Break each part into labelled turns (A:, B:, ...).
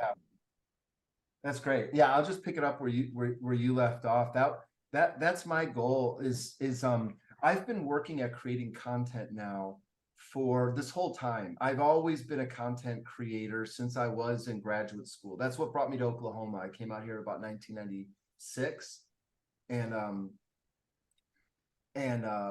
A: Yeah, that's great. Yeah, I'll just pick it up where you left off. That's my goal is I've been working at creating content now for this whole time. I've always been a content creator since I was in graduate school. That's what brought me to Oklahoma. I came out here about 1996 and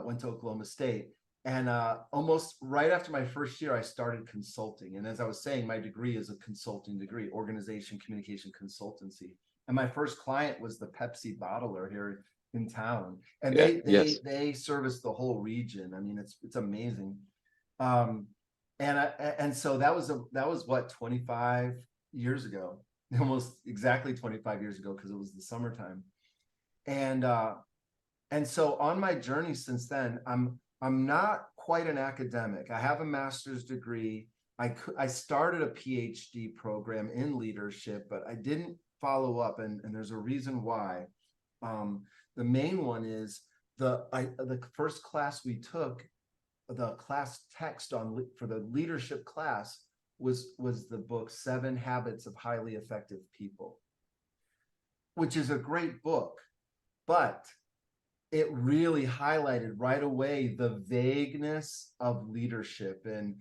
A: went to Oklahoma State. And almost right after my first year, I started consulting. And as I was saying, my degree is a consulting degree, organization communication consultancy. And my first client was the Pepsi bottler here in town, and
B: Yeah, yes.
A: they service the whole region. I mean, it's amazing. Um, and so that was what 25 years ago, almost exactly 25 years ago, because it was the summertime. And and so on my journey since then, I'm not quite an academic. I have a master's degree. I started a PhD program in leadership, but I didn't follow up, and there's a reason why. The main one is the first class we took, the class text on for the leadership class was the book Seven Habits of Highly Effective People, which is a great book, but it really highlighted right away the vagueness of leadership. And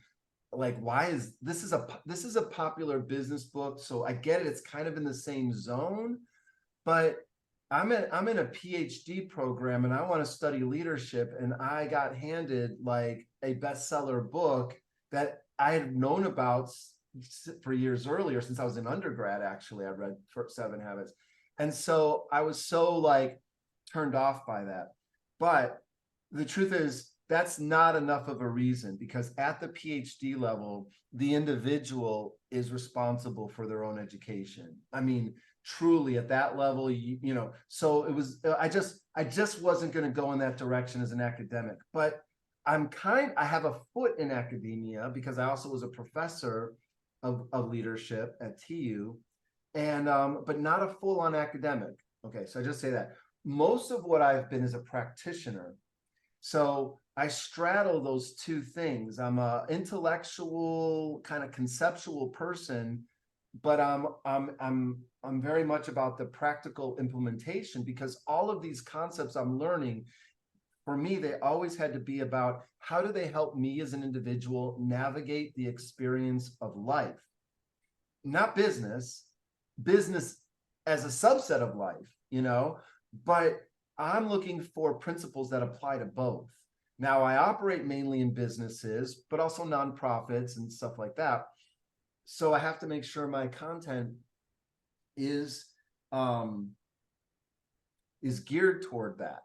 A: like, why is this is a popular business book, so I get it, it's kind of in the same zone, but I'm in a PhD program and I want to study leadership, and I got handed like a bestseller book that I had known about for years earlier. Since I was in undergrad, actually I read Seven Habits, and so I was so like turned off by that. But the truth is, that's not enough of a reason, because at the PhD level, the individual is responsible for their own education. I mean, truly at that level, you know, so it was, I just wasn't going to go in that direction as an academic. But I have a foot in academia because I also was a professor of leadership at TU, and but not a full-on academic. Okay, so I just say that most of what I've been is a practitioner. So I straddle those two things. I'm a intellectual, kind of conceptual person, but I'm very much about the practical implementation, because all of these concepts I'm learning, for me, they always had to be about how do they help me as an individual navigate the experience of life, not business, business as a subset of life, you know, but I'm looking for principles that apply to both. Now, I operate mainly in businesses, but also nonprofits and stuff like that. So I have to make sure my content is um, is geared toward that.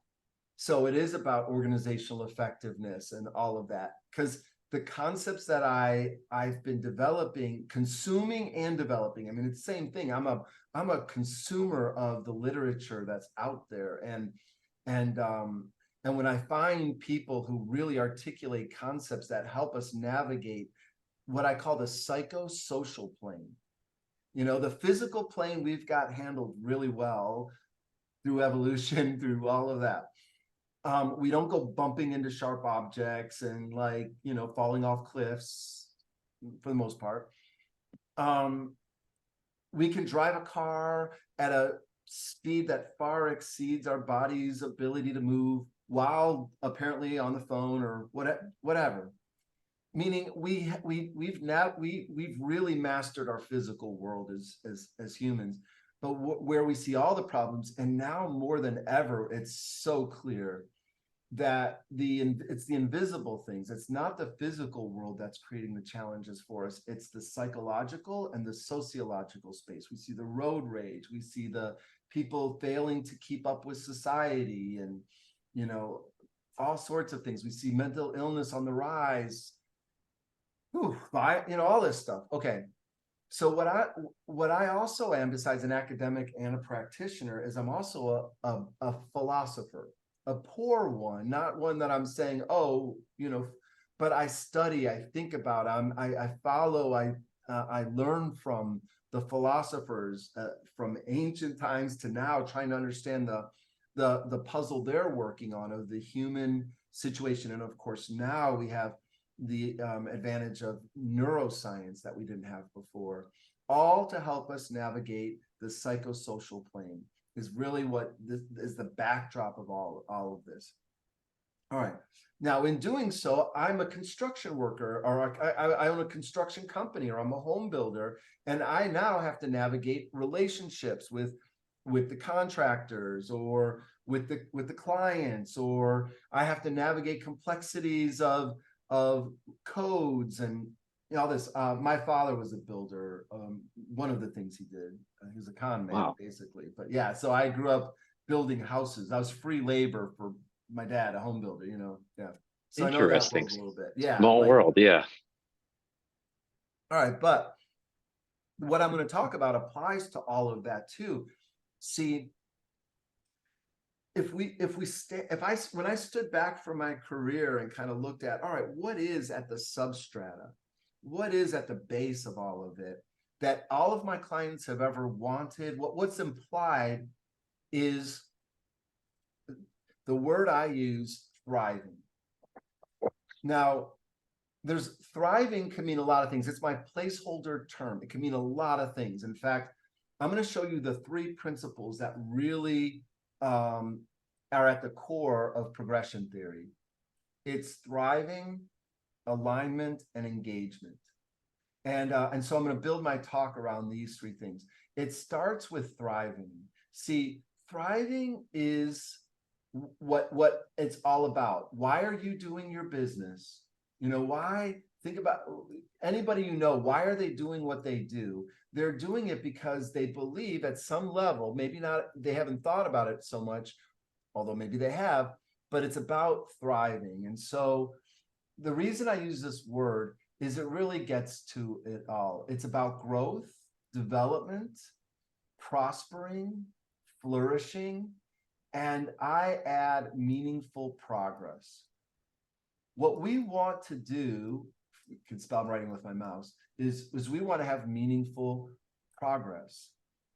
A: So it is about organizational effectiveness and all of that, because the concepts that I've been developing, consuming and developing, I mean, it's the same thing. I'm a consumer of the literature that's out there, and and when I find people who really articulate concepts that help us navigate what I call the psychosocial plane, you know, the physical plane we've got handled really well through evolution, through all of that. We don't go bumping into sharp objects and, like, you know, falling off cliffs for the most part. Um, we can drive a car at a speed that far exceeds our body's ability to move while apparently on the phone or whatever. Meaning we've really mastered our physical world as humans, but where we see all the problems, and now more than ever, it's so clear that it's the invisible things. It's not the physical world that's creating the challenges for us. It's the psychological and the sociological space. We see the road rage. We see the people failing to keep up with society, and, you know, all sorts of things. We see mental illness on the rise. Whew, you know, all this stuff. Okay. So what I also am, besides an academic and a practitioner, is I'm also a philosopher, a poor one, not one that I'm saying, oh, you know, but I study, I think about, I follow, I learn from the philosophers from ancient times to now, trying to understand the puzzle they're working on of the human situation. And of course, now we have the advantage of neuroscience that we didn't have before. all to help us navigate the psychosocial plane is really what this is the backdrop of all of this. All right. Now, in doing so, I'm a construction worker, or I own a construction company, or I'm a home builder, and I now have to navigate relationships with the contractors, or with the clients, or I have to navigate complexities of codes and all this. My father was a builder. One of the things he did, he was a con man,
B: Wow.
A: basically. But yeah, so I grew up building houses. I was free labor for my dad, a home builder, yeah. So I know that
B: Interesting.
A: world a little bit. Yeah,
B: Small
A: like,
B: world. Yeah.
A: all right, but what I'm going to talk about applies to all of that too. See, when I stood back from my career and kind of looked at, all right, what is at the substrata? What is at the base of all of it that all of my clients have ever wanted? What's implied is the word I use, thriving. Now, there's thriving can mean a lot of things. It's my placeholder term. It can mean a lot of things. In fact, I'm going to show you the 3 principles that really are at the core of progression theory. It's thriving, alignment, and engagement. And so I'm going to build my talk around these 3 things. It starts with thriving. See, thriving is what it's all about. Why are you doing your business? Why? Think about anybody why are they doing what they do? They're doing it because they believe at some level, maybe not, they haven't thought about it so much, although maybe they have, but it's about thriving. And so the reason I use this word is it really gets to it all. It's about growth, development, prospering, flourishing, and I add meaningful progress. What we want to do, you can spell I'm writing with my mouse, is we want to have meaningful progress.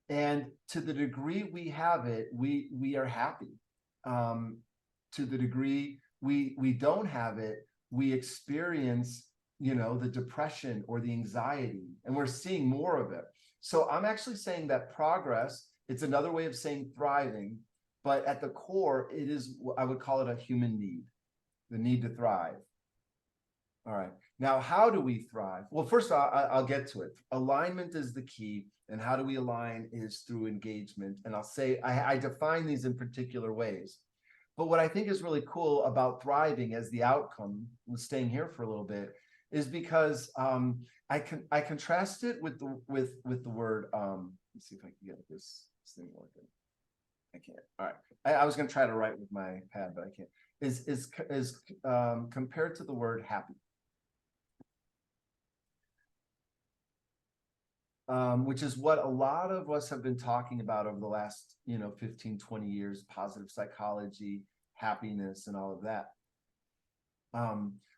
A: And to the degree we have it, we are happy. To the degree we don't have it, we experience, the depression or the anxiety, and we're seeing more of it. So I'm actually saying that progress, it's another way of saying thriving, but at the core, it is, I would call it a human need, the need to thrive. All right. Now, how do we thrive? Well, first I'll get to it. Alignment is the key. And how do we align is through engagement. And I'll say, I define these in particular ways. But what I think is really cool about thriving as the outcome, staying here for a little bit, is because I contrast it with the word, let's see if I can get this thing working. I can't. All right. I was going to try to write with my pad, but I can't. Is compared to the word happy. Which is what a lot of us have been talking about over the last, 15, 20 years, positive psychology, happiness, and all of that.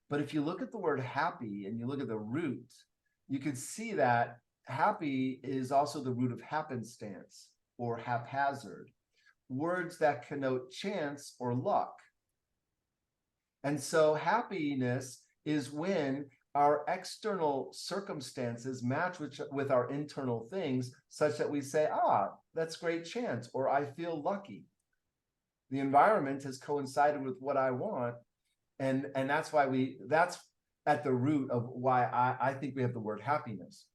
A: But if you look at the word happy and you look at the root, you can see that happy is also the root of happenstance or haphazard, words that connote chance or luck. And so happiness is when our external circumstances match with our internal things, such that we say, that's great chance, or I feel lucky. The environment has coincided with what I want. And that's why that's at the root of why I think we have the word happiness.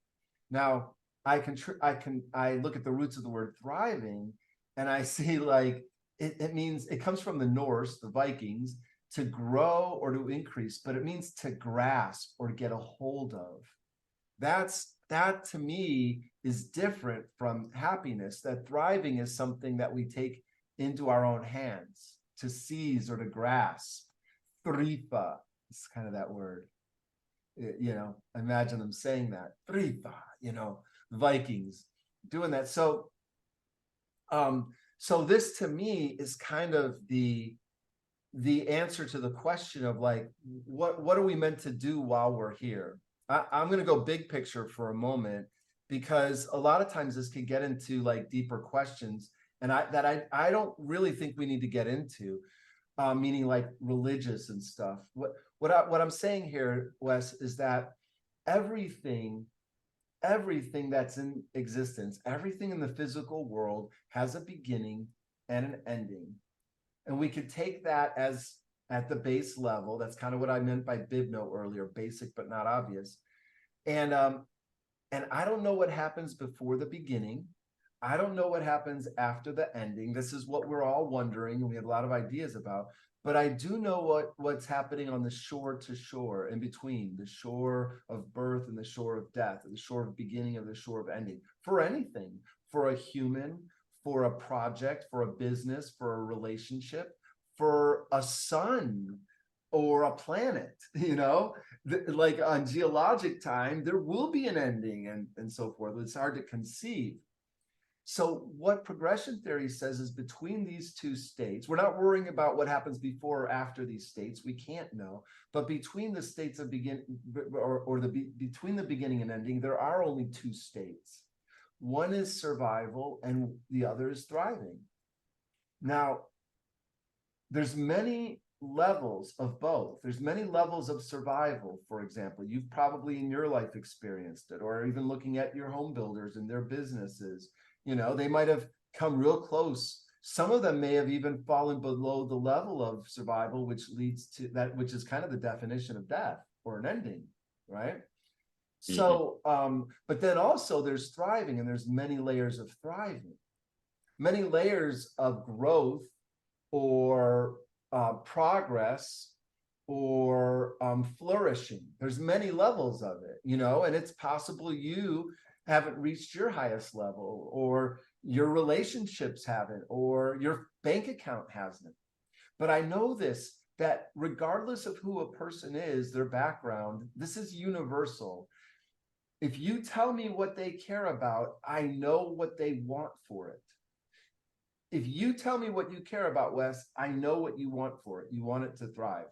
A: Now, I look at the roots of the word thriving, and I see like it means, it comes from the Norse, the Vikings, to grow or to increase, but it means to grasp or to get a hold of. That to me is different from happiness. That thriving is something that we take into our own hands, to seize or to grasp. Thrifa, it's kind of that word. Imagine them saying that. Thrifa, Vikings doing that. So this to me is kind of the answer to the question of like, what are we meant to do while we're here? I'm going to go big picture for a moment, because a lot of times this can get into like deeper questions, and I don't really think we need to get into, meaning like religious and stuff. What I'm saying here, Wes, is that everything everything that's in existence, everything in the physical world has a beginning and an ending. And we could take that as at the base level. That's kind of what I meant by Bibno earlier, basic but not obvious. And I don't know what happens before the beginning. I don't know what happens after the ending. This is what we're all wondering, and we have a lot of ideas about. But I do know what's happening on the shore to shore, in between the shore of birth and the shore of death, the shore of beginning and the shore of ending, for anything, for a human, for a project, for a business, for a relationship, for a sun or a planet, like on geologic time, there will be an ending and so forth. It's hard to conceive. So what progression theory says is between these two states, we're not worrying about what happens before or after these states. We can't know. But between the states of between the beginning and ending, there are only two states. One is survival and the other is thriving. Now, there's many levels of both. There's many levels of survival, for example. You've probably in your life experienced it, or even looking at your home builders and their businesses. They might have come real close. Some of them may have even fallen below the level of survival, which leads to that, which is kind of the definition of death or an ending, right? So, but then also there's thriving, and there's many layers of thriving, many layers of growth or progress or flourishing. There's many levels of it, and it's possible you haven't reached your highest level, or your relationships haven't, or your bank account hasn't. But I know this, that regardless of who a person is, their background, this is universal. If you tell me what they care about, I know what they want for it. If you tell me what you care about, Wes, I know what you want for it. You want it to thrive.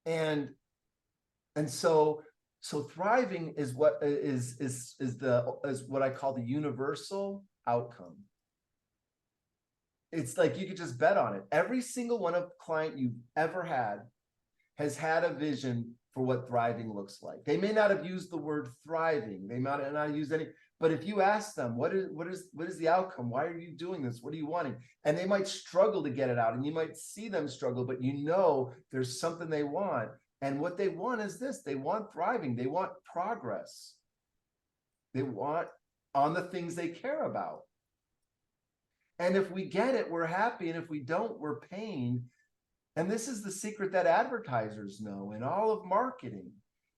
A: And so thriving is what is what I call the universal outcome. It's like you could just bet on it. Every single one of client you've ever had has had a vision for what thriving looks like. They may not have used the word thriving. They might not have used any, but if you ask them, what is the outcome? Why are you doing this? What are you wanting? And they might struggle to get it out, and you might see them struggle, but there's something they want. And what they want is this: they want thriving, they want progress, they want on the things they care about. And if we get it, we're happy. And if we don't, we're pained. And this is the secret that advertisers know in all of marketing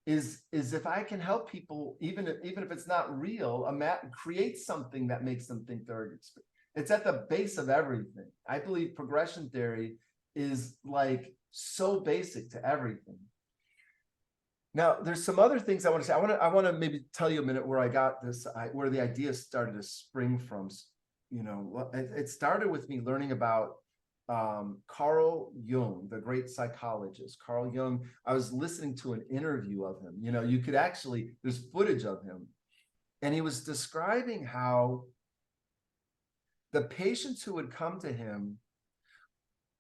A: is if I can help people, even if it's not real, create something that makes them think they're, it's at the base of everything. I believe progression theory is like so basic to everything. Now, there's some other things I want to say. I want to maybe tell you a minute where I got this, where the idea started to spring from. It started with me learning about Carl Jung, the great psychologist. Carl Jung, I was listening to an interview of him. You could actually, there's footage of him. And he was describing how the patients who would come to him,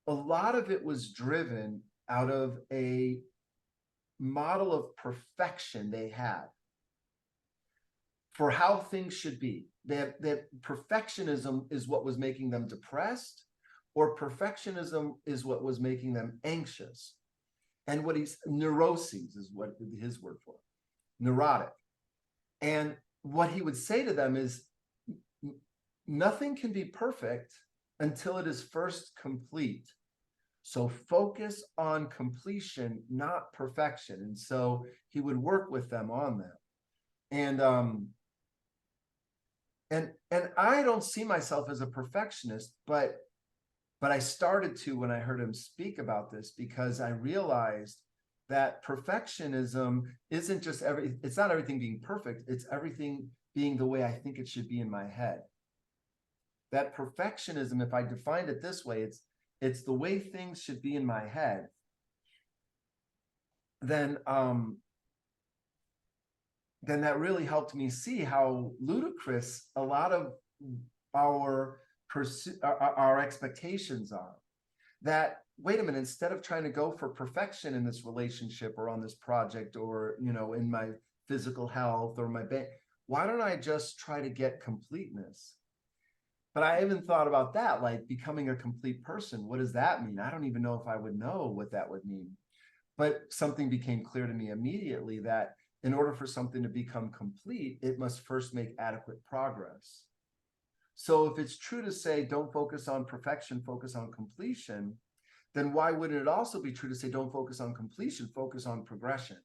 A: a lot of it was driven out of a model of perfection they had for how things should be. That perfectionism is what was making them depressed, or perfectionism is what was making them anxious. And neuroses is what his word for, neurotic. And what he would say to them is, nothing can be perfect until it is first complete. So focus on completion, not perfection. And so he would work with them on that. And I don't see myself as a perfectionist, but I started to when I heard him speak about this, because I realized that perfectionism isn't just it's not everything being perfect, it's everything being the way I think it should be in my head. That perfectionism, if I defined it this way, it's the way things should be in my head. Then that really helped me see how ludicrous a lot of our expectations are. That, wait a minute, instead of trying to go for perfection in this relationship or on this project or in my physical health or my bank. Why don't I just try to get completeness? But I even thought about that, like becoming a complete person. What does that mean? I don't even know if I would know what that would mean. But something became clear to me immediately, that in order for something to become complete, it must first make adequate progress. So if it's true to say, don't focus on perfection, focus on completion, then why wouldn't it also be true to say, don't focus on completion, focus on progression?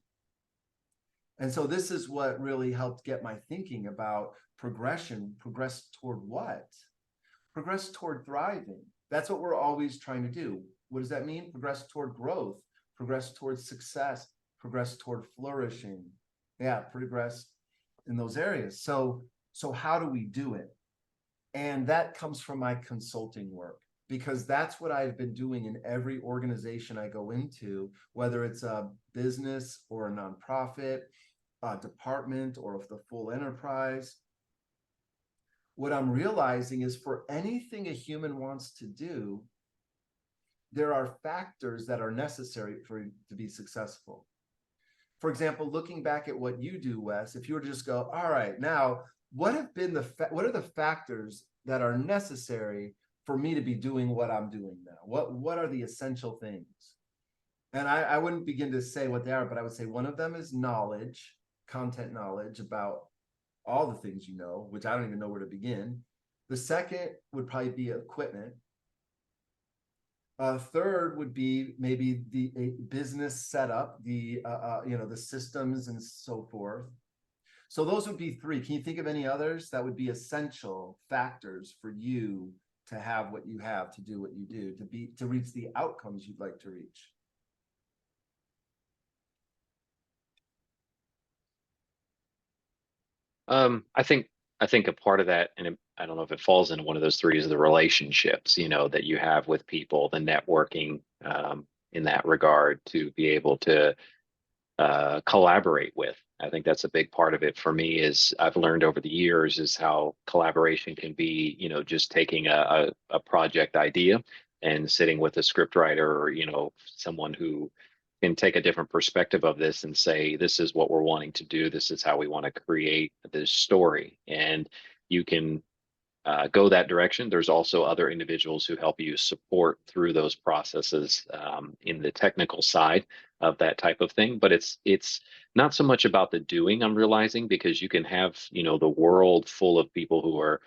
A: And so this is what really helped get my thinking about progression. Progress toward what? Progress toward thriving. That's what we're always trying to do. What does that mean? Progress toward growth, progress toward success, progress toward flourishing. Yeah, progress in those areas. So how do we do it? And that comes from my consulting work, because that's what I've been doing in every organization I go into, whether it's a business or a nonprofit, a department, or the full enterprise. What I'm realizing is, for anything a human wants to do, there are factors that are necessary for you to be successful. For example, looking back at what you do, Wes, if you were to just go, all right, now, what are the factors that are necessary for me to be doing what I'm doing now? What are the essential things? And I wouldn't begin to say what they are, but I would say one of them is knowledge, content knowledge about all the things you know, which I don't even know where to begin. The second would probably be equipment. Third would be maybe the business setup, the the systems and so forth. So those would be three. Can you think of any others that would be essential factors for you to have what you have, to do what you do, to reach the outcomes you'd like to reach?
B: I think a part of that, and I don't know if it falls into one of those three, is the relationships, that you have with people, the networking, in that regard, to be able to collaborate with. I think that's a big part of it for me. Is I've learned over the years is how collaboration can be, just taking a project idea and sitting with a script writer, or, someone who can take a different perspective of this and say, this is what we're wanting to do. This is how we want to create this story. And you can go that direction. There's also other individuals who help you support through those processes, in the technical side of that type of thing. But it's not so much about the doing, I'm realizing, because you can have, the world full of people who are,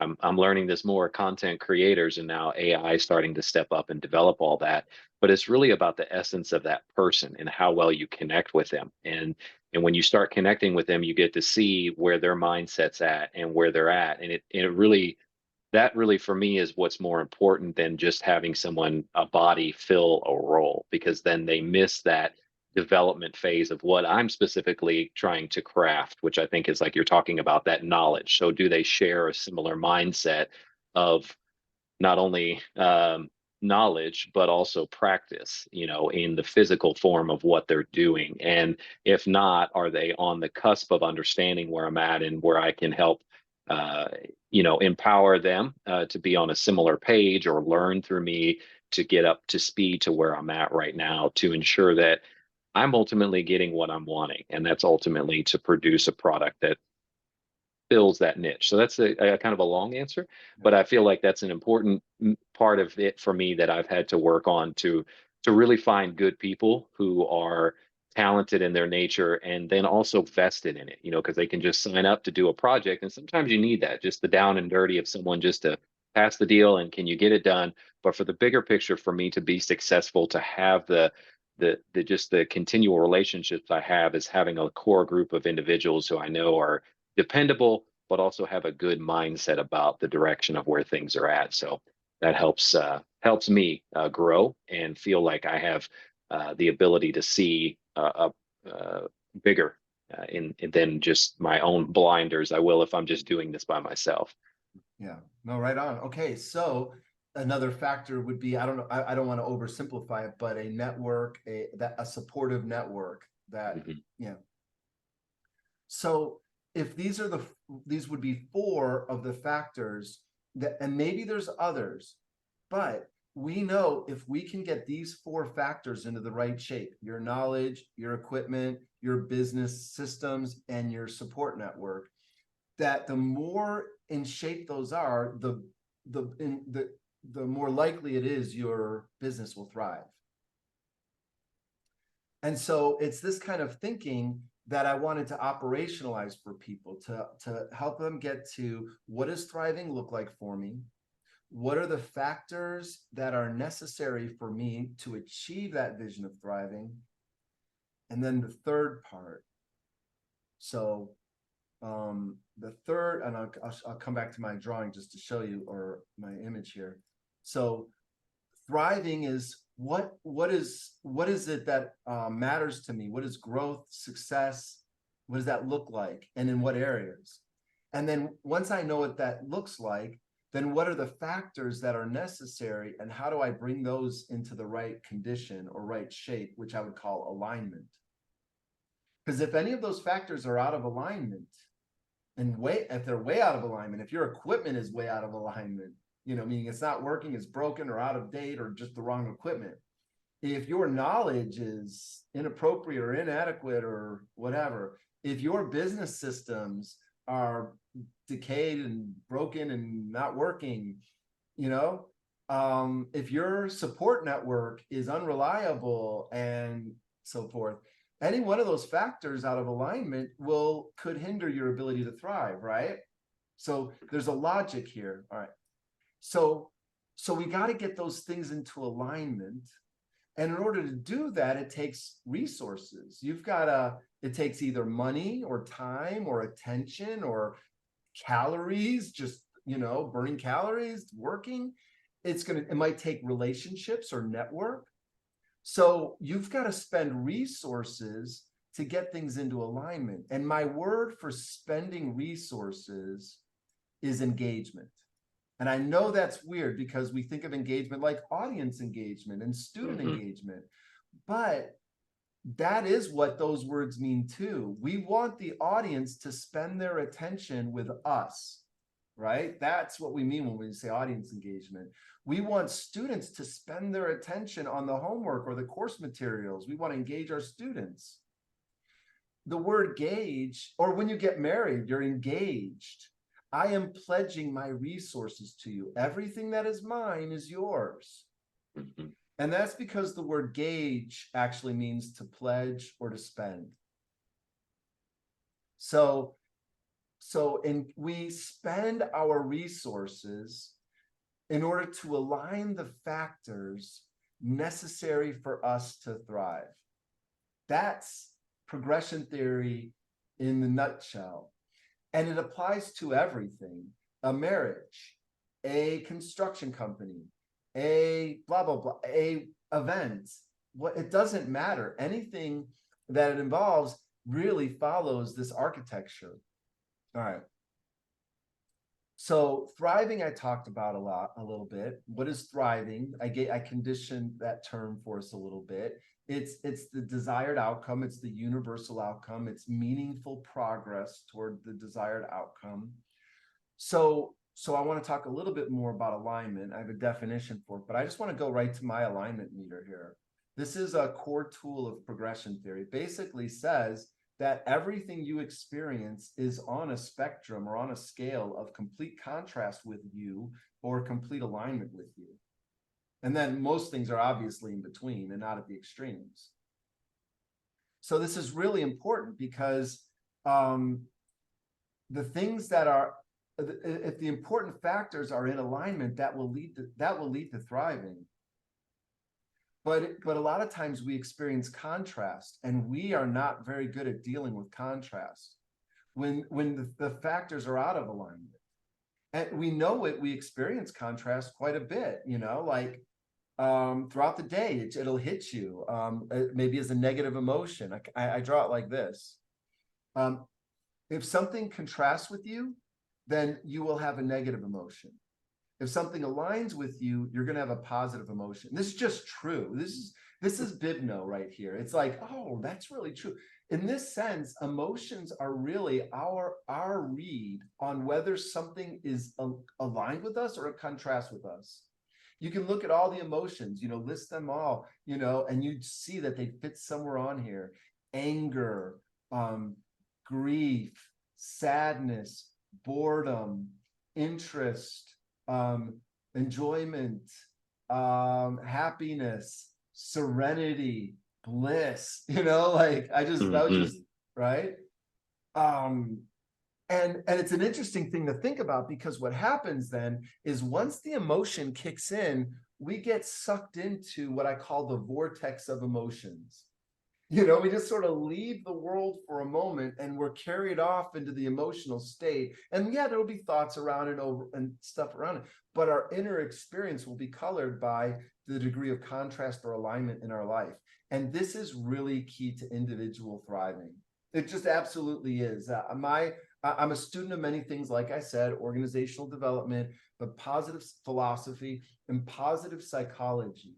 B: I'm learning this more, content creators, and now AI starting to step up and develop all that. But it's really about the essence of that person and how well you connect with them. And when you start connecting with them, you get to see where their mindset's at and where they're at. And it really, that really for me is what's more important than just having someone, a body, fill a role, because then they miss that development phase of what I'm specifically trying to craft, which I think is, like you're talking about, that knowledge. So do they share a similar mindset of not only knowledge, but also practice, in the physical form of what they're doing? And if not, are they on the cusp of understanding where I'm at and where I can help, uh, empower them to be on a similar page, or learn through me to get up to speed to where I'm at right now, to ensure that I'm ultimately getting what I'm wanting. And that's ultimately to produce a product that fills that niche. So that's a kind of a long answer, but I feel like that's an important part of it for me, that I've had to work on to really find good people who are talented in their nature, and then also vested in it, because they can just sign up to do a project. And sometimes you need that, just the down and dirty of someone just to pass the deal and can you get it done. But for the bigger picture, for me to be successful, to have the just the continual relationships I have, is having a core group of individuals who I know are dependable, but also have a good mindset about the direction of where things are at. So that helps me grow and feel like I have the ability to see bigger than just my own blinders. I will if I'm just doing this by myself.
A: Yeah, no, right on. Okay, so another factor would be, I don't know, I don't want to oversimplify it, but a network, a supportive network that,
B: Mhm.
A: yeah. So if these would be four of the factors that, and maybe there's others, but we know if we can get these four factors into the right shape, your knowledge, your equipment, your business systems, and your support network, that the more in shape those are, the more likely it is your business will thrive. And so it's this kind of thinking that I wanted to operationalize for people to help them get to, what does thriving look like for me? What are the factors that are necessary for me to achieve that vision of thriving? And then the third part. So the third, and I'll come back to my drawing just to show you, or my image here. So thriving is what is it that matters to me? What is growth, success? What does that look like? And in what areas? And then once I know what that looks like, then what are the factors that are necessary, and how do I bring those into the right condition or right shape, which I would call alignment? Because if any of those factors are out of alignment, and if they're way out of alignment, if your equipment is way out of alignment, meaning it's not working, it's broken or out of date or just the wrong equipment. If your knowledge is inappropriate or inadequate or whatever, if your business systems are decayed and broken and not working, if your support network is unreliable and so forth, any one of those factors out of alignment could hinder your ability to thrive, right? So there's a logic here. All right. So we got to get those things into alignment. And in order to do that, it takes resources. It takes either money or time or attention or calories, just, burning calories, working. It might take relationships or network. So you've got to spend resources to get things into alignment. And my word for spending resources is engagement. And I know that's weird because we think of engagement like audience engagement and student engagement, but that is what those words mean too. We want the audience to spend their attention with us, right? That's what we mean when we say audience engagement. We want students to spend their attention on the homework or the course materials. We want to engage our students. The word gauge, or when you get married, you're engaged. I am pledging my resources to you. Everything that is mine is yours. And that's because the word gauge actually means to pledge or to spend. So we spend our resources in order to align the factors necessary for us to thrive. That's progression theory in the nutshell. And it applies to everything: a marriage, a construction company, a blah, blah, blah, a event. It doesn't matter. Anything that it involves really follows this architecture. All right. So thriving, I talked about a little bit. What is thriving? I conditioned that term for us a little bit. It's the desired outcome. It's the universal outcome. It's meaningful progress toward the desired outcome. So I want to talk a little bit more about alignment. I have a definition for it, but I just want to go right to my alignment meter here. This is a core tool of progression theory. It basically says that everything you experience is on a spectrum or on a scale of complete contrast with you or complete alignment with you. And then most things are obviously in between and not at the extremes. So this is really important because the things that are, if the important factors are in alignment, that will lead to thriving. But a lot of times we experience contrast, and we are not very good at dealing with contrast when the factors are out of alignment. And we know it, we experience contrast quite a bit, like throughout the day, it'll hit you maybe as a negative emotion. I draw it like this. If something contrasts with you, then you will have a negative emotion. If something aligns with you, you're going to have a positive emotion. This is just true. This is Bibno right here. It's like, oh, that's really true. In this sense, emotions are really our read on whether something is aligned with us or a contrast with us. You can look at all the emotions, you know, list them all, you know, and you see that they fit somewhere on here. Anger, grief, sadness, boredom, interest, enjoyment, happiness, serenity, bliss, you know, like that was
B: Mhm.
A: just right. Um, and it's an interesting thing to think about, because what happens then is once the emotion kicks in, we get sucked into what I call the vortex of emotions. You know, we just sort of leave the world for a moment and we're carried off into the emotional state. And yeah, there will be thoughts around it over and stuff around it, but our inner experience will be colored by the degree of contrast or alignment in our life. And this is really key to individual thriving. It just absolutely is. I'm a student of many things, like I said, organizational development, but positive philosophy and positive psychology,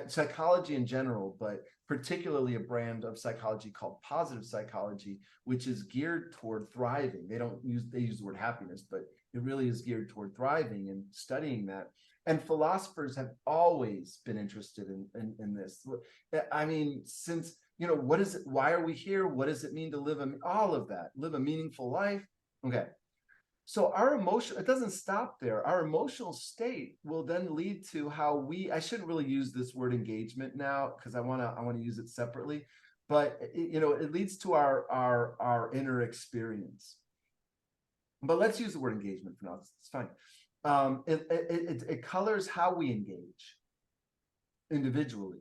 A: psychology in general, but particularly a brand of psychology called positive psychology, which is geared toward thriving. They use the word happiness, but it really is geared toward thriving and studying that. And philosophers have always been interested in this. I mean, since, you know, what is it? Why are we here? What does it mean to all of that, live a meaningful life? Okay. So our emotion, it doesn't stop there. Our emotional state will then lead to how I shouldn't really use this word engagement now, because I want to use it separately, but you know, it leads to our inner experience. But let's use the word engagement for now. It's fine. It colors how we engage individually.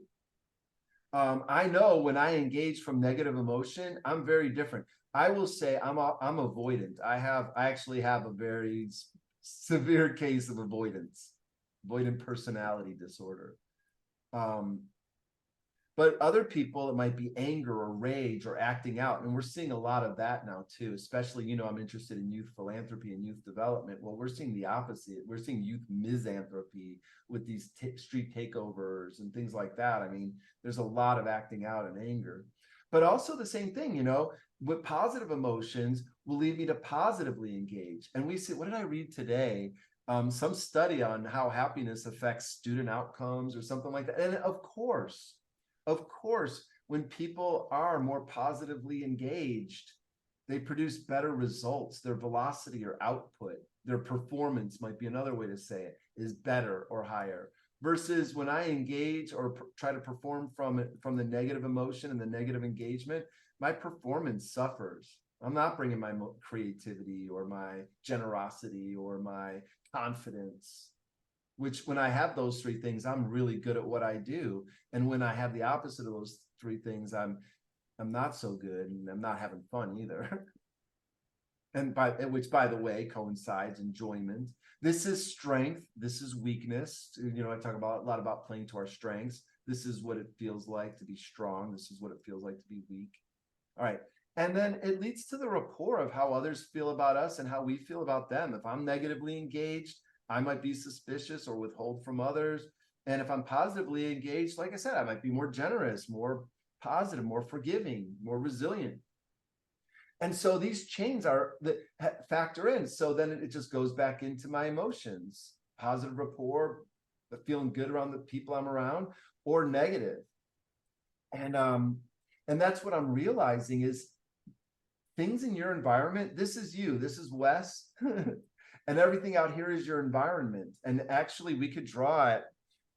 A: I know when I engage from negative emotion, I'm very different. I will say I'm avoidant. I actually have a very severe case of avoidant personality disorder. Um, but other people, it might be anger or rage or acting out, and we're seeing a lot of that now too. Especially, you know, I'm interested in youth philanthropy and youth development. Well, we're seeing the opposite. We're seeing youth misanthropy with these street takeovers and things like that. I mean, there's a lot of acting out and anger, but also the same thing, you know, with positive emotions will lead me to positively engage. And we see, what did I read today? Some study on how happiness affects student outcomes or something like that. And of course, when people are more positively engaged, they produce better results. Their velocity or output, their performance might be another way to say it, is better or higher. Versus when I engage or try to perform from the negative emotion and the negative engagement, my performance suffers. I'm not bringing my creativity or my generosity or my confidence, which when I have those three things, I'm really good at what I do. And when I have the opposite of those three things, I'm not so good, and I'm not having fun either. And which, by the way, coincides enjoyment. This is strength. This is weakness. You know, I talk about a lot about playing to our strengths. This is what it feels like to be strong. This is what it feels like to be weak. All right. And then it leads to the rapport of how others feel about us and how we feel about them. If I'm negatively engaged, I might be suspicious or withhold from others. And if I'm positively engaged, like I said, I might be more generous, more positive, more forgiving, more resilient. And so these chains are that factor in. So then it just goes back into my emotions, positive rapport, feeling good around the people I'm around, or negative. And that's what I'm realizing is things in your environment. This is you, this is Wes, and everything out here is your environment. And actually, we could draw it.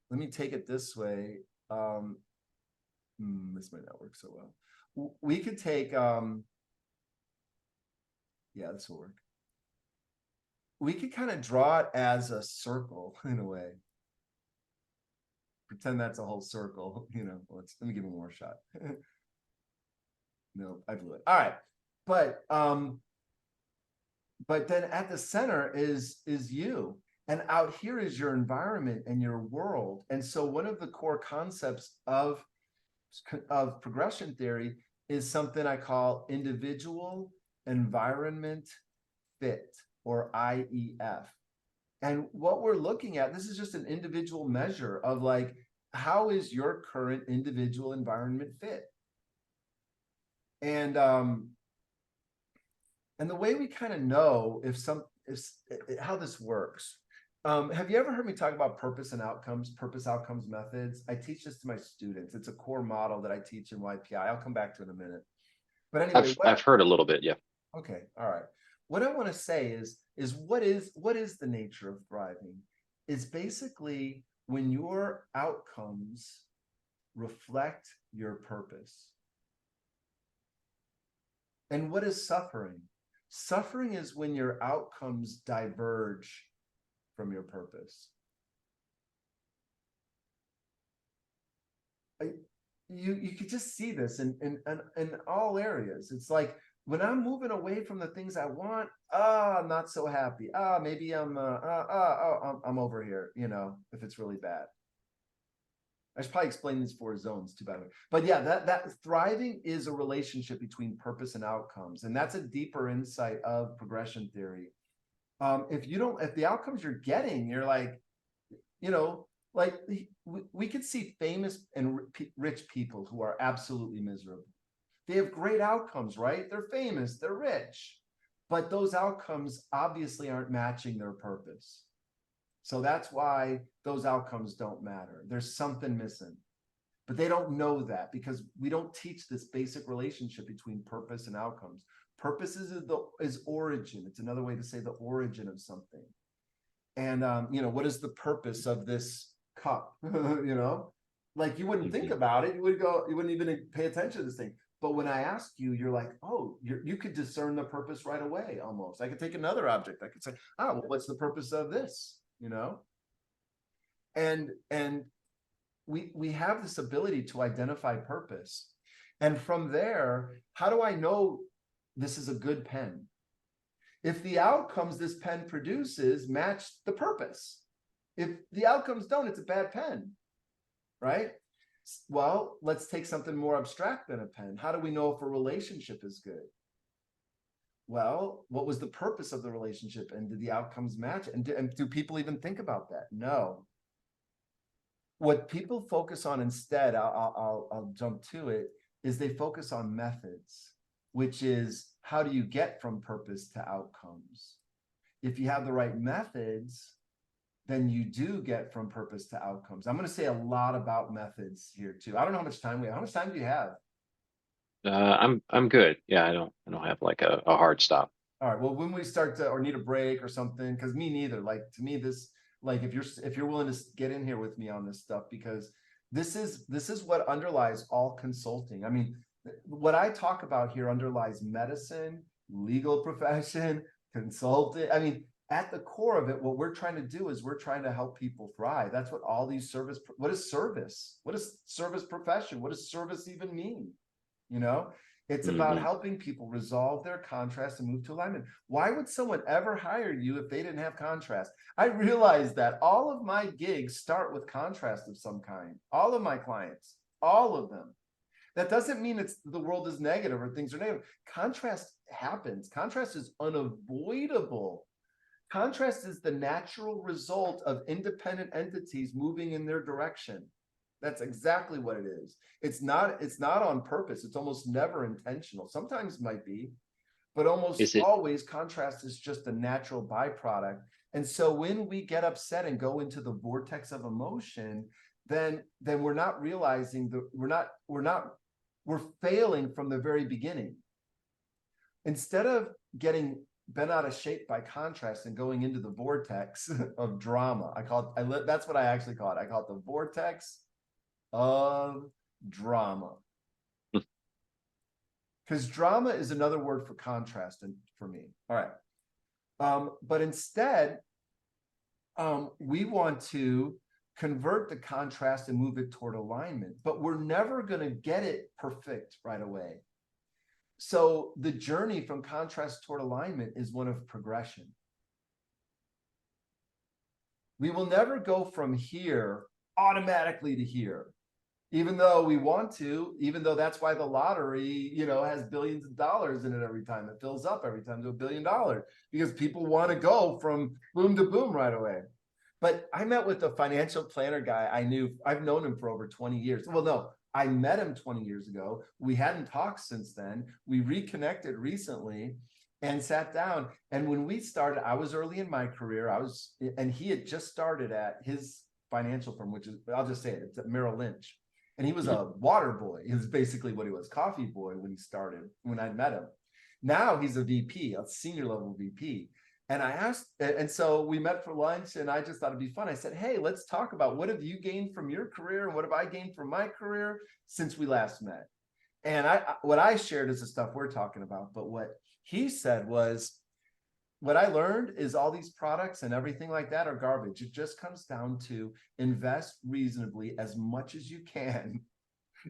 A: Let me take it this way. This might not work so well. We could take, yeah, this will work. We could kind of draw it as a circle in a way. Pretend that's a whole circle, you know. Let me give it one more shot. No, I blew it. All right. But then at the center is you, and out here is your environment and your world. And so one of the core concepts of progression theory is something I call individual environment fit, or IEF. And what we're looking at, this is just an individual measure of like, how is your current individual environment fit? And the way we kind of know if how this works Have you ever heard me talk about purpose outcomes methods? I teach this to my students. It's a core model that I teach in YPI. I'll come back to it in a minute. But anyway,
B: I've heard a little bit. Yeah.
A: okay, all right. What I want to say is what is the nature of thriving? It's basically when your outcomes reflect your purpose. And what is suffering? Suffering is when your outcomes diverge from your purpose. You could just see this in all areas. It's like when I'm moving away from the things I want, I'm not so happy. Maybe I'm over here, if it's really bad. I should probably explain these 4 zones too, by the way. But yeah, that thriving is a relationship between purpose and outcomes. And that's a deeper insight of progression theory. If the outcomes you're getting, you're like, like we could see famous and rich people who are absolutely miserable. They have great outcomes, right? They're famous, they're rich, but those outcomes obviously aren't matching their purpose. So that's why those outcomes don't matter. There's something missing, but they don't know that because we don't teach this basic relationship between purpose and outcomes. Purpose is origin. It's another way to say the origin of something. And what is the purpose of this cup? Like you wouldn't think about it. You wouldn't even pay attention to this thing. But when I ask you, you're like, oh, you could discern the purpose right away. Almost, I could take another object. I could say, well, what's the purpose of this? And we have this ability to identify purpose. And from there, how do I know this is a good pen? If the outcomes this pen produces match the purpose. If the outcomes don't, it's a bad pen, right? Well, let's take something more abstract than a pen. How do we know if a relationship is good? Well, what was the purpose of the relationship, and did the outcomes match? And do people even think about that? No. What people focus on instead, I'll jump to it, is they focus on methods, which is how do you get from purpose to outcomes? If you have the right methods, then you do get from purpose to outcomes. I'm going to say a lot about methods here too. I don't know how much time we have. How much time do you have?
B: I'm good. Yeah, I don't have like a hard stop.
A: All right. Well, when we start to or need a break or something, because me neither. Like to me, this like if you're willing to get in here with me on this stuff, because this is what underlies all consulting. I mean, what I talk about here underlies medicine, legal profession, consulting. I mean, at the core of it, what we're trying to do is we're trying to help people thrive. That's what all these what is service? What is service profession? What does service even mean? It's about helping people resolve their contrast and move to alignment. Why would someone ever hire you if they didn't have contrast? I realize that all of my gigs start with contrast of some kind. All of my clients, all of them. That doesn't mean the world is negative or things are negative. Contrast happens. Contrast is unavoidable. Contrast is the natural result of independent entities moving in their direction. That's exactly what it is. It's not on purpose. It's almost never intentional. Sometimes it might be, but almost always contrast is just a natural byproduct. And so when we get upset and go into the vortex of emotion, then we're not realizing that we're failing from the very beginning. Instead of getting bent out of shape by contrast and going into the vortex of drama, that's what I actually call it. I call it the vortex of drama, because drama is another word for contrast and for me. All right. But instead, we want to convert the contrast and move it toward alignment, but we're never going to get it perfect right away. So the journey from contrast toward alignment is one of progression. We will never go from here automatically to here, even though we want to, even though that's why the lottery, has billions of dollars in it every time. It fills up every time to $1 billion, because people want to go from boom to boom right away. But I met with a financial planner guy I've known him for over 20 years. Well, no, I met him 20 years ago. We hadn't talked since then. We reconnected recently. and sat down. And when we started, I was early in my career. And he had just started at his financial firm, which is, I'll just say it, it's at Merrill Lynch. And he was a water boy, is basically what he was, coffee boy when he started, when I met him. Now he's a VP, a senior level VP. And I asked, and so we met for lunch, and I just thought it'd be fun. I said, hey, let's talk about what have you gained from your career and what have I gained from my career since we last met. And what I shared is the stuff we're talking about, but what he said was, what I learned is all these products and everything like that are garbage. It just comes down to invest reasonably as much as you can,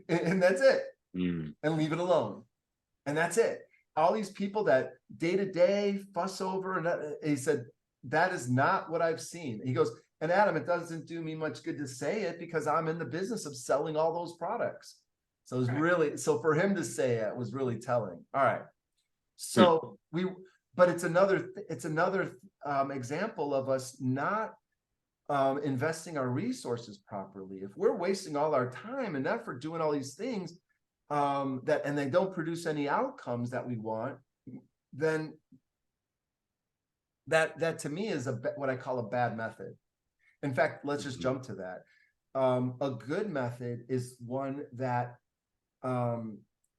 A: and that's it, and leave it alone. And that's it. All these people that day to day fuss over, and he said, that is not what I've seen. He goes, and Adam, it doesn't do me much good to say it because I'm in the business of selling all those products. So it was really, so for him to say it was really telling. All right. So but it's another example of us not investing our resources properly. If we're wasting all our time and effort doing all these things, and they don't produce any outcomes that we want, then that to me is what I call a bad method. In fact, let's just jump to that. A good method is one that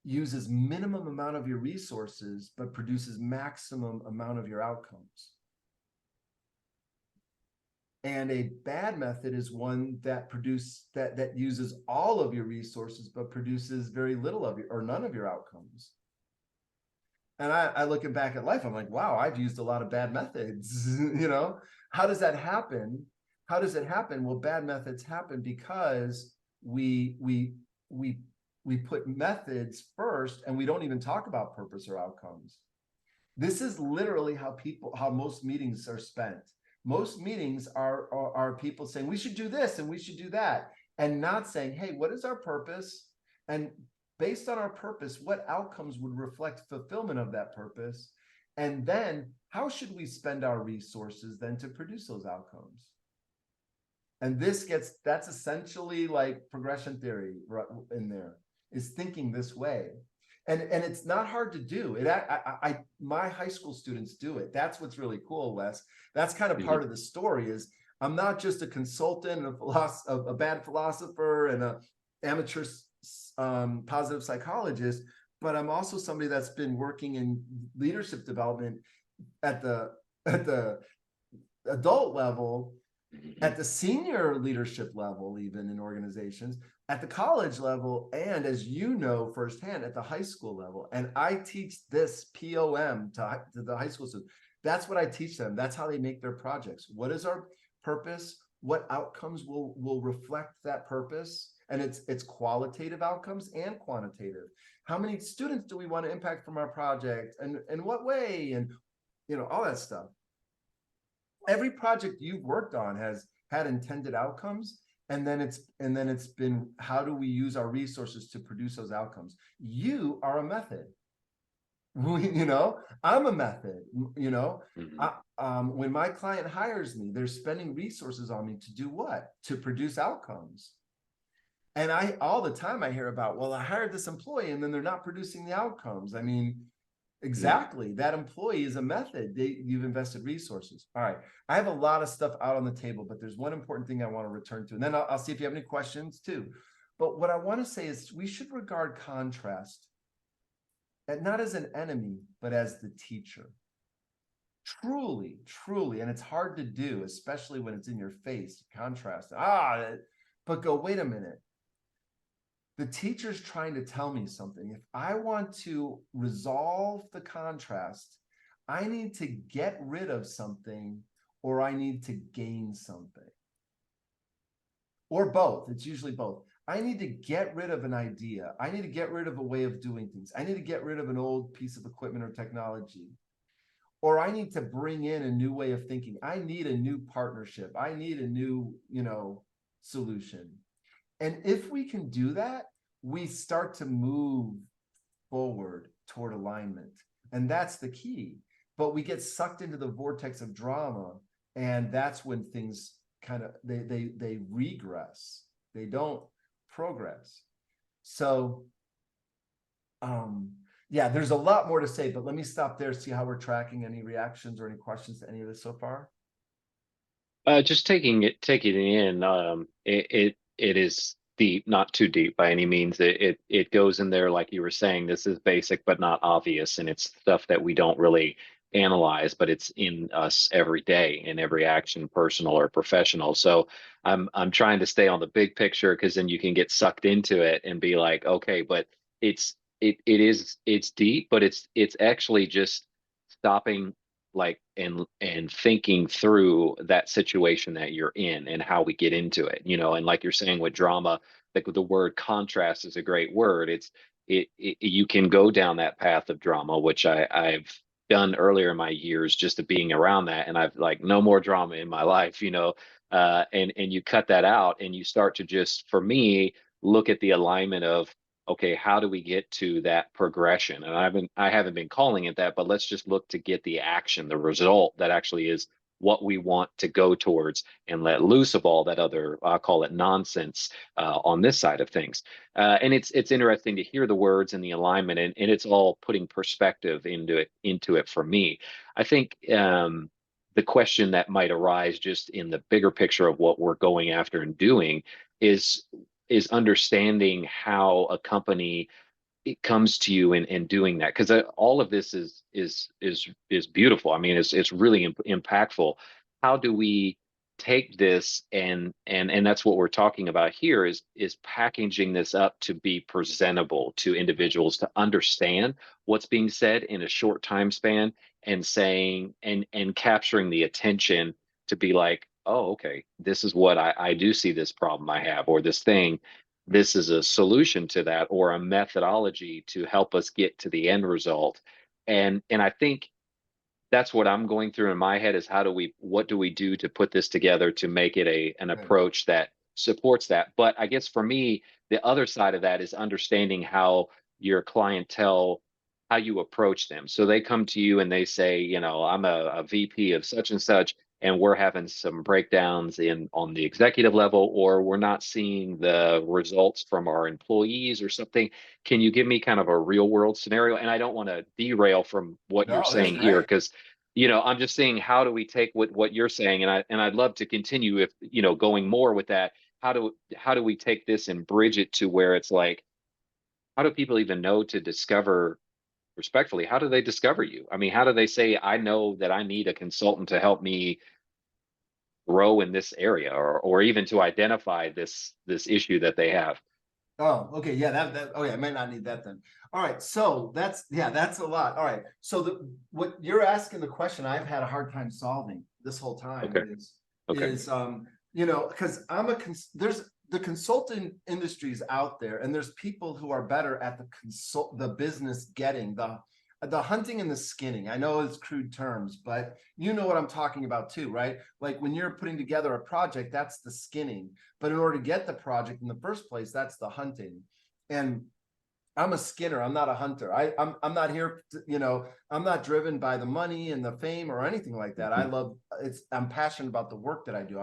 A: uses minimum amount of your resources, but produces maximum amount of your outcomes. And a bad method is one that uses all of your resources, but produces very little of your, or none of your outcomes. And I looking back at life, I'm like, wow, I've used a lot of bad methods. You know, how does that happen? How does it happen? Well, bad methods happen because we put methods first, and we don't even talk about purpose or outcomes. This is literally how most meetings are spent. Most meetings are people saying, we should do this and we should do that, and not saying, hey, what is our purpose? And based on our purpose, what outcomes would reflect fulfillment of that purpose? And then how should we spend our resources then to produce those outcomes? And that's essentially like progression theory in there, is thinking this way. And it's not hard to do it. My high school students do it. That's what's really cool, Wes. That's kind of part of the story. Is I'm not just a consultant, a bad philosopher, and a amateur positive psychologist, but I'm also somebody that's been working in leadership development at the adult level, at the senior leadership level, even in organizations, at the college level, and as you know firsthand, at the high school level. And I teach this POM to the high school students. That's what I teach them. That's how they make their projects. What is our purpose? What outcomes will reflect that purpose? And it's qualitative outcomes and quantitative. How many students do we want to impact from our project, and in what way, and all that stuff. Every project you've worked on has had intended outcomes, and then it's been, how do we use our resources to produce those outcomes? You are a method. I'm a method. When my client hires me, they're spending resources on me to do what? To produce outcomes. And all the time I hear about, well, I hired this employee and then they're not producing the outcomes. I mean, exactly. That employee is a method. You've invested resources. All right. I have a lot of stuff out on the table, but there's one important thing I want to return to. And then I'll see if you have any questions too. But what I want to say is we should regard contrast not as an enemy, but as the teacher. Truly, truly. And it's hard to do, especially when it's in your face, contrast. But go, wait a minute. The teacher's trying to tell me something. If I want to resolve the contrast, I need to get rid of something, or I need to gain something. Or both. It's usually both. I need to get rid of an idea. I need to get rid of a way of doing things. I need to get rid of an old piece of equipment or technology. Or I need to bring in a new way of thinking. I need a new partnership. I need a new, solution. And if we can do that, we start to move forward toward alignment. And that's the key. But we get sucked into the vortex of drama. And that's when things kind of, they regress. They don't progress. So, yeah, there's a lot more to say, but let me stop there, see how we're tracking. Any reactions or any questions to any of this so far?
B: Just taking it in, it is deep, not too deep by any means. It goes in there like you were saying. This is basic but not obvious, and it's stuff that we don't really analyze, but it's in us every day in every action, personal or professional. So I'm trying to stay on the big picture because then you can get sucked into it and be like, okay, but it's deep, but it's actually just stopping like and thinking through that situation that you're in and how we get into it, and like you're saying with drama, like the word contrast is a great word. It you can go down that path of drama, which I've done earlier in my years just of being around that, and I've like no more drama in my life, and you cut that out and you start to just, for me, look at the alignment of, okay, how do we get to that progression? And I haven't been calling it that, but let's just look to get the action, the result that actually is what we want to go towards, and let loose of all that other, I'll call it nonsense, on this side of things. And it's interesting to hear the words and the alignment, and it's all putting perspective into it for me. I think the question that might arise just in the bigger picture of what we're going after and doing is is understanding how a company, it comes to you and doing that, because all of this is beautiful. I mean, it's really impactful. How do we take this and that's what we're talking about here, is packaging this up to be presentable to individuals to understand what's being said in a short time span, and saying and capturing the attention to be like, oh, okay, this is what I do see this problem I have, or this thing, this is a solution to that, or a methodology to help us get to the end result. And I think that's what I'm going through in my head, is what do we do to put this together to make it an
A: Right.
B: approach that supports that. But I guess for me, the other side of that is understanding how your clientele, how you approach them. So they come to you and they say, I'm a VP of such and such, and we're having some breakdowns in on the executive level, or we're not seeing the results from our employees or something. Can you give me kind of a real world scenario? And I don't want to derail from what you're
A: No, that's
B: saying here,
A: great.
B: because I'm just saying, how do we take what you're saying, and I'd love to continue, if going more with that. How do we take this and bridge it to where it's like, how do people even know to discover, respectfully, how do they discover you? I mean, how do they say, I know that I need a consultant to help me grow in this area, or even to identify this issue that they have?
A: Oh, okay. Yeah, okay, I might not need that then. All right. So that's a lot. All right. So what you're asking, the question I've had a hard time solving this whole time
B: Okay.
A: is,
B: Okay.
A: because there's the consulting industries out there, and there's people who are better at the business getting the hunting and the skinning. I know it's crude terms, but you know what I'm talking about too, right? Like when you're putting together a project, that's the skinning. But in order to get the project in the first place, that's the hunting. And I'm a skinner. I'm not a hunter. I'm not here to, I'm not driven by the money and the fame or anything like that.
B: Mhm.
A: I'm passionate about the work that I do.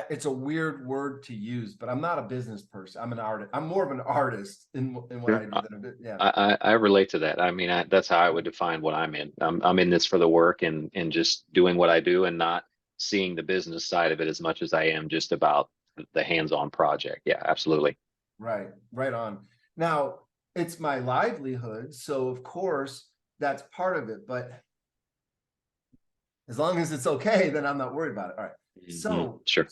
A: It's a weird word to use, but I'm not a business person. I'm an artist. I'm more of an artist in what I
B: Sure.
A: do than a bit. Yeah.
B: I relate to that. I mean, that's how I would define what I'm in. I'm in this for the work and just doing what I do, and not seeing the business side of it as much as I am just about the hands-on project. Yeah, absolutely.
A: Right. Right on. Now, it's my livelihood. So of course that's part of it. But as long as it's okay, then I'm not worried about it. All right. So
B: Sure.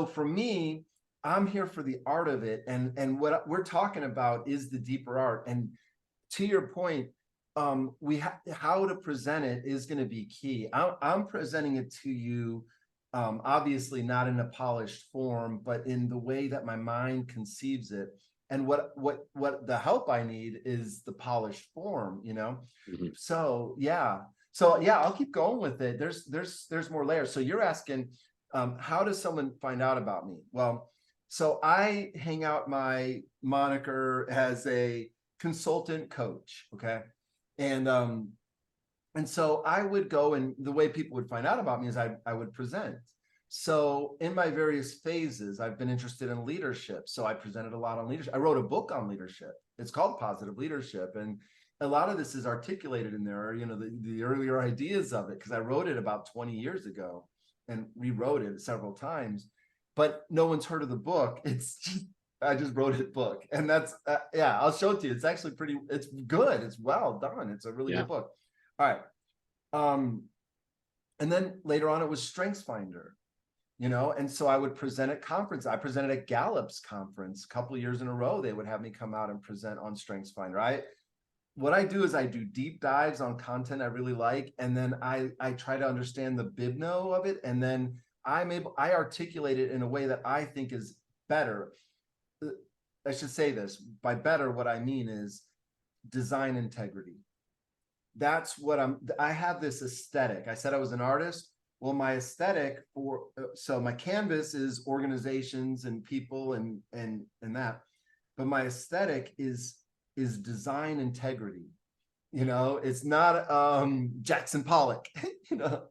A: for me, I'm here for the art of it, and what we're talking about is the deeper art. And to your point, how to present it is going to be key. I'm presenting it to you, obviously not in a polished form, but in the way that my mind conceives it. And what the help I need is the polished form,
B: Mhm.
A: So yeah, I'll keep going with it. There's more layers. So you're asking, how does someone find out about me? Well, so I hang out my moniker as a consultant coach, okay? And and so I would go, and the way people would find out about me is I would present. So in my various phases, I've been interested in leadership. So I presented a lot on leadership. I wrote a book on leadership. It's called Positive Leadership. And a lot of this is articulated in there, you know, the earlier ideas of it, because I wrote it about 20 years ago and rewrote it several times. But no one's heard of the book. It's just, I just wrote a book. And that's, yeah, I'll show it to you. It's actually pretty, it's good. It's well done. It's a really
B: Yeah.
A: good book. All right. And then later on, it was StrengthsFinder, you know, and so I would present at conference. I presented at Gallup's conference a couple of years in a row. They would have me come out and present on StrengthsFinder. What I do is I do deep dives on content I really like, and then I try to understand the bibno of it, and then I articulate it in a way that I think is better. I should say this, by better, what I mean is design integrity. That's what I have this aesthetic. I said I was an artist. Well, my aesthetic so my canvas is organizations and people and that, but my aesthetic is design integrity. You know, it's not Jackson Pollock, you know,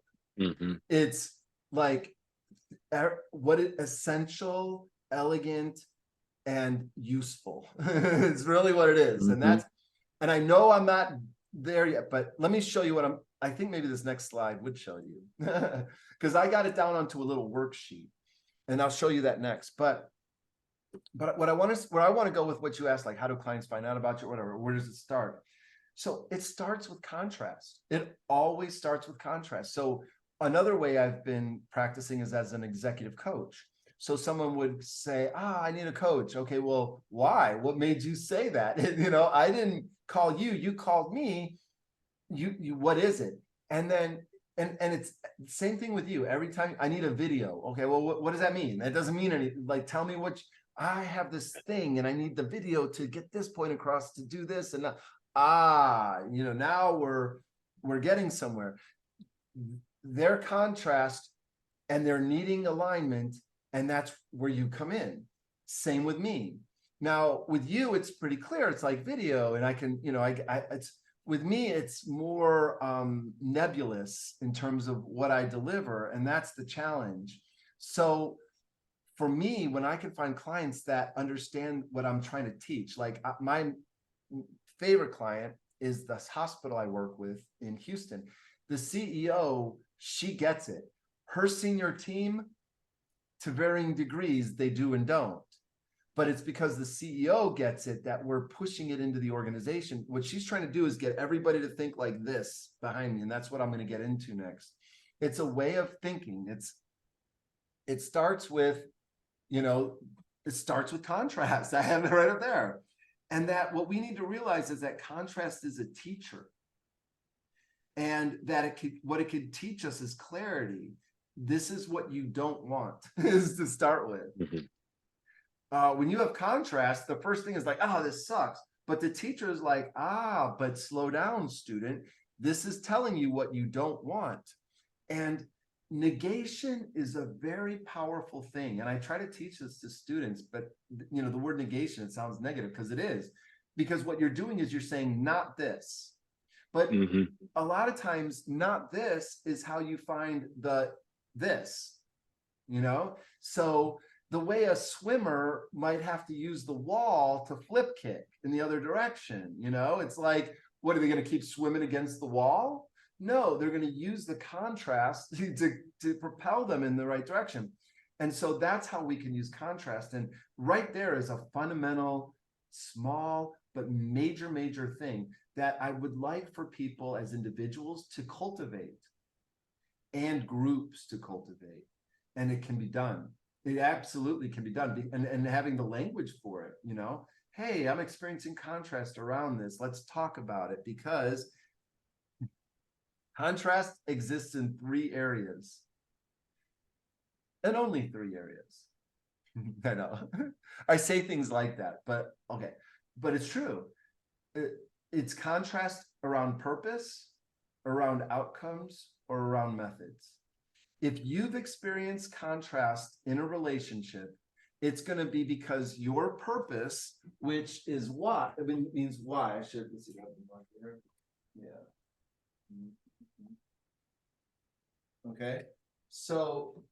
A: it's like what is essential, elegant, and useful. It's really what it is. And that's, and I know I'm not there yet, but let me show you what I think maybe this next slide would show you, because I got it down onto a little worksheet, and I'll show you that next. But what I want to, where I want to go with what you asked, like how do clients find out about you or whatever, where does it start? So it starts with contrast. It always starts with contrast. So another way I've been practicing is as an executive coach. So someone would say, I need a coach. Okay, well, why? What made you say that? You know, I didn't call you, you called me. You what is it? And then and it's the same thing with you. Every time I need a video. Okay, well, what does that mean? That doesn't mean anything. Like, tell me what I have this thing and I need the video to get this point across to do this. And you know, now we're getting somewhere. Their contrast and they're needing alignment, and that's where you come in. Same with me. Now with you, it's pretty clear. It's like video, and I can, you know, it's with me, it's more nebulous in terms of what I deliver, and that's the challenge. So for me, when I can find clients that understand what I'm trying to teach, like my favorite client is this hospital I work with in Houston. The CEO, she gets it. Her senior team, to varying degrees, they do and don't. But it's because the CEO gets it that we're pushing it into the organization. What she's trying to do is get everybody to think like this behind me. And that's what I'm going to get into next. It's a way of thinking. It starts with, you know, it starts with contrast. I have it right up there. And that what we need to realize is that contrast is a teacher. And that what it could teach us is clarity. This is what you don't want, is to start with. When you have contrast, the first thing is like, this sucks. But the teacher is like, but slow down, student. This is telling you what you don't want. And negation is a very powerful thing. And I try to teach this to students, but you know, the word negation, it sounds negative because it is. Because what you're doing is you're saying not this. But a lot of times, not this is how you find the this, you know? So the way a swimmer might have to use the wall to flip kick in the other direction, you know? It's like, what, are they going to keep swimming against the wall? No, they're going to use the contrast to propel them in the right direction. And so that's how we can use contrast. And right there is a fundamental, small, but major, major thing that I would like for people as individuals to cultivate and groups to cultivate. And it can be done. It absolutely can be done. And having the language for it, you know, hey, I'm experiencing contrast around this. Let's talk about it, because contrast exists in 3 areas. And only 3 areas. I know. I say things like that, but okay. But it's true. It's contrast around purpose, around outcomes, or around methods. If you've experienced contrast in a relationship, it's going to be because your purpose, which is what, I mean, means why. I should, let's see, yeah. Okay. So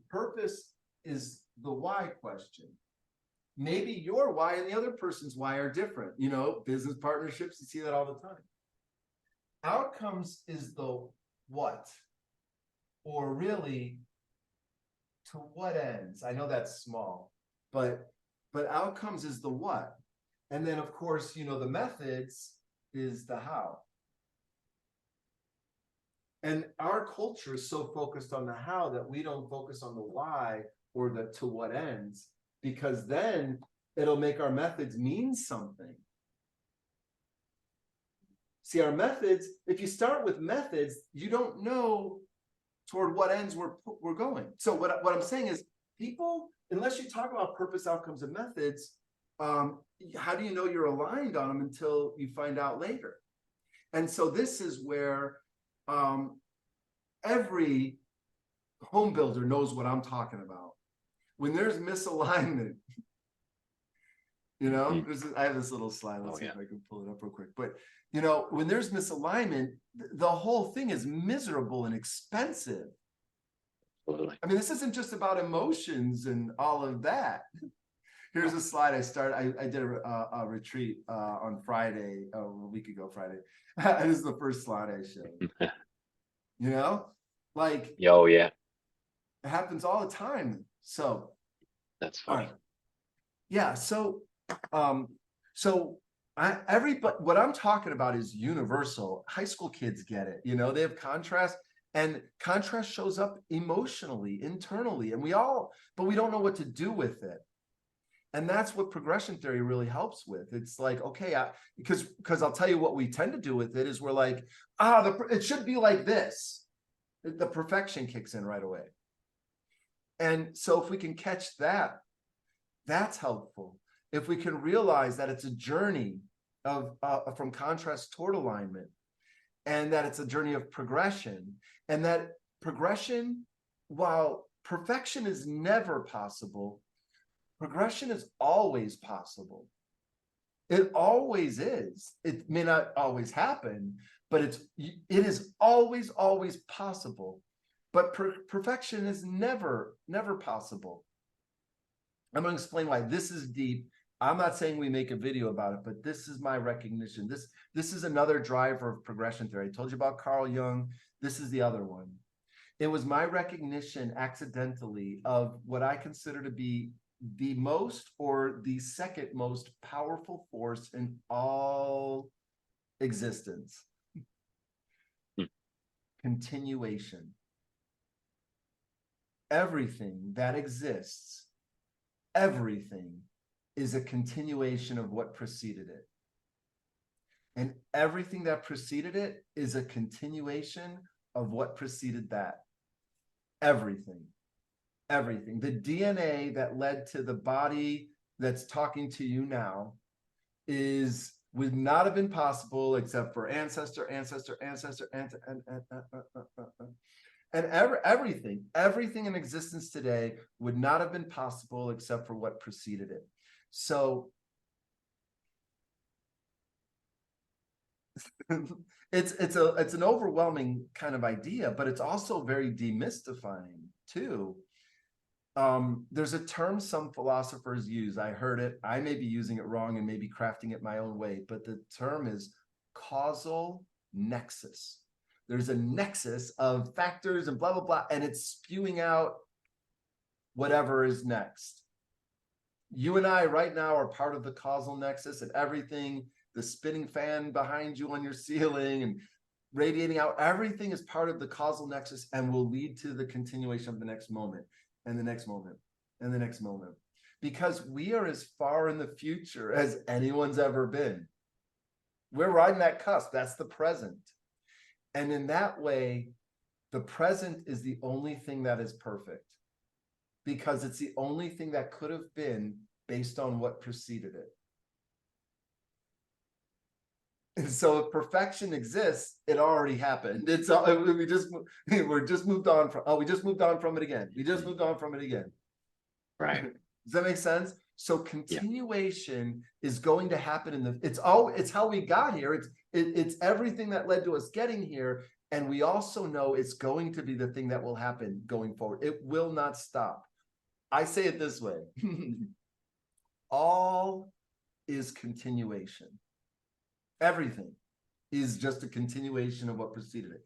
A: purpose is the why question. Maybe your why and the other person's why are different. You know, business partnerships, you see that all the time. Outcomes is the what, or really to what ends. I know that's small, but outcomes is the what. And then of course, you know, the methods is the how. And our culture is so focused on the how that we don't focus on the why or the to what ends, because then it'll make our methods mean something. See, our methods, if you start with methods, you don't know toward what ends we're going. So what I'm saying is, people, unless you talk about purpose, outcomes, and methods, how do you know you're aligned on them until you find out later? And so this is where every home builder knows what I'm talking about. When there's misalignment, you know, I have this little slide. Let's see if I can pull it up real quick. But, you know, when there's misalignment, the whole thing is miserable and expensive.
B: Absolutely.
A: I mean, this isn't just about emotions and all of that. Here's a slide I started. I did a retreat on Friday, a week ago Friday. This is the first slide I showed. You know, like,
B: oh yeah,
A: it happens all the time. So
B: that's funny.
A: Yeah. So, everybody, what I'm talking about is universal. High school kids get it. You know, they have contrast, and contrast shows up emotionally, internally, and but we don't know what to do with it. And that's what progression theory really helps with. It's like, okay, because I'll tell you what we tend to do with it is we're like, it should be like this. The perfection kicks in right away. And so if we can catch that, that's helpful. If we can realize that it's a journey of from contrast toward alignment, and that it's a journey of progression, and that progression, while perfection is never possible, progression is always possible. It always is. It may not always happen, but it is always possible. But perfection is never possible. I'm going to explain why. This is deep. I'm not saying we make a video about it, but this is my recognition. This is another driver of progression theory. I told you about Carl Jung. This is the other one. It was my recognition accidentally of what I consider to be the most or the second most powerful force in all existence. Continuation. Everything that exists, everything is a continuation of what preceded it. And everything that preceded it is a continuation of what preceded that. Everything. Everything. The DNA that led to the body that's talking to you now would not have been possible except for ancestor. And everything in existence today would not have been possible except for what preceded it. So it's an overwhelming kind of idea, but it's also very demystifying too. There's a term some philosophers use. I heard it. I may be using it wrong and maybe crafting it my own way, but the term is causal nexus. There's a nexus of factors and blah, blah, blah, and it's spewing out whatever is next. You and I right now are part of the causal nexus, and everything, the spinning fan behind you on your ceiling and radiating out, everything is part of the causal nexus and will lead to the continuation of the next moment and the next moment and the next moment. Because we are as far in the future as anyone's ever been. We're riding that cusp. That's the present. And in that way, the present is the only thing that is perfect, because it's the only thing that could have been based on what preceded it. And so if perfection exists, it already happened. We just moved on from it again. We just moved on from it again.
B: Right.
A: Does that make sense? So continuation is going to happen it's how we got here. It's everything that led to us getting here. And we also know it's going to be the thing that will happen going forward. It will not stop. I say it this way. All is continuation. Everything is just a continuation of what preceded it.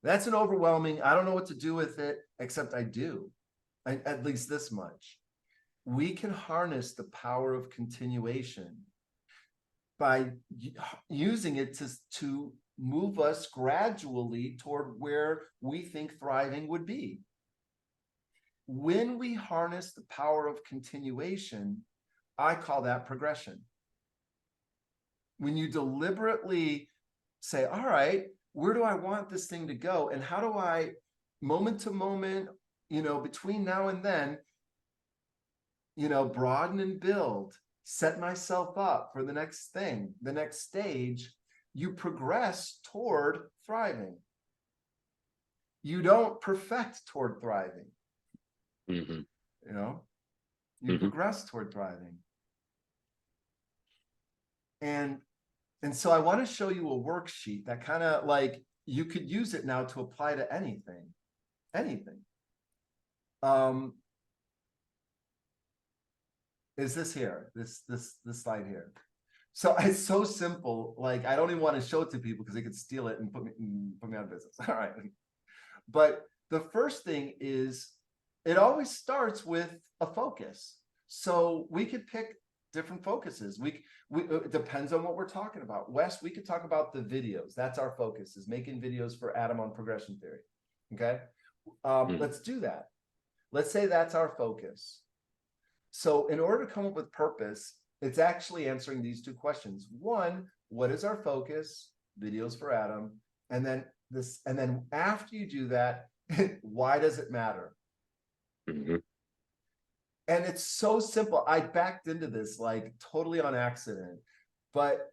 A: That's an overwhelming, I don't know what to do with it, except I do, at least this much. We can harness the power of continuation by using it to move us gradually toward where we think thriving would be. When we harness the power of continuation, I call that progression. When you deliberately say, all right, where do I want this thing to go? And how do I, moment to moment, between now and then, broaden and build, set myself up for the next thing, the next stage, you progress toward thriving. You don't perfect toward thriving.
B: Mm-hmm.
A: You progress toward thriving. And so I want to show you a worksheet that kind of like, you could use it now to apply to anything. Is this here, this slide here. So it's so simple. Like, I don't even want to show it to people because they could steal it and put me out of business. All right. But the first thing is, it always starts with a focus. So we could pick different focuses. It depends on what we're talking about. Wes, we could talk about the videos. That's our focus, is making videos for Adam on progression theory. Okay. Let's do that. Let's say that's our focus. So in order to come up with purpose, it's actually answering these two questions. One, what is our focus? Videos for Adam. And then after you do that, why does it matter?
B: Mm-hmm.
A: And it's so simple. I backed into this like totally on accident. But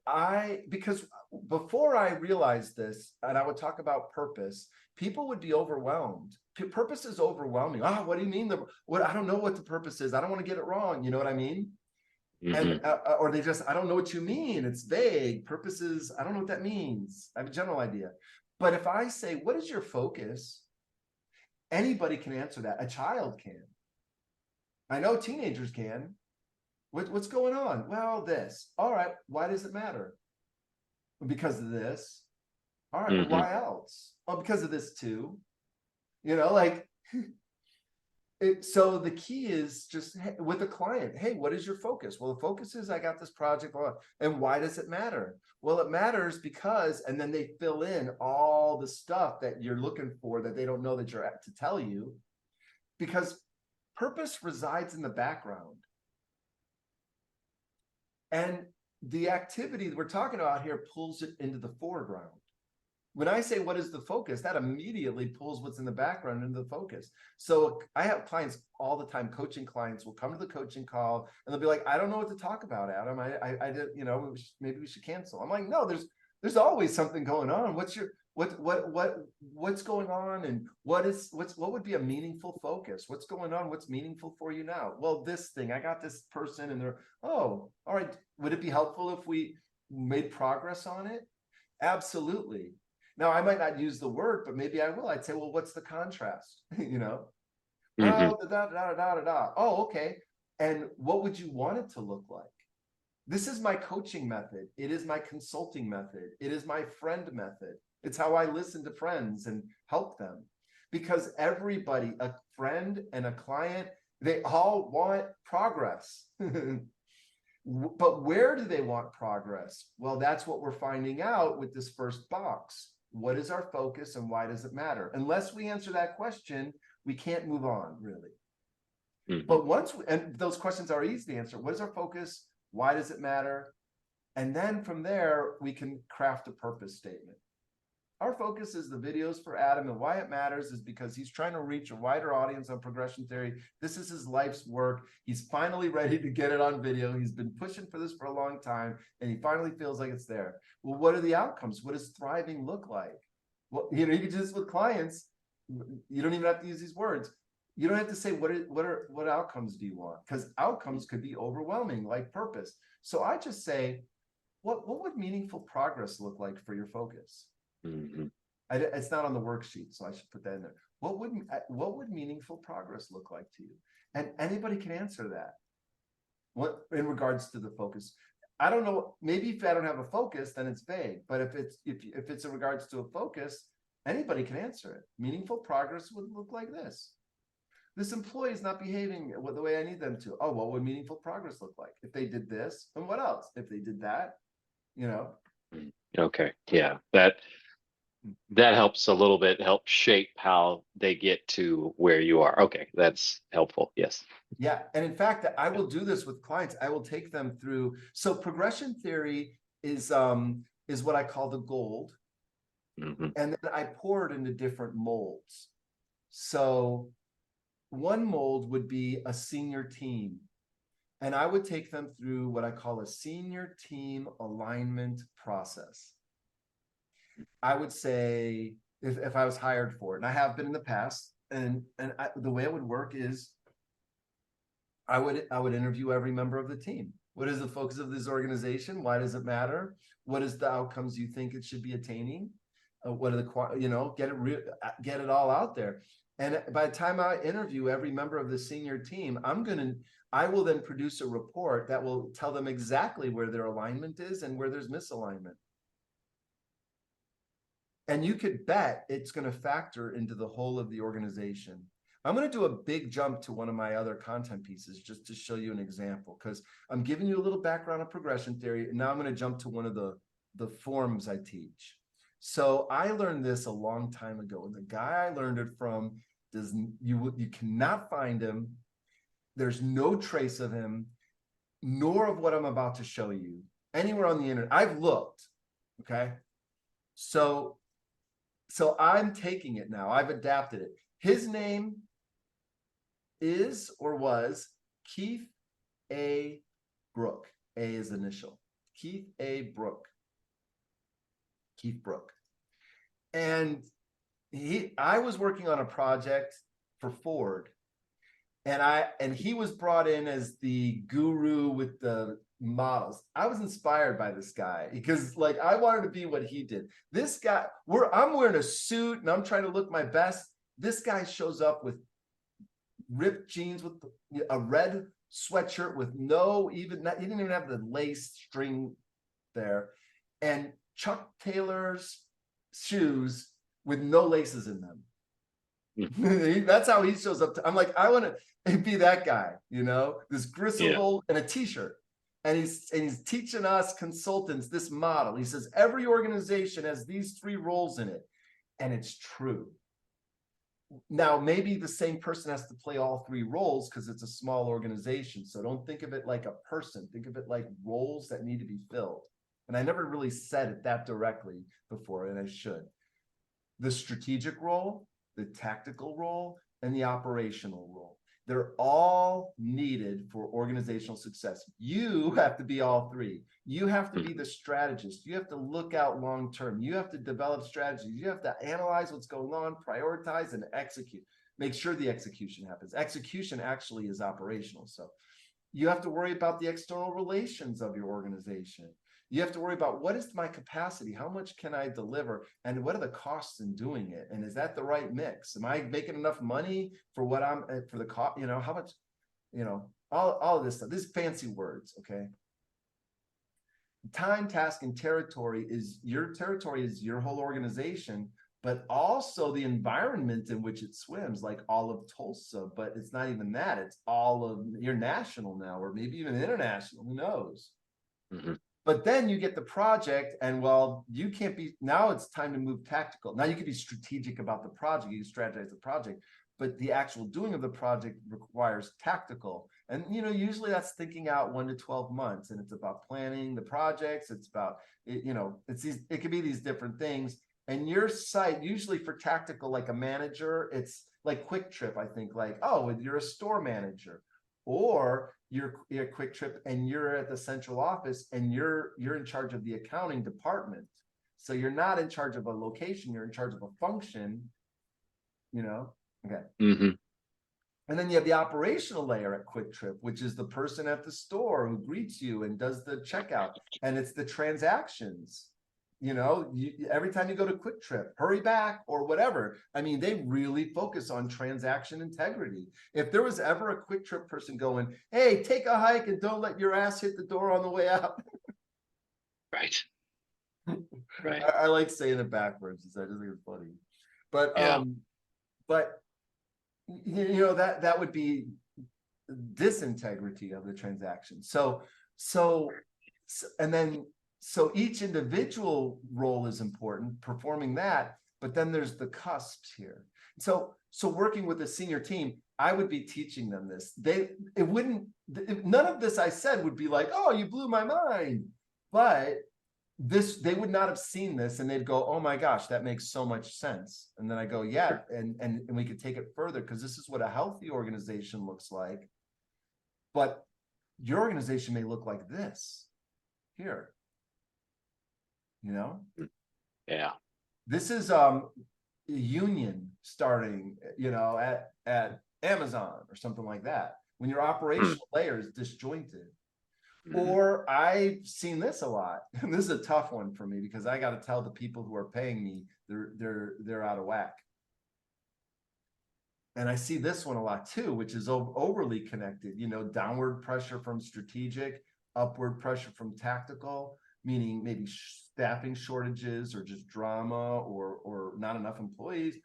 A: because before I realized this, and I would talk about purpose, people would be overwhelmed. Purpose is overwhelming. What do you mean? I don't know what the purpose is. I don't want to get it wrong. You know what I mean?
B: Mm-hmm.
A: And or they just, I don't know what you mean. It's vague. Purpose is, I don't know what that means. I have a general idea. But if I say, what is your focus? Anybody can answer that. A child can. I know teenagers can. What's going on? Well, this. All right. Why does it matter? Because of this. All right.
B: Mm-hmm.
A: Why else? Oh, because of this too. So the key is just with a client, hey, what is your focus? Well, the focus is I got this project. And why does it matter? Well, it matters because, and then they fill in all the stuff that you're looking for that they don't know that you're at to tell you, because purpose resides in the background. And the activity that we're talking about here pulls it into the foreground. When I say what is the focus, that immediately pulls what's in the background into the focus. So I have clients all the time, coaching clients will come to the coaching call and they'll be like, I don't know what to talk about, Adam. I did, maybe we should cancel. I'm like, no, there's always something going on. What's going on, and what would be a meaningful focus? What's going on? What's meaningful for you now? Well, this thing, I got this person and they're, oh, all right. Would it be helpful if we made progress on it? Absolutely. Now, I might not use the word, but maybe I will. I'd say, well, what's the contrast?
B: Mm-hmm.
A: Oh, da. Oh, okay. And what would you want it to look like? This is my coaching method. It is my consulting method. It is my friend method. It's how I listen to friends and help them. Because everybody, a friend and a client, they all want progress. But where do they want progress? Well, that's what we're finding out with this first box. What is our focus and why does it matter? Unless we answer that question, we can't move on, really.
B: Mm-hmm.
A: But and those questions are easy to answer. What is our focus? Why does it matter? And then from there, we can craft a purpose statement. Our focus is the videos for Adam, and why it matters is because he's trying to reach a wider audience on progression theory. This is his life's work. He's finally ready to get it on video. He's been pushing for this for a long time, and he finally feels like it's there. Well, what are the outcomes? What does thriving look like? Well, you can do this with clients. You don't even have to use these words. You don't have to say what outcomes do you want, because outcomes could be overwhelming, like purpose. So I just say, what would meaningful progress look like for your focus?
B: Mm-hmm.
A: It's not on the worksheet, so I should put that in there. What would meaningful progress look like to you? And anybody can answer that. What in regards to the focus? I don't know. Maybe if I don't have a focus, then it's vague. But if it's in regards to a focus, anybody can answer it. Meaningful progress would look like this. This employee is not behaving the way I need them to. Oh, what would meaningful progress look like? If they did this, and what else? If they did that, you know.
B: Okay, yeah, that helps a little bit, help shape how they get to where you are. Okay, that's helpful. Yes.
A: Yeah, and in fact, I will do this with clients. I will take them through. So progression theory is what I call the gold,
B: Hmm.
A: and then I pour it into different molds. So one mold would be a senior team, and I would take them through what I call a senior team alignment process. I would say if I was hired for it, and I have been in the past, and the way it would work is I would interview every member of the team. What is the focus of this organization? Why does it matter? What is the outcomes you think it should be attaining? What are the get it all out there. And by the time I interview every member of the senior team, I will then produce a report that will tell them exactly where their alignment is and where there's misalignment. And you could bet it's going to factor into the whole of the organization. I'm going to do a big jump to one of my other content pieces just to show you an example, because I'm giving you a little background of progression theory. And now I'm going to jump to one of the forms I teach. So I learned this a long time ago. And the guy I learned it from, you cannot find him. There's no trace of him, nor of what I'm about to show you anywhere on the internet. I've looked. Okay. So I'm taking it now. I've adapted it. His name is or was Keith A. Brook. A is initial. Keith A. Brook. Keith Brook. And I was working on a project for Ford, and he was brought in as the guru with the models. I was inspired by this guy because like I wanted to be what he did. This guy, I'm wearing a suit and I'm trying to look my best. This guy shows up with ripped jeans with a red sweatshirt with he didn't even have the lace string there, and Chuck Taylor's shoes with no laces in them. That's how he shows up. I'm like, I want to be that guy, this gristle gold and a t-shirt. And he's teaching us consultants this model. He says every organization has these 3 roles in it. And it's true. Now, maybe the same person has to play all 3 roles because it's a small organization. So don't think of it like a person. Think of it like roles that need to be filled. And I never really said it that directly before, and I should. The strategic role, the tactical role, and the operational role. They're all needed for organizational success. You have to be all 3. You have to be the strategist. You have to look out long term. You have to develop strategies. You have to analyze what's going on, prioritize, and execute. Make sure the execution happens. Execution actually is operational. So you have to worry about the external relations of your organization. You have to worry about what is my capacity? How much can I deliver? And what are the costs in doing it? And is that the right mix? Am I making enough money for what for the cost? How much, all of this stuff, these fancy words. Okay. Time, task, and territory is your whole organization, but also the environment in which it swims, like all of Tulsa. But it's not even that. It's all of your national now, or maybe even international. Who knows? Mm-hmm. But then you get the project, and you can't be, now it's time to move tactical. Now you can be strategic about the project, you can strategize the project, but the actual doing of the project requires tactical. And, usually that's thinking out 1 to 12 months, and it's about planning the projects. It's about, it could be these different things. And your site, usually for tactical, like a manager, it's like Quick Trip, I think, like, oh, you're a store manager. Or you're Quick Trip and you're at the central office and you're in charge of the accounting department. So you're not in charge of a location, you're in charge of a function, Okay. Mm-hmm. And then you have the operational layer at Quick Trip, which is the person at the store who greets you and does the checkout. And it's the transactions. every time you go to Quick Trip, hurry back or whatever. I mean, they really focus on transaction integrity. If there was ever a Quick Trip person going, hey, take a hike and don't let your ass hit the door on the way out.
B: Right. Right.
A: I like saying it backwards. I just think it's funny. But
B: Yeah.
A: but that would be disintegrity of the transaction. And then so each individual role is important, performing that, but then there's the cusps here. So working with a senior team, I would be teaching them this. None of this I said would be like, oh, you blew my mind. But they would not have seen this and they'd go, oh my gosh, that makes so much sense. And then I go, yeah, and we could take it further, because this is what a healthy organization looks like. But your organization may look like this here.
B: Yeah.
A: This is union starting, at Amazon or something like that, when your operational layer is disjointed. Or I've seen this a lot, and this is a tough one for me, because I got to tell the people who are paying me they're out of whack. And I see this one a lot too, which is overly connected, downward pressure from strategic, upward pressure from tactical, meaning maybe staffing shortages or just drama or not enough employees,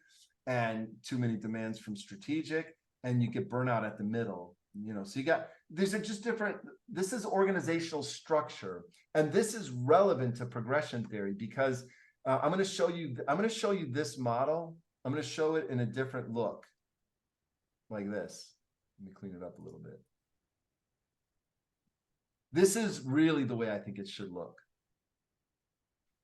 A: and too many demands from strategic, and you get burnout at the middle. So these are just different. This is organizational structure, and this is relevant to progression theory, because I'm going to show you this model. I'm going to show it in a different look, like this. Let me clean it up a little bit. This is really the way I think it should look.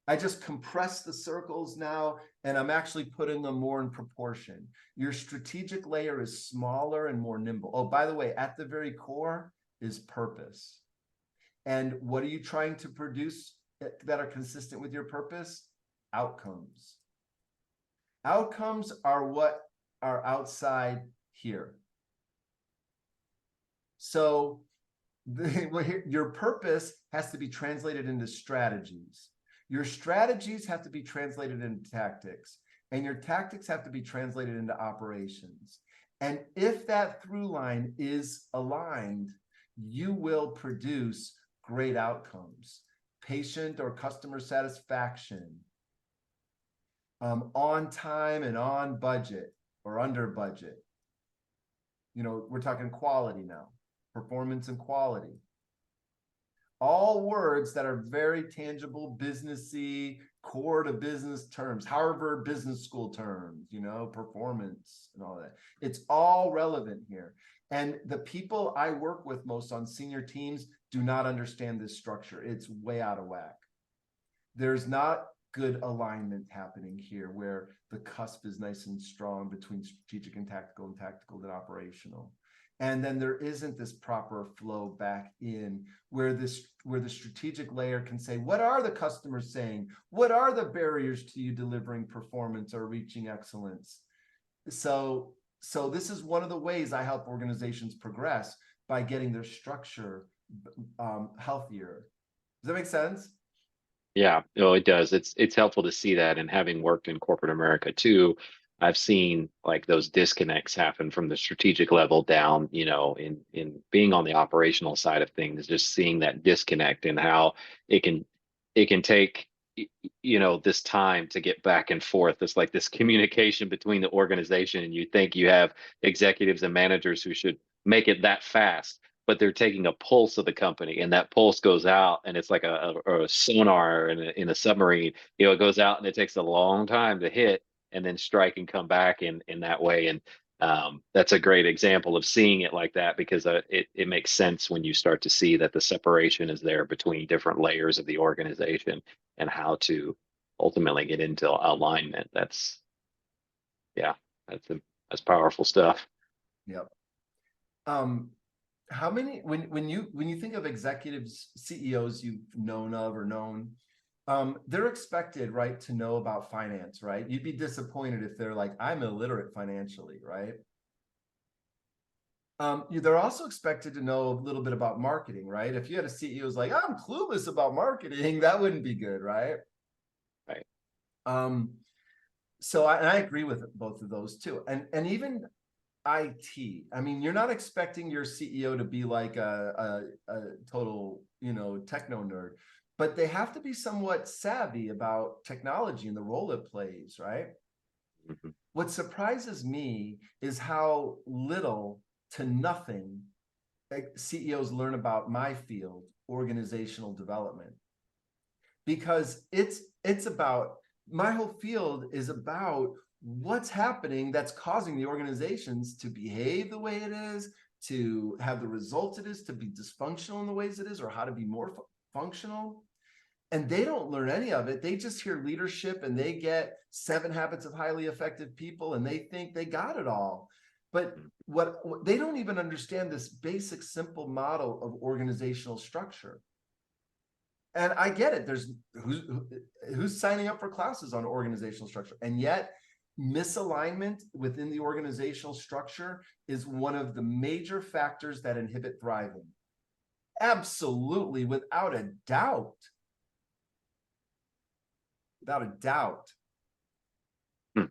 A: I just compress the circles now, and I'm actually putting them more in proportion. Your strategic layer is smaller and more nimble. Oh, by the way, at the very core is purpose. And what are you trying to produce that are consistent with your purpose? Outcomes. Outcomes are what are outside here. So your purpose has to be translated into strategies. Your strategies have to be translated into tactics, and your tactics have to be translated into operations. And if that through line is aligned, you will produce great outcomes, patient or customer satisfaction, on time and on budget or under budget. We're talking quality now, performance and quality. All words that are very tangible, businessy, core to business terms, Harvard Business School terms, performance and all that. It's all relevant here. And the people I work with most on senior teams do not understand this structure. It's way out of whack. There's not good alignment happening here, where the cusp is nice and strong between strategic and tactical and operational. And then there isn't this proper flow back in where the strategic layer can say, what are the customers saying? What are the barriers to you delivering performance or reaching excellence? So this is one of the ways I help organizations progress, by getting their structure healthier. Does that make sense?
B: Yeah, no, it does. It's helpful to see that, and having worked in corporate America too, I've seen like those disconnects happen from the strategic level down, in being on the operational side of things, just seeing that disconnect and how it can take this time to get back and forth. It's like this communication between the organization, and you think you have executives and managers who should make it that fast, but they're taking a pulse of the company, and that pulse goes out, and it's like a sonar in a submarine. It goes out and it takes a long time to hit and then strike and come back in that way. And that's a great example of seeing it like that, because it makes sense when you start to see that the separation is there between different layers of the organization, and how to ultimately get into alignment. That's that's powerful stuff.
A: Yep. How many, when you think of executives, CEOs you've known of or known, they're expected, right, to know about finance, right? You'd be disappointed if they're like, I'm illiterate financially, right? They're also expected to know a little bit about marketing, right? If you had a CEO who's like, I'm clueless about marketing, that wouldn't be good, right? And I agree with both of those too. And even IT. I mean, you're not expecting your CEO to be like a total, techno nerd, but they have to be somewhat savvy about technology and the role it plays, right?
B: Mhm.
A: What surprises me is how little to nothing CEOs learn about my field, organizational development, because it's about, my whole field is about what's happening that's causing the organizations to behave the way it is, to have the results it is, to be dysfunctional in the ways it is, or how to be more functional. And they don't learn any of it. They just hear leadership and they get 7 habits of highly effective people and they think they got it all. But what they don't even understand, this basic simple model of organizational structure. And I get it. There's who's signing up for classes on organizational structure, and yet misalignment within the organizational structure is one of the major factors that inhibit thriving. Absolutely, without a doubt. Without a doubt.
B: Hmm.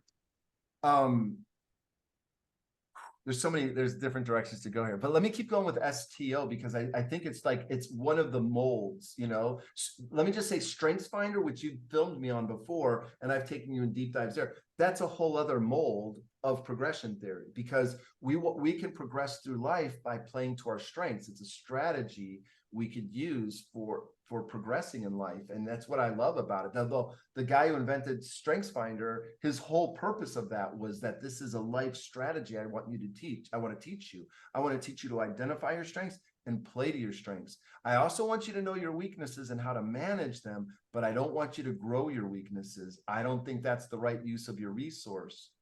A: There's different directions to go here, but let me keep going with STO, because I think it's like, it's one of the molds, let me just say StrengthsFinder, which you filmed me on before, and I've taken you in deep dives there. That's a whole other mold of progression theory, because we can progress through life by playing to our strengths. It's a strategy we could use for progressing in life. And that's what I love about it. Now, the guy who invented StrengthsFinder, his whole purpose of that was that this is a life strategy I want you to teach. I want to teach you. I want to teach you to identify your strengths and play to your strengths. I also want you to know your weaknesses and how to manage them, but I don't want you to grow your weaknesses. I don't think that's the right use of your resource.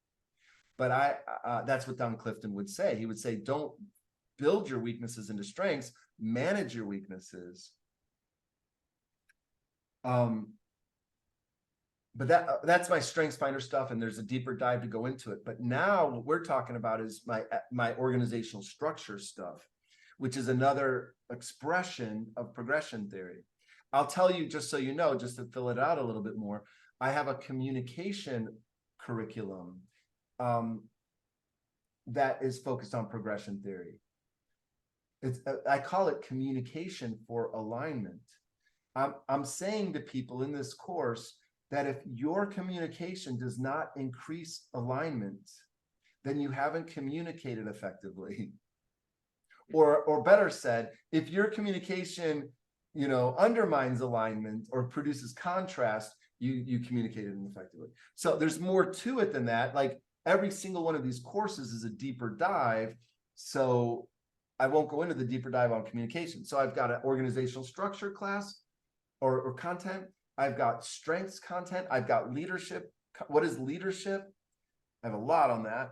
A: But that's what Don Clifton would say. He would say, don't build your weaknesses into strengths, manage your weaknesses. But that's my StrengthsFinder stuff, and there's a deeper dive to go into it. But now what we're talking about is my organizational structure stuff, which is another expression of progression theory. I'll tell you, just so you know, just to fill it out a little bit more, I have a communication curriculum that is focused on progression theory. I call it communication for alignment. I'm saying to people in this course that if your communication does not increase alignment, then you haven't communicated effectively. Or better said, if your communication, undermines alignment or produces contrast, you communicated ineffectively. So there's more to it than that. Like, every single one of these courses is a deeper dive. So I won't go into the deeper dive on communication. So I've got an organizational structure class or content. I've got strengths content. I've got leadership. What is leadership? I have a lot on that.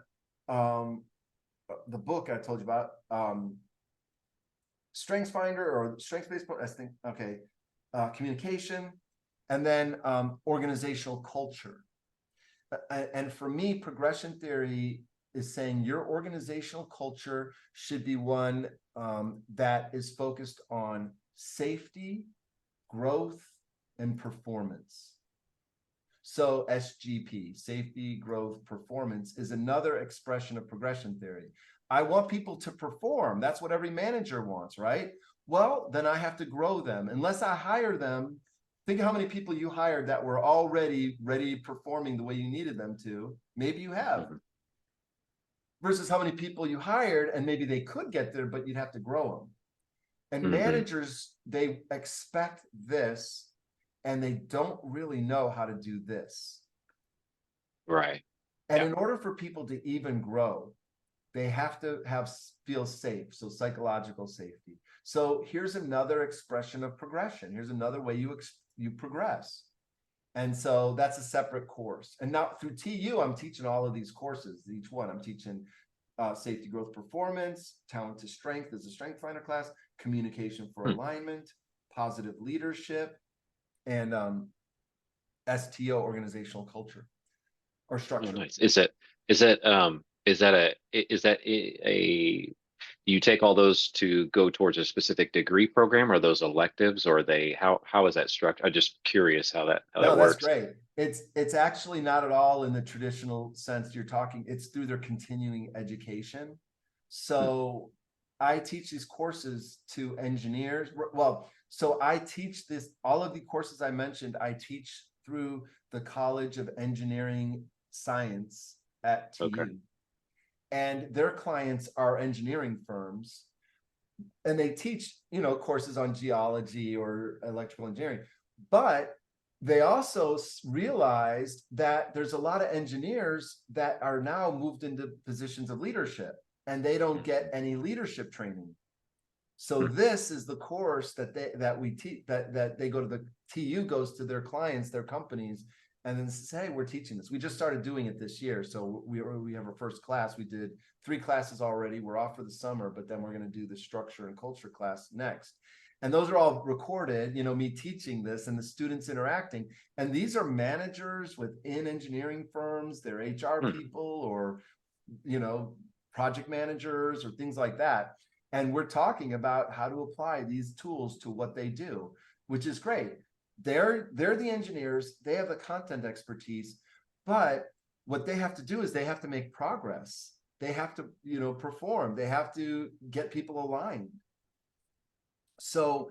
A: The book I told you about, StrengthsFinder or strengths-based, I think, okay. Communication, and then organizational culture. And for me, progression theory is saying your organizational culture should be one that is focused on safety, growth, and performance. So SGP, safety, growth, performance, is another expression of progression theory. I want people to perform. That's what every manager wants, right? Well, then I have to grow them. Unless I hire them, think of how many people you hired that were already ready, performing the way you needed them to. Maybe you have. Versus how many people you hired and maybe they could get there, but you'd have to grow them. And managers, they expect this, and they don't really know how to do this.
B: Right.
A: And in order for people to even grow, they have to feel safe. So psychological safety. So here's another expression of progression. Here's another way you progress. And so that's a separate course. And now through TU, I'm teaching all of these courses. Each one, I'm teaching safety, growth, performance, talent to strength is a StrengthsFinder class, communication for alignment, positive leadership, and STO, organizational culture or structure.
B: Oh, nice. Is that a do you take all those to go towards a specific degree program? Or are those electives, or are they, how is that structured? I'm just curious how that
A: No, that's
B: works.
A: great. It's actually not at all in the traditional sense you're talking. It's through their continuing education.
B: Hmm.
A: So I teach these courses to engineers. Well, so I teach this, all of the courses I mentioned, I teach through the College of Engineering Science at
B: Okay.
A: TU. And their clients are engineering firms, and they teach, courses on geology or electrical engineering. But they also realized that there's a lot of engineers that are now moved into positions of leadership, and they don't get any leadership training. So
B: Hmm.
A: this is the course that we teach, that they go to, the TU goes to their clients, their companies, and then say, hey, we're teaching this. We just started doing it this year. So we have our first class. We did 3 classes already. We're off for the summer, but then we're going to do the structure and culture class next. And those are all recorded, me teaching this and the students interacting. And these are managers within engineering firms, they're HR
B: Hmm.
A: people, or, project managers or things like that. And we're talking about how to apply these tools to what they do, which is great. They're the engineers, they have the content expertise, but what they have to do is they have to make progress. They have to, perform. They have to get people aligned. So,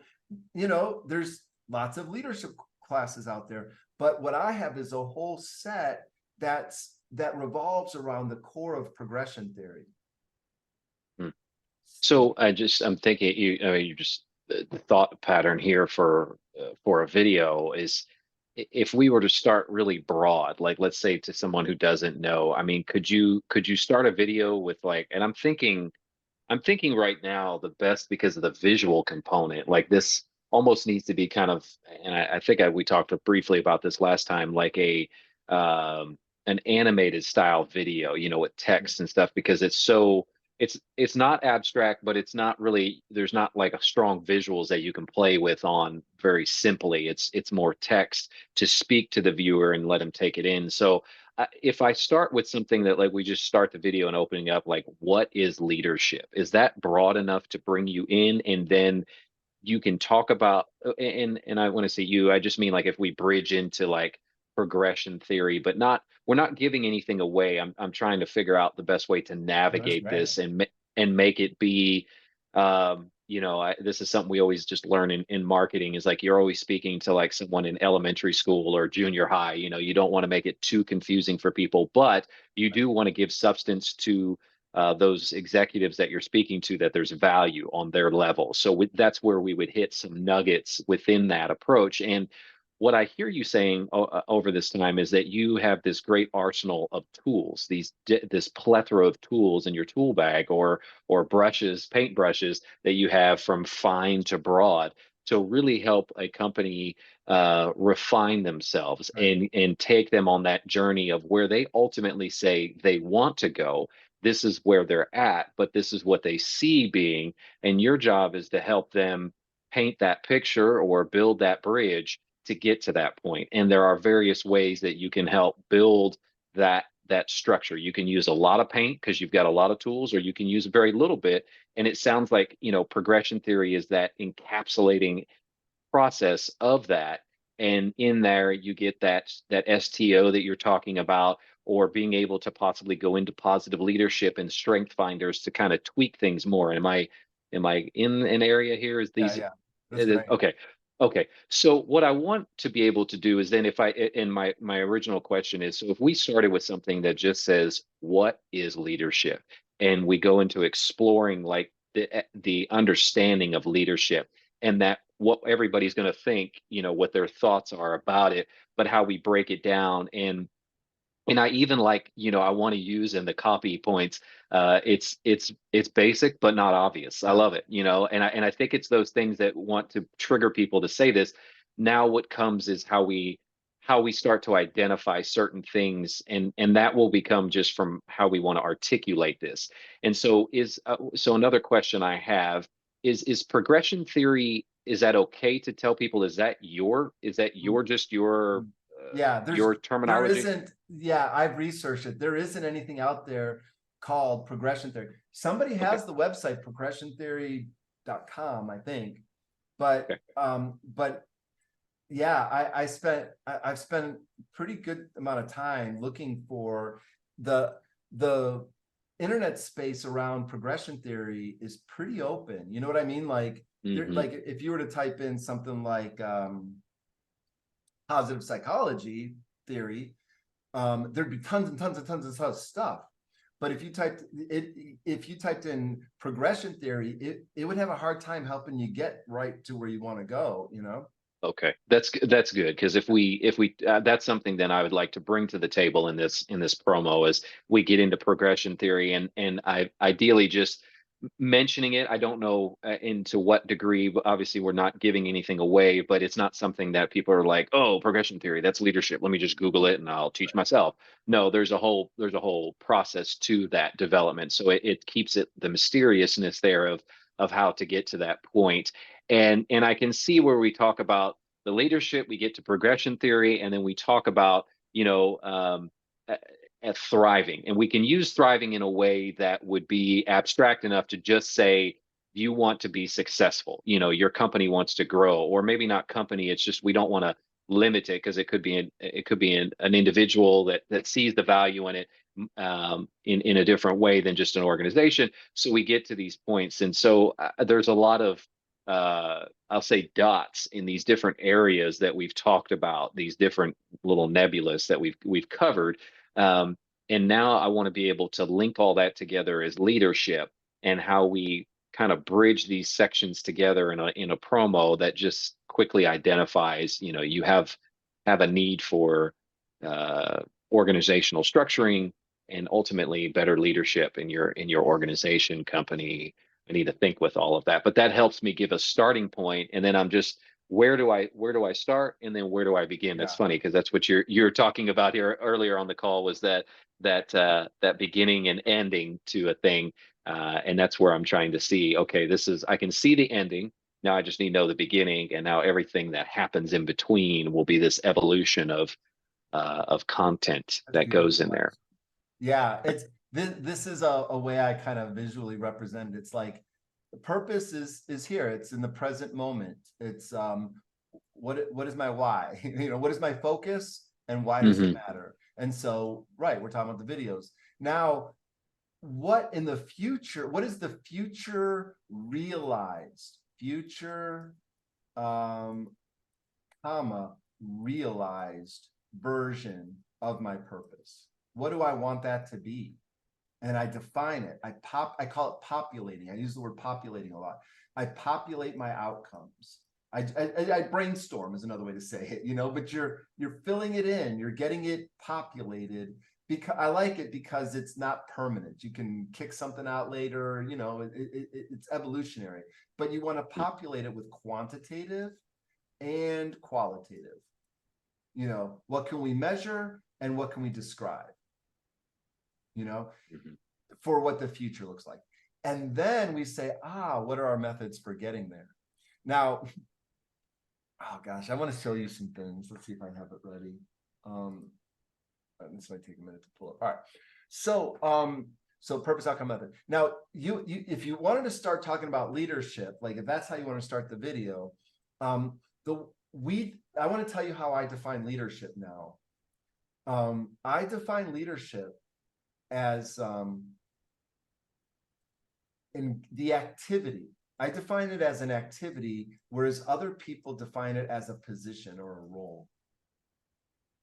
A: there's lots of leadership classes out there, but what I have is a whole set that revolves around the core of progression theory.
B: Hmm. So I'm thinking you just the thought pattern here for a video is, if we were to start really broad, like let's say to someone who doesn't know, I mean, could you start a video with like, and I'm thinking right now the best because of the visual component. Like this almost needs to be kind of, and I think we talked briefly about this last time, like um, an animated style video, with text and stuff, because it's not abstract, but it's not really, there's not like a strong visuals that you can play with on very simply. It's more text to speak to the viewer and let them take it in. So if I start with something that, like, we just start the video and opening up, like, what is leadership? Is that broad enough to bring you in? And then you can talk about, and I want to say I just mean like if we bridge into like progression theory, but we're not giving anything away. I'm trying to figure out the best way to
A: Oh, that's
B: navigate
A: right.
B: this and make it be, this is something we always just learn in marketing, is like you're always speaking to like someone in elementary school or junior high. You don't want to make it too confusing for people, but you do want to give substance to those executives that you're speaking to, that there's value on their level. So that's where we would hit some nuggets within that approach. And what I hear you saying over this time is that you have this great arsenal of tools, this plethora of tools in your tool bag, or brushes, paint brushes, that you have from fine to broad to really help a company refine themselves
A: Right.
B: and take them on that journey of where they ultimately say they want to go. This is where they're at, but this is what they see being. And your job is to help them paint that picture or build that bridge to get to that point. And there are various ways that you can help build that structure. You can use a lot of paint because you've got a lot of tools, or you can use very little bit. And it sounds like, progression theory is that encapsulating process of that. And in there, you get that STO that you're talking about, or being able to possibly go into positive leadership and strength finders to kind of tweak things more. Am I in an area here? Is
A: Yeah,
B: these
A: yeah, that's right.
B: okay? Okay. So what I want to be able to do is then, if I, and my original question is, so if we started with something that just says, what is leadership? And we go into exploring like the understanding of leadership, and that what everybody's going to think, what their thoughts are about it, but how we break it down. And I even like, I want to use in the copy points, it's basic but not obvious. I love it, and I think it's those things that want to trigger people to say this. Now what comes is how we start to identify certain things, and that will become just from how we want to articulate this. And so another question I have is progression theory, is that okay to tell people? Is that your just
A: Yeah,
B: your
A: there
B: terminology?
A: isn't, yeah, I've researched it. There isn't anything out there called Progression Theory. Somebody
B: Okay.
A: has the website progressiontheory.com, I think, but yeah, I've spent pretty good amount of time looking for the internet space around progression theory is pretty open. You know what I mean? Like there,
B: Hmm.
A: like if you were to type in something like positive psychology theory, there'd be tons and tons and tons of stuff. But if you typed in progression theory, it would have a hard time helping you get right to where you want to go, you know?
B: Okay, that's good because if we that's something then I would like to bring to the table in this promo as we get into progression theory and I ideally just mentioning it. I don't know into what degree, but obviously we're not giving anything away, but it's not something that people are like, oh, progression theory, that's leadership. Let me just Google it and I'll teach myself. No, there's a whole process to that development. So it keeps it the mysteriousness there of how to get to that point. And I can see where we talk about the leadership, we get to progression theory, and then we talk about at thriving, and we can use thriving in a way that would be abstract enough to just say you want to be successful, your company wants to grow, or maybe not company, it's just we don't want to limit it because it could be an individual that sees the value in it in a different way than just an organization. So we get to these points, and so there's a lot of I'll say dots in these different areas that we've talked about, these different little nebulas that we've covered. Um, and now I want to be able to link all that together as leadership and how we kind of bridge these sections together in a promo that just quickly identifies, you have a need for uh, organizational structuring and ultimately better leadership in your organization, company. I need to think with all of that, but that helps me give a starting point, and then I'm just where do I start, and then where do I begin? That's
A: Yeah.
B: funny because that's what you're talking about here earlier on the call was that beginning and ending to a thing, and that's where I'm trying to see. Okay, I can see the ending. Now I just need to know the beginning, and now everything that happens in between will be this evolution of content
A: That's
B: that goes
A: beautiful.
B: in there.
A: Yeah, it's this is a way I kind of visually represent it. It's like the purpose is here. It's in the present moment. It's what is my why? What is my focus and why does it
B: Hmm.
A: matter? And so, right, we're talking about the videos. Now, what in the future, what is the future realized? Future um comma realized version of my purpose. What do I want that to be? And I define it. I call it populating. I use the word populating a lot. I populate my outcomes. I brainstorm is another way to say it, but you're filling it in, you're getting it populated. Because I like it because it's not permanent. You can kick something out later, it's evolutionary, but you want to populate it with quantitative and qualitative. What can we measure and what can we describe? You know,
B: Hmm.
A: for what the future looks like. And then we say, what are our methods for getting there? Now, oh gosh, I want to show you some things. Let's see if I have it ready. This might take a minute to pull up. All right. So purpose outcome method. Now, you if you wanted to start talking about leadership, like if that's how you want to start the video, I want to tell you how I define leadership now. I define leadership as in the activity. I define it as an activity, whereas other people define it as a position or a role.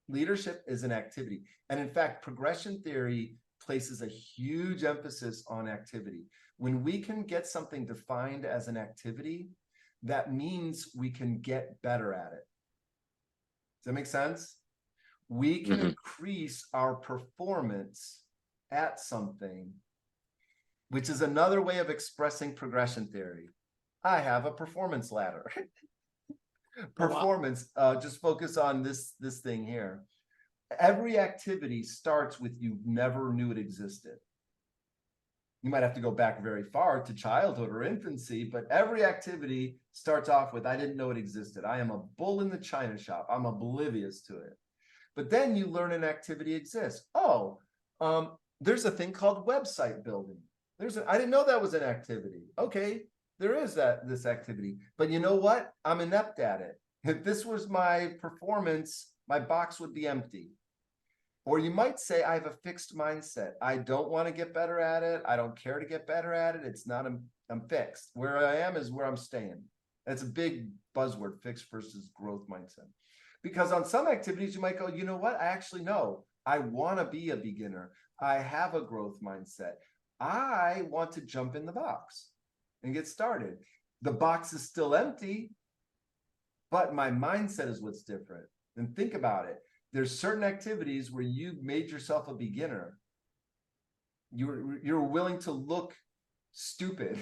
A: Leadership is an activity. And in fact, progression theory places a huge emphasis on activity. When we can get something defined as an activity, that means we can get better at it. Does that make sense? We can
B: Hmm.
A: increase our performance at something, which is another way of expressing progression theory. I have a performance ladder.
B: Oh, wow.
A: Performance, just focus on this thing here. Every activity starts with you never knew it existed. You might have to go back very far to childhood or infancy, but every activity starts off with I didn't know it existed. I am a bull in the china shop. I'm oblivious to it. But then you learn an activity exists. there's a thing called website building. I didn't know that was an activity. Okay, there is this activity, but you know what? I'm inept at it. If this was my performance, my box would be empty. Or you might say, I have a fixed mindset. I don't want to get better at it. I don't care to get better at it. It's not, I'm fixed. Where I am is where I'm staying. That's a big buzzword, fixed versus growth mindset. Because on some activities, you might go, you know what? I actually know. I want to be a beginner. I have a growth mindset. I want to jump in the box and get started. The box is still empty, but my mindset is what's different. And think about it. There's certain activities where you made yourself a beginner. You're willing to look stupid,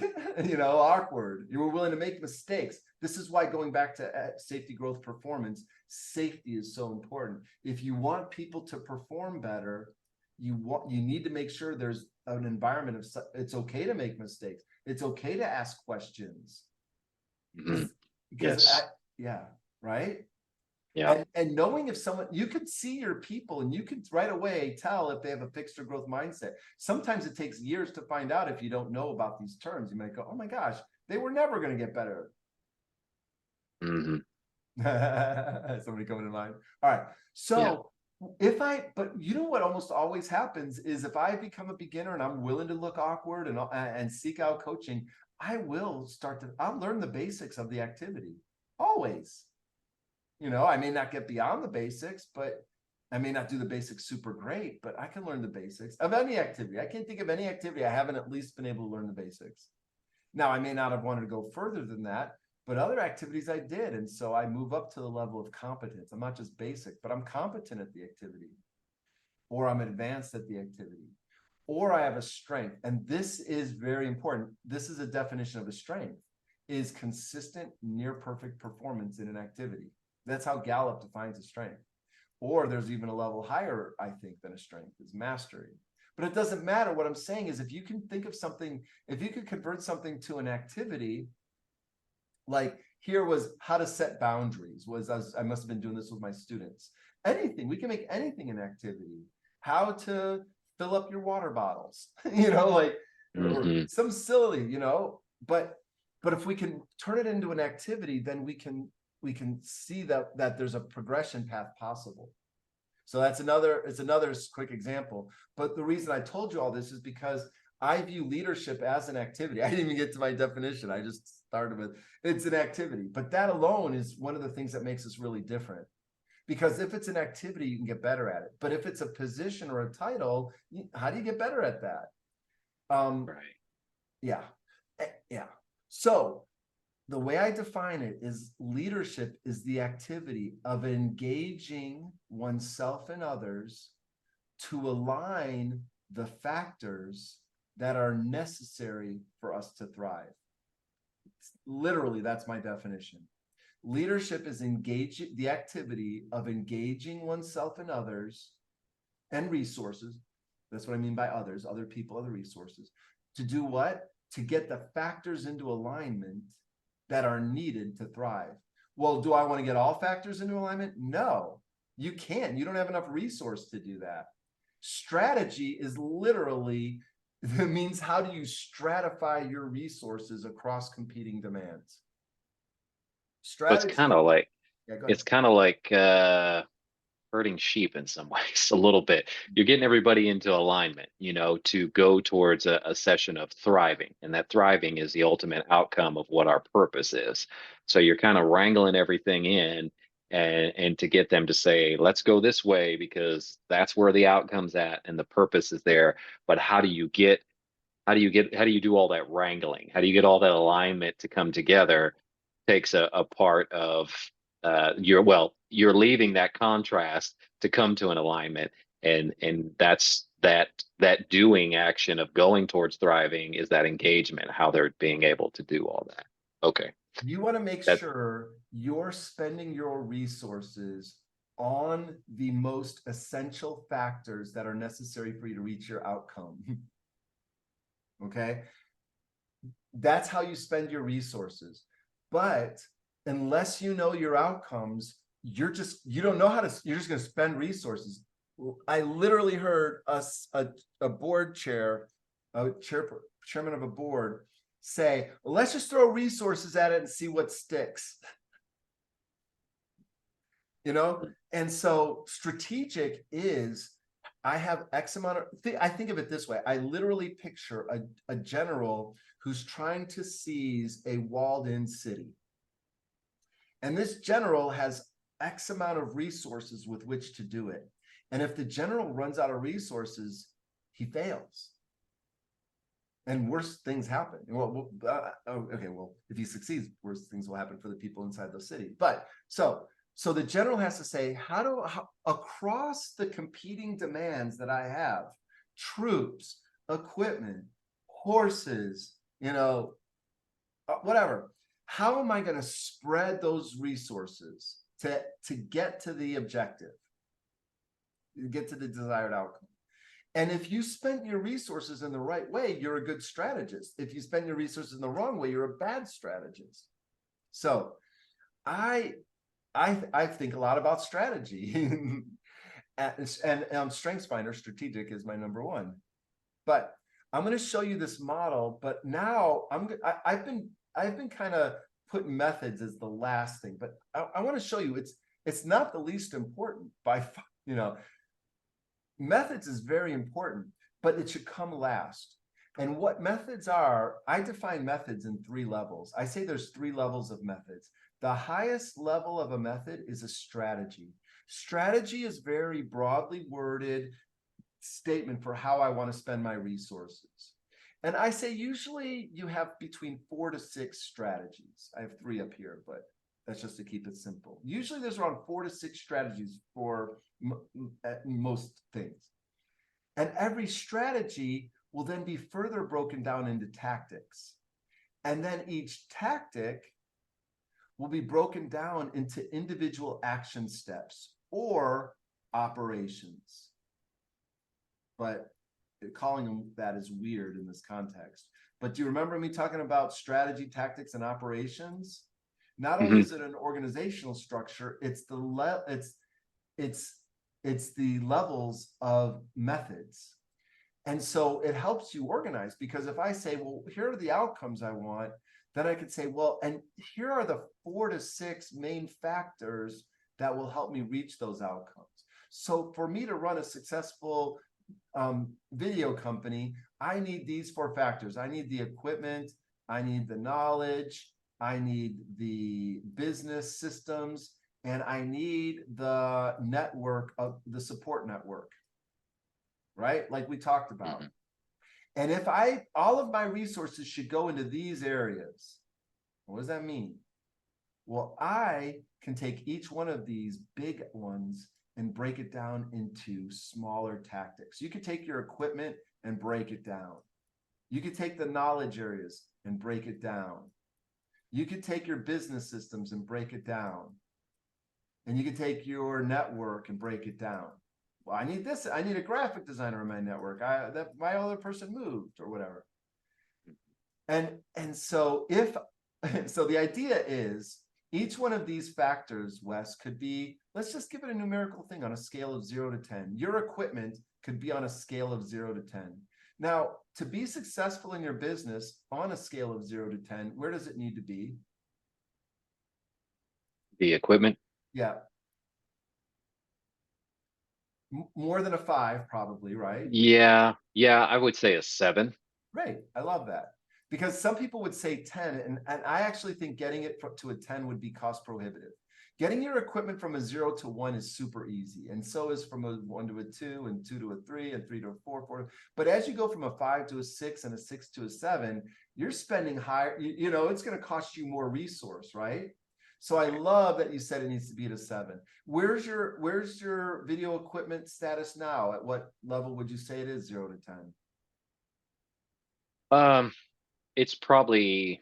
A: awkward. You were willing to make mistakes. This is why, going back to safety, growth, performance, safety is so important. If you want people to perform better, you need to make sure there's an environment of it's okay to make mistakes. It's okay to ask questions.
B: Mhm.
A: Because
B: Yes.
A: right.
B: Yeah.
A: And knowing if someone, you could see your people and you could right away tell if they have a fixed or growth mindset. Sometimes it takes years to find out if you don't know about these terms. You might go, oh my gosh, they were never going to get better.
B: Hmm.
A: Somebody coming to mind. All right. So but you know what almost always happens is if I become a beginner and I'm willing to look awkward and seek out coaching, I'll learn the basics of the activity. Always. I may not get beyond the basics, but I may not do the basics super great, but I can learn the basics of any activity. I can't think of any activity I haven't at least been able to learn the basics. Now, I may not have wanted to go further than that, but other activities I did. And so I move up to the level of competence. I'm not just basic, but I'm competent at the activity, or I'm advanced at the activity, or I have a strength. And this is very important. This is a definition of a strength, is consistent, near perfect performance in an activity. That's how Gallup defines a strength. Or there's even a level higher, I think, than a strength, is mastery. But it doesn't matter. What I'm saying is, if you can think of something, if you could convert something to an activity, like here was how to set boundaries, I must have been doing this with my students. Anything, we can make anything an activity. How to fill up your water bottles, or some silly, but if we can turn it into an activity, then we can see that there's a progression path possible. So it's another quick example. But the reason I told you all this is because I view leadership as an activity. I didn't even get to my definition. I just started with, it's an activity. But that alone is one of the things that makes us really different. Because if it's an activity, you can get better at it. But if it's a position or a title, how do you get better at that?
B: Right.
A: Yeah. So the way I define it is, leadership is the activity of engaging oneself and others to align the factors that are necessary for us to thrive. Literally, that's my definition. Leadership is the activity of engaging oneself and others and resources. That's what I mean by others, other people, other resources. To do what? To get the factors into alignment that are needed to thrive. Well, do I want to get all factors into alignment? No, you can't. You don't have enough resource to do that. Strategy is literally, it means how do you stratify your resources across competing demands? Strategy.
B: It's kind of like herding sheep in some ways, a little bit. You're getting everybody into alignment, to go towards a session of thriving. And that thriving is the ultimate outcome of what our purpose is. So you're kind of wrangling everything in and to get them to say, let's go this way because that's where the outcome's at and the purpose is there. But how do you do all that wrangling? How do you get all that alignment to come together? Takes a part of you're leaving that contrast to come to an alignment, and that's that doing action of going towards thriving is that engagement, how they're being able to do all that. Okay.
A: You want to make sure you're spending your resources on the most essential factors that are necessary for you to reach your outcome. Okay. That's how you spend your resources. But unless you know your outcomes, you're just going to spend resources. I literally heard a board chair, chairman of a board say, well, let's just throw resources at it and see what sticks. You know, and so strategic is, I have X amount of, I think of it this way. I literally picture a general who's trying to seize a walled in city. And this general has X amount of resources with which to do it. And if the general runs out of resources, he fails. And worse things happen. Well, okay, well, if he succeeds, worse things will happen for the people inside the city. But so the general has to say, how across the competing demands that I have, troops, equipment, horses, whatever, how am I going to spread those resources to get to the objective, get to the desired outcome? And if you spend your resources in the right way, you're a good strategist. If you spend your resources in the wrong way, you're a bad strategist. So I think a lot about strategy. and StrengthsFinder, strategic is my number one. But I'm going to show you this model. But now I've been kind of putting methods as the last thing. But I want to show you it's not the least important by methods is very important, but it should come last. And what methods are, I define methods in 3 levels. I say there's 3 levels of methods. The highest level of a method is a strategy. Strategy is very broadly worded statement for how I want to spend my resources. And I say usually you have between 4 to 6 strategies. I have 3 up here, but that's just to keep it simple. Usually there's around 4 to 6 strategies for most things. And every strategy will then be further broken down into tactics. And then each tactic will be broken down into individual action steps or operations. But calling them that is weird in this context. But do you remember me talking about strategy, tactics, and operations? Not only is it an organizational structure, it's the levels of methods. And so it helps you organize, because if I say, well, here are the outcomes I want, then I could say, well, and here are the 4 to 6 main factors that will help me reach those outcomes. So for me to run a successful video company, I need these 4 factors. I need the equipment, I need the knowledge, I need the business systems, and I need the network of the support network, right? Like we talked about. And if all of my resources should go into these areas, what does that mean? Well, I can take each one of these big ones and break it down into smaller tactics. You could take your equipment and break it down. You could take the knowledge areas and break it down. You could take your business systems and break it down. And you could take your network and break it down. Well, I need this. I need a graphic designer in my network. My other person moved or whatever. And so so the idea is each one of these factors, Wes, could be, let's just give it a numerical thing on a scale of 0 to 10. Your equipment could be on a scale of 0 to 10. Now, to be successful in your business on a scale of 0 to 10, where does it need to be?
B: The equipment?
A: Yeah. More than a 5, probably, right?
B: Yeah, I would say a 7.
A: Great. I love that. Because some people would say 10, and I actually think getting it to a 10 would be cost prohibitive. Getting your equipment from a 0 to 1 is super easy, and so is from a 1 to a 2, and 2 to a 3, and 3 to a 4, 4. But as you go from a 5 to a 6 and a 6 to a 7, you're spending higher. It's going to cost you more resource, right? So I love that you said it needs to be at a 7. Where's your video equipment status now? At what level would you say it is, 0 to 10?
B: It's probably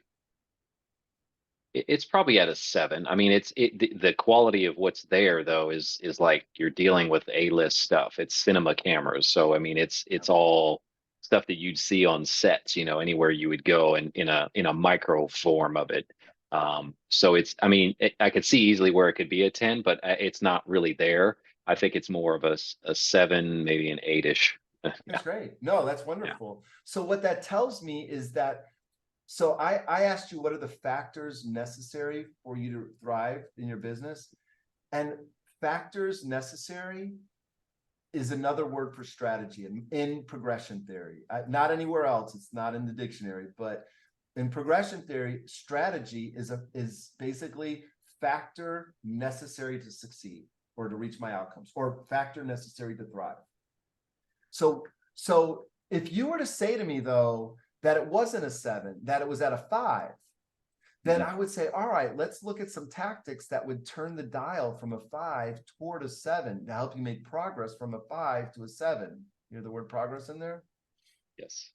B: at a 7. I mean, the quality of what's there though is like you're dealing with A-list stuff. It's cinema cameras, so I mean, it's all stuff that you'd see on sets, anywhere you would go, and in a micro form of it. So I mean, I could see easily where it could be a 10, but it's not really there. I think it's more of a 7, maybe an 8-ish.
A: That's great. No, that's
B: Yeah.
A: wonderful. So what that tells me is that, so I asked you, what are the factors necessary for you to thrive in your business? And factors necessary is another word for strategy in progression theory. Not anywhere else. It's not in the dictionary, but in progression theory, strategy is basically factor necessary to succeed or to reach my outcomes, or factor necessary to thrive. So if you were to say to me though that it wasn't a 7, that it was at a 5, then
B: Mhm.
A: I would say, all right, let's look at some tactics that would turn the dial from a 5 toward a 7 to help you make progress from a 5 to a 7. You hear the word progress in there?
B: Yes.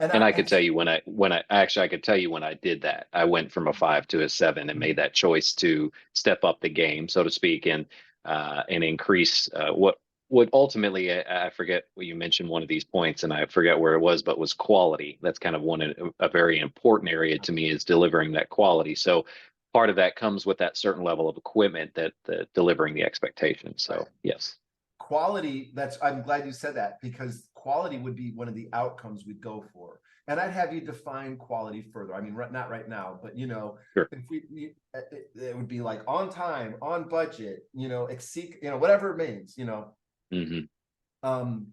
A: And
B: And
A: I
B: I could
A: and
B: tell you when I actually I could tell you when I did that. I went from a 5 to a 7 and made that choice to step up the game, so to speak, and increase what ultimately I forget what you mentioned one of these points and I forget where it was, but was quality. That's kind of a very important area to me is delivering that quality. So part of that comes with that certain level of equipment that delivering the expectation.
A: right.
B: So yes.
A: Quality, I'm glad you said that, because quality would be one of the outcomes we'd go for. And I'd have you define quality further. I mean, not right now, but
B: Sure.
A: if it would be like on time, on budget, exceed, whatever it means,
B: Hmm.
A: um,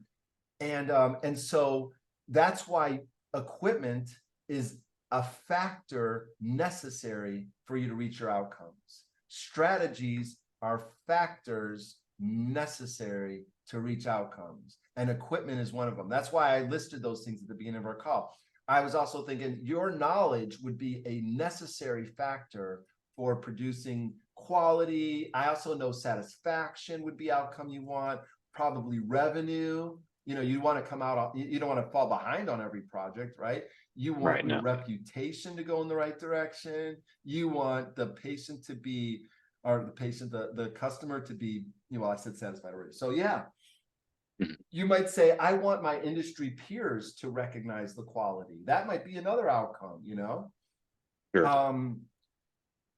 A: and so that's why equipment is a factor necessary for you to reach your outcomes. Strategies are factors necessary to reach outcomes, and equipment is one of them. That's why I listed those things at the beginning of our call. I was also thinking your knowledge would be a necessary factor for producing quality. I also know satisfaction would be outcome you want, probably revenue. You want to come out, you don't want to fall behind on every project, right? You
B: Right.
A: want your
B: No.
A: reputation to go in the right direction. You want the patient to be, or the customer to be, well, I said satisfied already. So yeah,
B: Mhm.
A: you might say, I want my industry peers to recognize the quality. That might be another outcome.
B: Sure.
A: Um,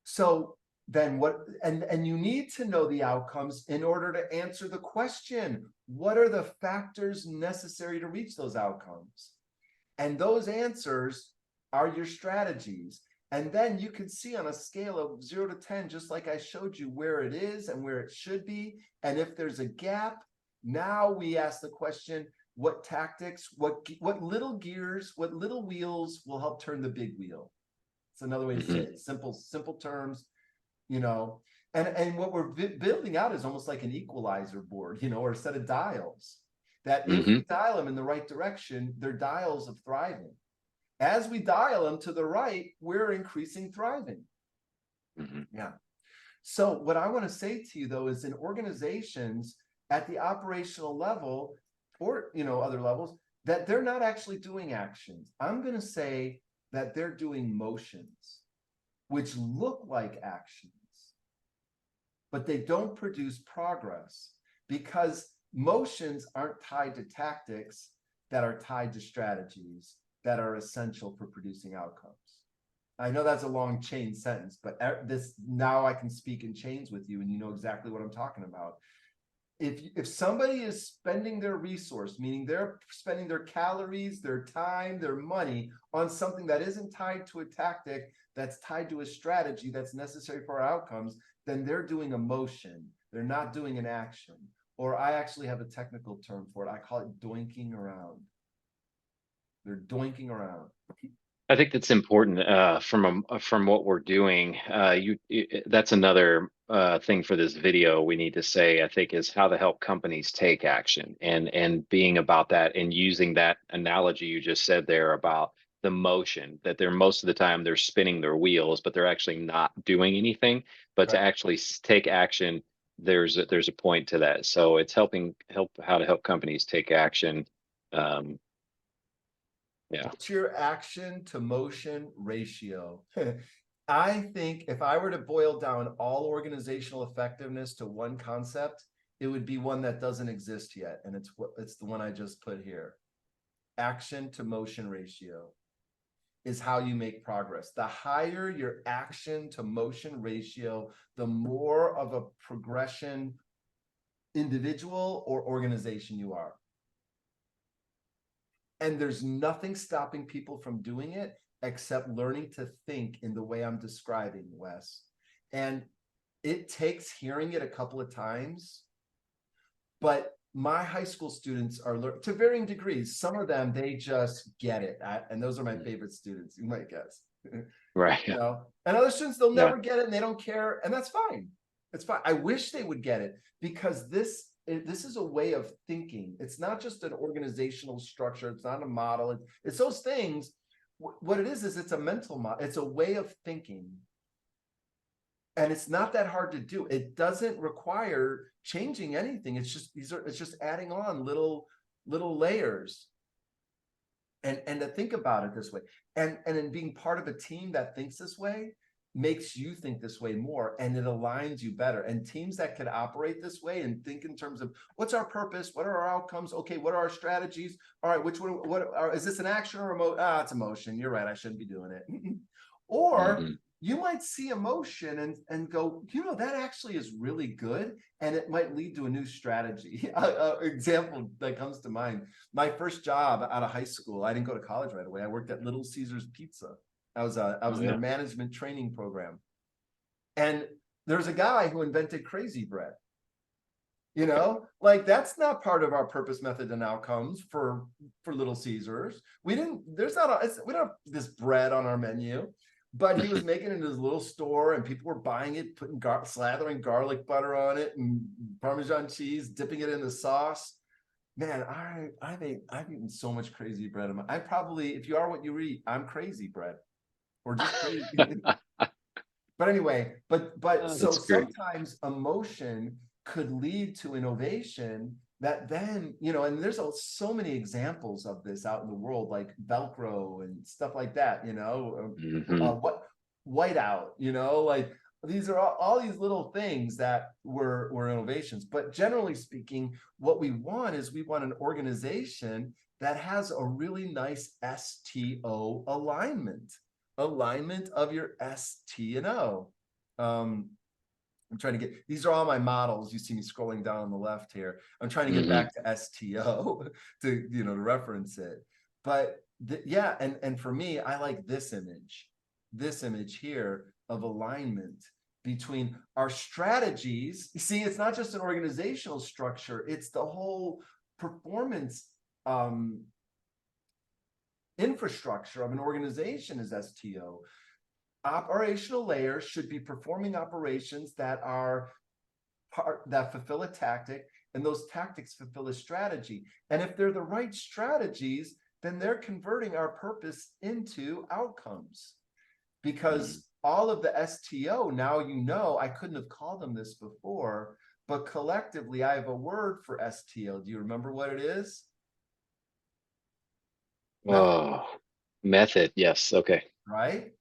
A: so then what, and you need to know the outcomes in order to answer the question, what are the factors necessary to reach those outcomes? And those answers are your strategies. And then you can see on a scale of 0 to 10, just like I showed you, where it is and where it should be. And if there's a gap, now we ask the question, what tactics, what little gears, what little wheels will help turn the big wheel? It's another way to say
B: Hmm.
A: it. Simple terms, you know. And what we're building out is almost like an equalizer board, or a set of dials. That if
B: Hmm.
A: we dial them in the right direction, they're dials of thriving. As we dial them to the right, we're increasing thriving.
B: Hmm.
A: Yeah. So what I want to say to you though is in organizations at the operational level, or other levels, that they're not actually doing actions. I'm going to say that they're doing motions, which look like actions, but they don't produce progress because motions aren't tied to tactics that are tied to strategies that are essential for producing outcomes. I know that's a long chain sentence, but this now I can speak in chains with you and you know exactly what I'm talking about. If somebody is spending their resource, meaning they're spending their calories, their time, their money on something that isn't tied to a tactic, that's tied to a strategy that's necessary for our outcomes, then they're doing a motion. They're not doing an action. Or I actually have a technical term for it. I call it doinking around. They're doinking around.
B: I think that's important from what we're doing. That's another thing for this video we need to say, I think, is how to help companies take action and being about that and using that analogy you just said there about the motion that they're most of the time they're spinning their wheels, but they're actually not doing anything. But to
A: Correct.
B: actually take action, there's a point to that. So it's help how to help companies take action. Um, yeah.
A: What's your action to motion ratio? I think if I were to boil down all organizational effectiveness to one concept, it would be one that doesn't exist yet. And it's the one I just put here. Action to motion ratio is how you make progress. The higher your action to motion ratio, the more of a progression individual or organization you are. And there's nothing stopping people from doing it except learning to think in the way I'm describing, Wes. And it takes hearing it a couple of times, but my high school students are to varying degrees. Some of them, they just get it. And those are my favorite students, you might guess.
B: Right.
A: You know, and other students, they'll
B: Yeah.
A: never get it and they don't care. And that's fine. It's fine. I wish they would get it, because this is a way of thinking. It's not just an organizational structure. It's not a model. It's those things. What it is it's a mental model. It's a way of thinking. And it's not that hard to do. It doesn't require changing anything. It's just adding on little layers. And to think about it this way, and in being part of a team that thinks this way makes you think this way more, and it aligns you better. And teams that could operate this way and think in terms of what's our purpose, what are our outcomes, okay, what are our strategies, all right, which one, is this an action or it's emotion, you're right, I shouldn't be doing it. Or you might see emotion and go, that actually is really good, and it might lead to a new strategy. Example that comes to mind, my first job out of high school, I didn't go to college right away. I worked at Little Caesars Pizza. I was in their management training program. And there's a guy who invented Crazy Bread. Like, that's not part of our purpose, method, and outcomes for Little Caesars. We don't have this bread on our menu. But he was making it in his little store, and people were buying it, slathering garlic butter on it and Parmesan cheese, dipping it in the sauce. Man, I've eaten so much Crazy Bread. I probably, if you are what you eat, I'm Crazy Bread, or just crazy. But anyway, so sometimes emotion could lead to innovation that then, and there's so many examples of this out in the world, like Velcro and stuff like that, what whiteout, like these are all these little things that were innovations. But generally speaking, what we want an organization that has a really nice STO alignment of your S, T, and O. I'm trying to get, these are all my models. You see me scrolling down on the left here. I'm trying to get back to STO to reference it. But yeah, and for me, I like this image here of alignment between our strategies. You see, it's not just an organizational structure, it's the whole performance infrastructure of an organization is STO. Operational layers should be performing operations that fulfill a tactic, and those tactics fulfill a strategy. And if they're the right strategies, then they're converting our purpose into outcomes. Because all of the STO, now I couldn't have called them this before, but collectively I have a word for STO. Do you remember what it is?
B: Method. Yes. Okay.
A: Right?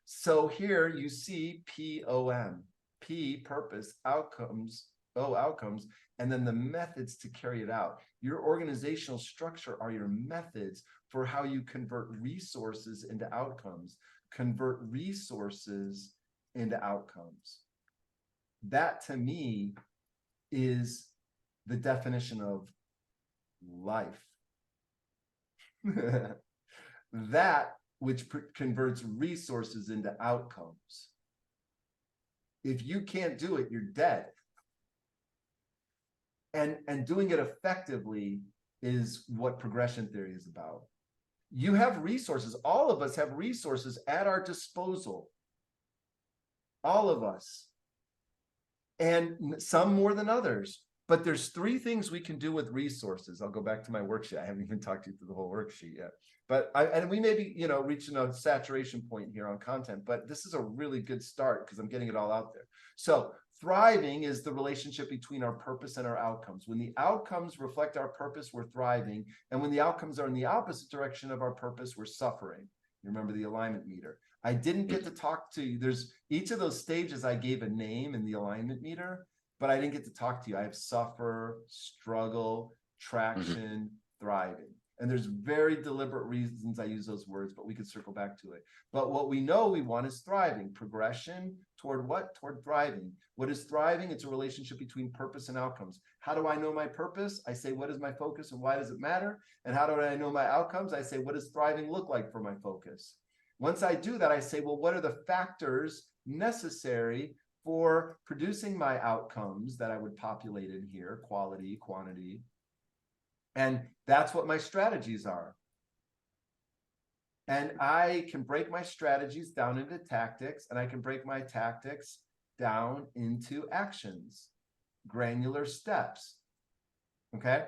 A: So here you see POM, P, purpose, outcomes, O, outcomes, and then the methods to carry it out. Your organizational structure are your methods for how you convert resources into outcomes. Convert resources into outcomes. That, to me, is the definition of life. That which converts resources into outcomes. If you can't do it, you're dead. And doing it effectively is what progression theory is about. You have resources. All of us have resources at our disposal. All of us. And some more than others. But there's 3 things we can do with resources. I'll go back to my worksheet. I haven't even talked you through the whole worksheet yet. But and we may be, reaching a saturation point here on content, but this is a really good start because I'm getting it all out there. So thriving is the relationship between our purpose and our outcomes. When the outcomes reflect our purpose, we're thriving. And when the outcomes are in the opposite direction of our purpose, we're suffering. You remember the alignment meter. I didn't get to talk to you. There's each of those stages I gave a name in the alignment meter, but I didn't get to talk to you. I have suffer, struggle, traction, thriving. And there's very deliberate reasons I use those words, but we could circle back to it. But what we know we want is thriving. Progression toward what? Toward thriving. What is thriving? It's a relationship between purpose and outcomes. How do I know my purpose? I say, what is my focus and why does it matter? And how do I know my outcomes? I say, what does thriving look like for my focus? Once I do that, I say, well, what are the factors necessary for producing my outcomes that I would populate in here, quality, quantity? And that's what my strategies are. And I can break my strategies down into tactics, and I can break my tactics down into actions, granular steps. Okay.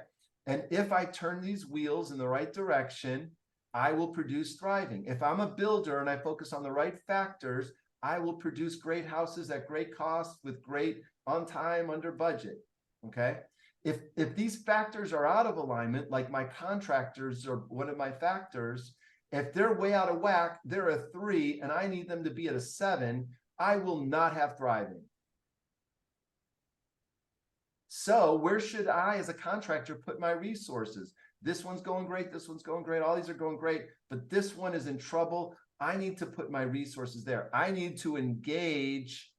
A: And if I turn these wheels in the right direction, I will produce thriving. If I'm a builder and I focus on the right factors, I will produce great houses at great cost with great on time, under budget. Okay. If these factors are out of alignment, like my contractors are one of my factors, if they're way out of whack, they're a 3 and I need them to be at a 7, I will not have thriving. So where should I, as a contractor, put my resources? This one's going great. This one's going great. All these are going great, but this one is in trouble. I need to put my resources there. I need to engage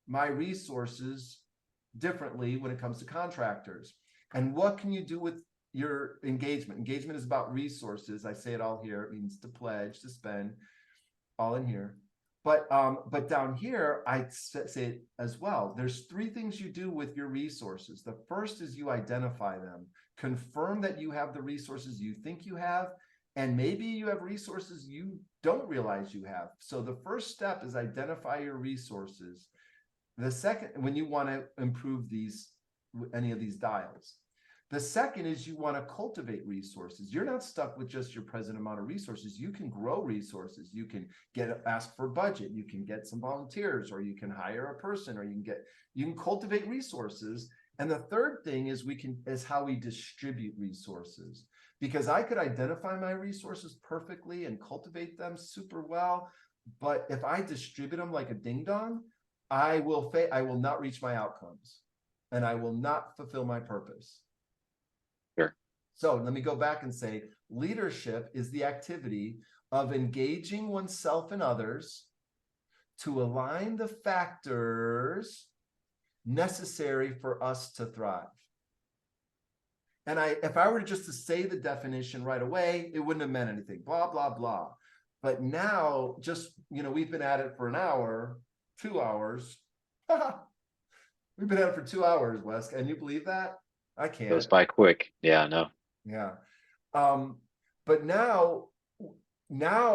A: my resources differently when it comes to contractors. And what can you do with your engagement? Engagement is about resources. I say it all here. It means to pledge, to spend, all in here. But down here, I say it as well. There's 3 things you do with your resources. The first is you identify them, confirm that you have the resources you think you have, and maybe you have resources you don't realize you have. So the first step is identify your resources. The second, when you want to improve any of these dials. The second is you want to cultivate resources. You're not stuck with just your present amount of resources. You can grow resources. You can ask for budget. You can get some volunteers, or you can hire a person, or you can cultivate resources. And the third thing is how we distribute resources. Because I could identify my resources perfectly and cultivate them super well, but if I distribute them like a ding dong, I will not reach my outcomes, and I will not fulfill my purpose.
B: Sure.
A: So let me go back and say, leadership is the activity of engaging oneself and others to align the factors necessary for us to thrive. And if I were just to say the definition right away, it wouldn't have meant anything, blah, blah, blah. But now, we've been at it for an hour, 2 hours. We've been at it for 2 hours, Wes. Can you believe that? I can't.
B: Goes by quick. Yeah, no.
A: Yeah. But now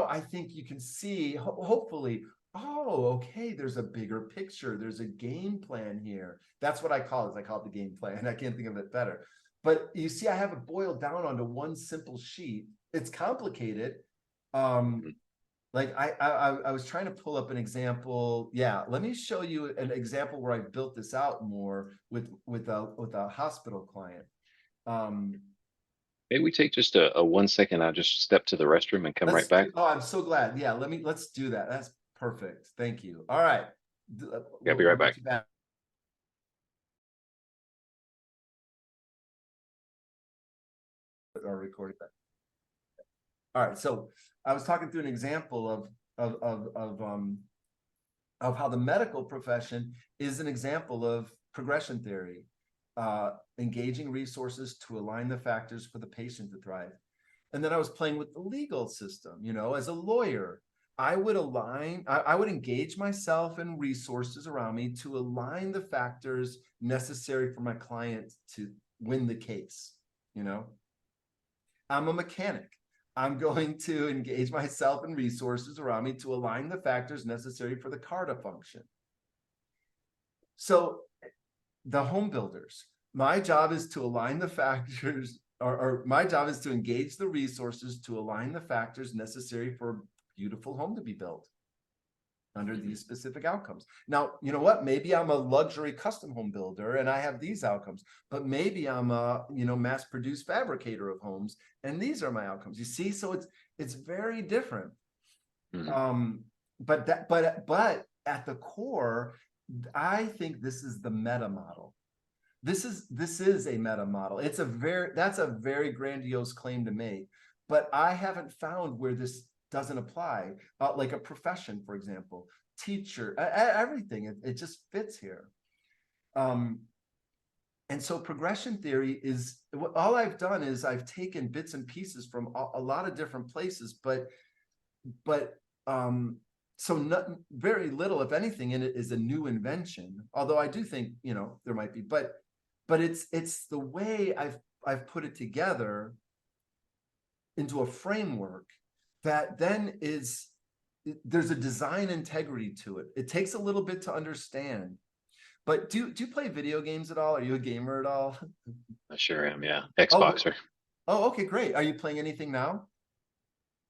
A: I think you can see, hopefully, oh, okay, there's a bigger picture. There's a game plan here. That's what I call it. I call it the game plan. I can't think of it better. But you see, I have it boiled down onto one simple sheet. It's complicated. Like I was trying to pull up an example. Yeah, let me show you an example where I built this out more with a hospital client.
B: Maybe we take just a 1 second. I'll just step to the restroom and come right back.
A: Oh, I'm so glad. Yeah, let's do that. That's perfect. Thank you. All right.
B: Yeah, I'll be right back.
A: Our recording back. All right. So I was talking through an example of how the medical profession is an example of progression theory, engaging resources to align the factors for the patient to thrive. And then I was playing with the legal system. As a lawyer, I would engage myself and resources around me to align the factors necessary for my client to win the case. I'm a mechanic. I'm going to engage myself and resources around me to align the factors necessary for the car to function. So the home builders, my job is to align the factors, or my job is to engage the resources to align the factors necessary for a beautiful home to be built under these specific outcomes. Now, you know what? Maybe I'm a luxury custom home builder and I have these outcomes, but maybe I'm a, mass-produced fabricator of homes and these are my outcomes. You see, so it's very different. But at the core, I think this is the meta model. This is a meta model. That's a very grandiose claim to make, but I haven't found where this doesn't apply, like a profession, for example, teacher, everything. It just fits here. And so progression theory is, all I've done is I've taken bits and pieces from a lot of different places, but so not very little, if anything, in it is a new invention. Although I do think, there might be, but it's the way I've put it together into a framework that then there's a design integrity to it. It takes a little bit to understand. But do you play video games at all? Are you a gamer at all?
B: I sure am. Yeah.
A: Oh,
B: Xboxer.
A: oh, okay, great. Are you playing anything now?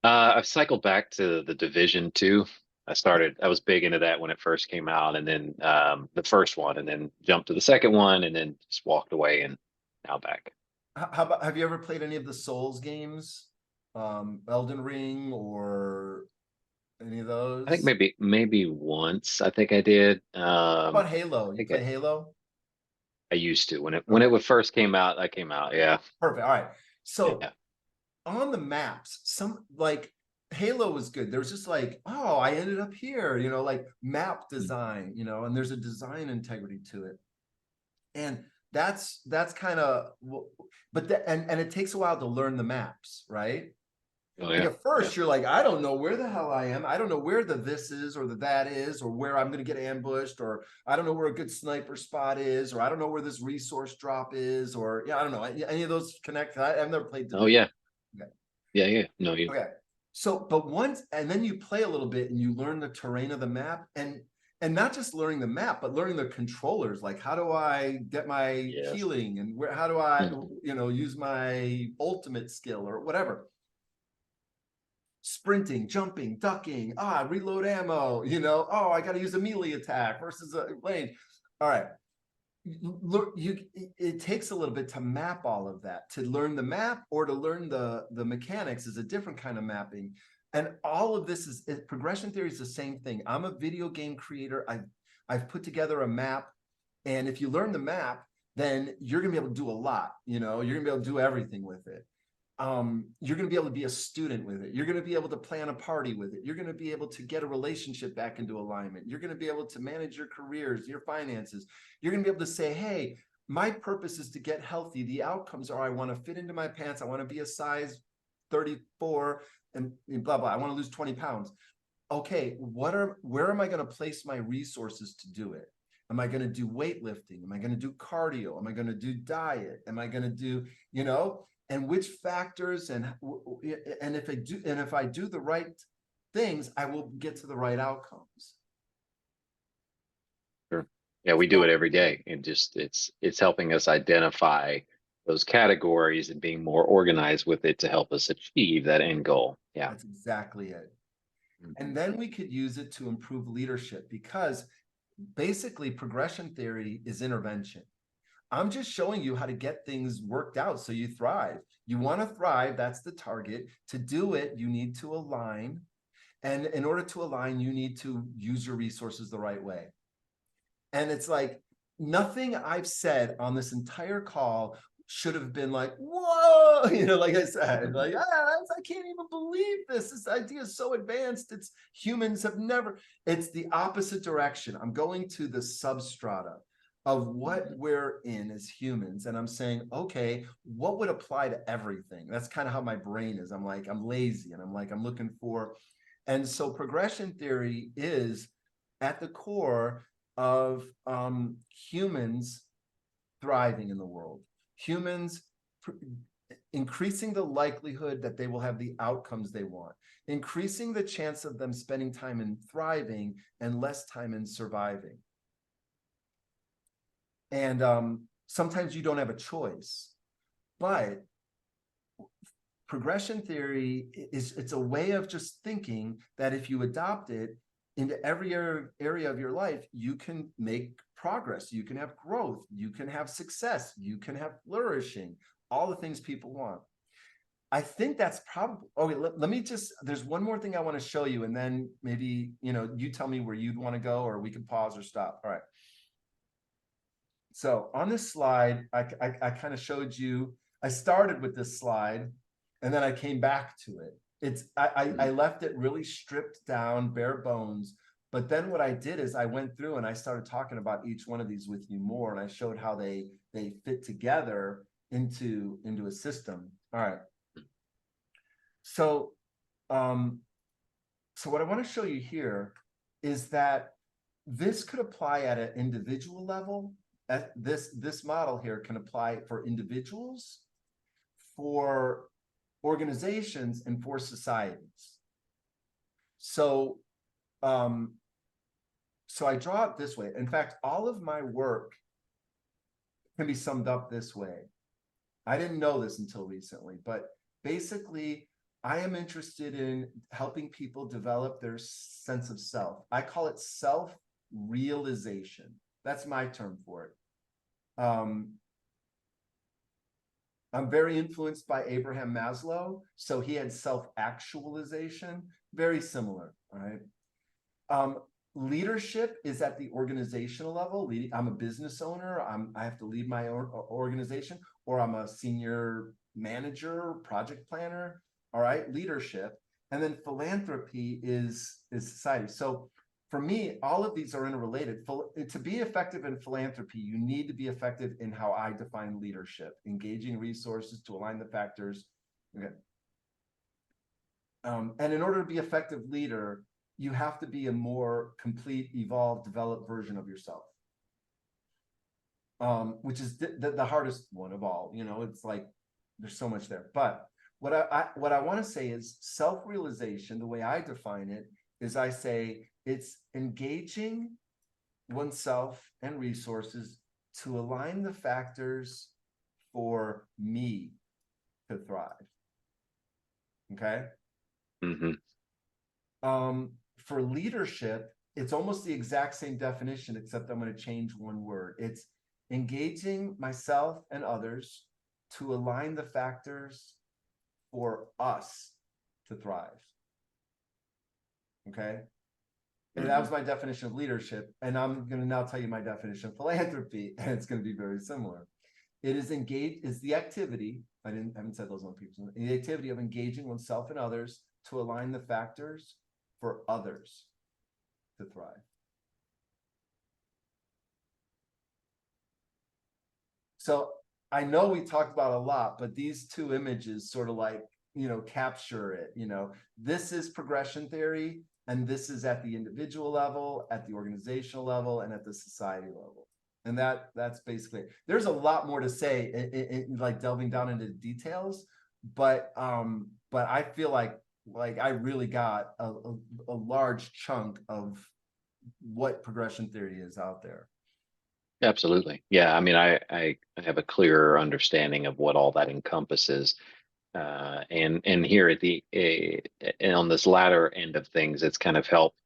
B: I've cycled back to the Division 2. I was big into that when it first came out, and then the first one, and then jumped to the second one, and then just walked away, and now back.
A: How about, have you ever played any of the Souls games? Elden Ring or any of
B: I think
A: those?
B: maybe once I think I did.
A: How about Halo?
B: I
A: You
B: think
A: play Halo?
B: I used to when
A: Okay,
B: it first came out. I came out. Yeah.
A: perfect. All right. So
B: Yeah.
A: on the maps, some like Halo was good. There was just like, oh, I ended up here, like map
B: Mm.
A: design, and there's a design integrity to it. And that's kind of, but and it takes a while to learn the maps, right?
B: Oh
A: Like
B: yeah.
A: at
B: Yeah.
A: first you're like, I don't know where the hell I am. I don't know where the this is or the that is, or where I'm going to get ambushed, or I don't know where a good sniper spot is, or I don't know where this resource drop is, or I don't know. Any of those connect? I've never played
B: Oh
A: Division.
B: yeah.
A: Okay.
B: Yeah. Yeah. No, you.
A: Okay. So, but once, and then you play a little bit and you learn the terrain of the map, and not just learning the map, but learning the controllers. Like, how do I get my
B: Yes.
A: healing, and how do I,
B: Mhm.
A: use my ultimate skill or whatever? Sprinting, jumping, ducking, reload ammo, oh, I got to use a melee attack versus a range. All right. Look, it takes a little bit to map all of that. To learn the map or to learn the mechanics is a different kind of mapping. And all of this progression theory is the same thing. I'm a video game creator. I've put together a map, and if you learn the map, then you're gonna be able to do a lot. You're gonna be able to do everything with it. You're going to be able to be a student with it. You're going to be able to plan a party with it. You're going to be able to get a relationship back into alignment. You're going to be able to manage your careers, your finances. You're going to be able to say, hey, my purpose is to get healthy. The outcomes are I want to fit into my pants. I want to be a size 34 and blah, blah. I want to lose 20 pounds. Okay, where am I going to place my resources to do it? Am I going to do weightlifting? Am I going to do cardio? Am I going to do diet? Am I going to do, and which factors, and if I do the right things, I will get to the right outcomes.
B: Sure. Yeah, we do
A: So
B: it every day, and just it's helping us identify those categories and being more organized with it to help us achieve that end goal. Yeah.
A: that's exactly it.
B: Mhm.
A: And then we could use it to improve leadership, because basically progression theory is intervention. I'm just showing you how to get things worked out so you thrive. You want to thrive, that's the target. To do it, you need to align. And in order to align, you need to use your resources the right way. And it's like nothing I've said on this entire call should have been like, whoa, like I said, like, I can't even believe this. This idea is so advanced. It's humans have never, it's the opposite direction. I'm going to the substrata of what
B: Mhm.
A: we're in as humans. And I'm saying, okay, what would apply to everything? That's kind of how my brain is. I'm like, I'm lazy, and I'm like, I'm looking for, and so progression theory is at the core of humans thriving in the world, humans increasing the likelihood that they will have the outcomes they want, increasing the chance of them spending time in thriving and less time in surviving. And sometimes you don't have a choice, but progression theory it's a way of just thinking that if you adopt it into every area of your life, you can make progress, you can have growth, you can have success, you can have flourishing, all the things people want. I think that's probably, okay, let me just, there's one more thing I want to show you, and then maybe, you tell me where you'd want to go, or we can pause or stop. All right. So on this slide, I kind of showed you, I started with this slide, and then I came back to it. I left it really stripped down, bare bones. But then what I did is I went through and I started talking about each one of these with you more, and I showed how they fit together into a system. All right. So so what I want to show you here is that this could apply at an individual level. This model here can apply for individuals, for organizations, and for societies. So so I draw it this way. In fact, all of my work can be summed up this way. I didn't know this until recently, but basically, I am interested in helping people develop their sense of self. I call it self-realization. That's my term for it. I'm very influenced by Abraham Maslow. So he had self-actualization, very similar, all right? Leadership is at the organizational level. I'm a business owner. I have to lead my own organization, or I'm a senior manager, project planner. All right, leadership. And then philanthropy is society. So for me, all of these are interrelated. To be effective in philanthropy, you need to be effective in how I define leadership, engaging resources to align the factors. Okay. And in order to be effective leader, you have to be a more complete, evolved, developed version of yourself. Which is the hardest one of all. You know, it's like there's so much there. But what I want to say is self-realization, the way I define it, is I say it's engaging oneself and resources to align the factors for me to thrive. Okay. For leadership, it's almost the exact same definition, except I'm going to change one word. It's engaging myself and others to align the factors for us to thrive. Okay. And that was my definition of leadership. And I'm going to now tell you my definition of philanthropy, and it's going to be very similar. It is the activity. I haven't said those on people. The activity of engaging oneself and others to align the factors for others to thrive. So I know we talked about a lot, but these two images sort of like, you know, capture it. You know, this is progression theory, and this is at the individual level, at the organizational level, and at the society level. And that's basically it. There's a lot more to say in like delving down into details, but I feel like I really got a large chunk of what progression theory is out there.
B: Absolutely. Yeah. I mean, I have a clearer understanding of what all that encompasses. And here at and on this latter end of things, it's kind of helped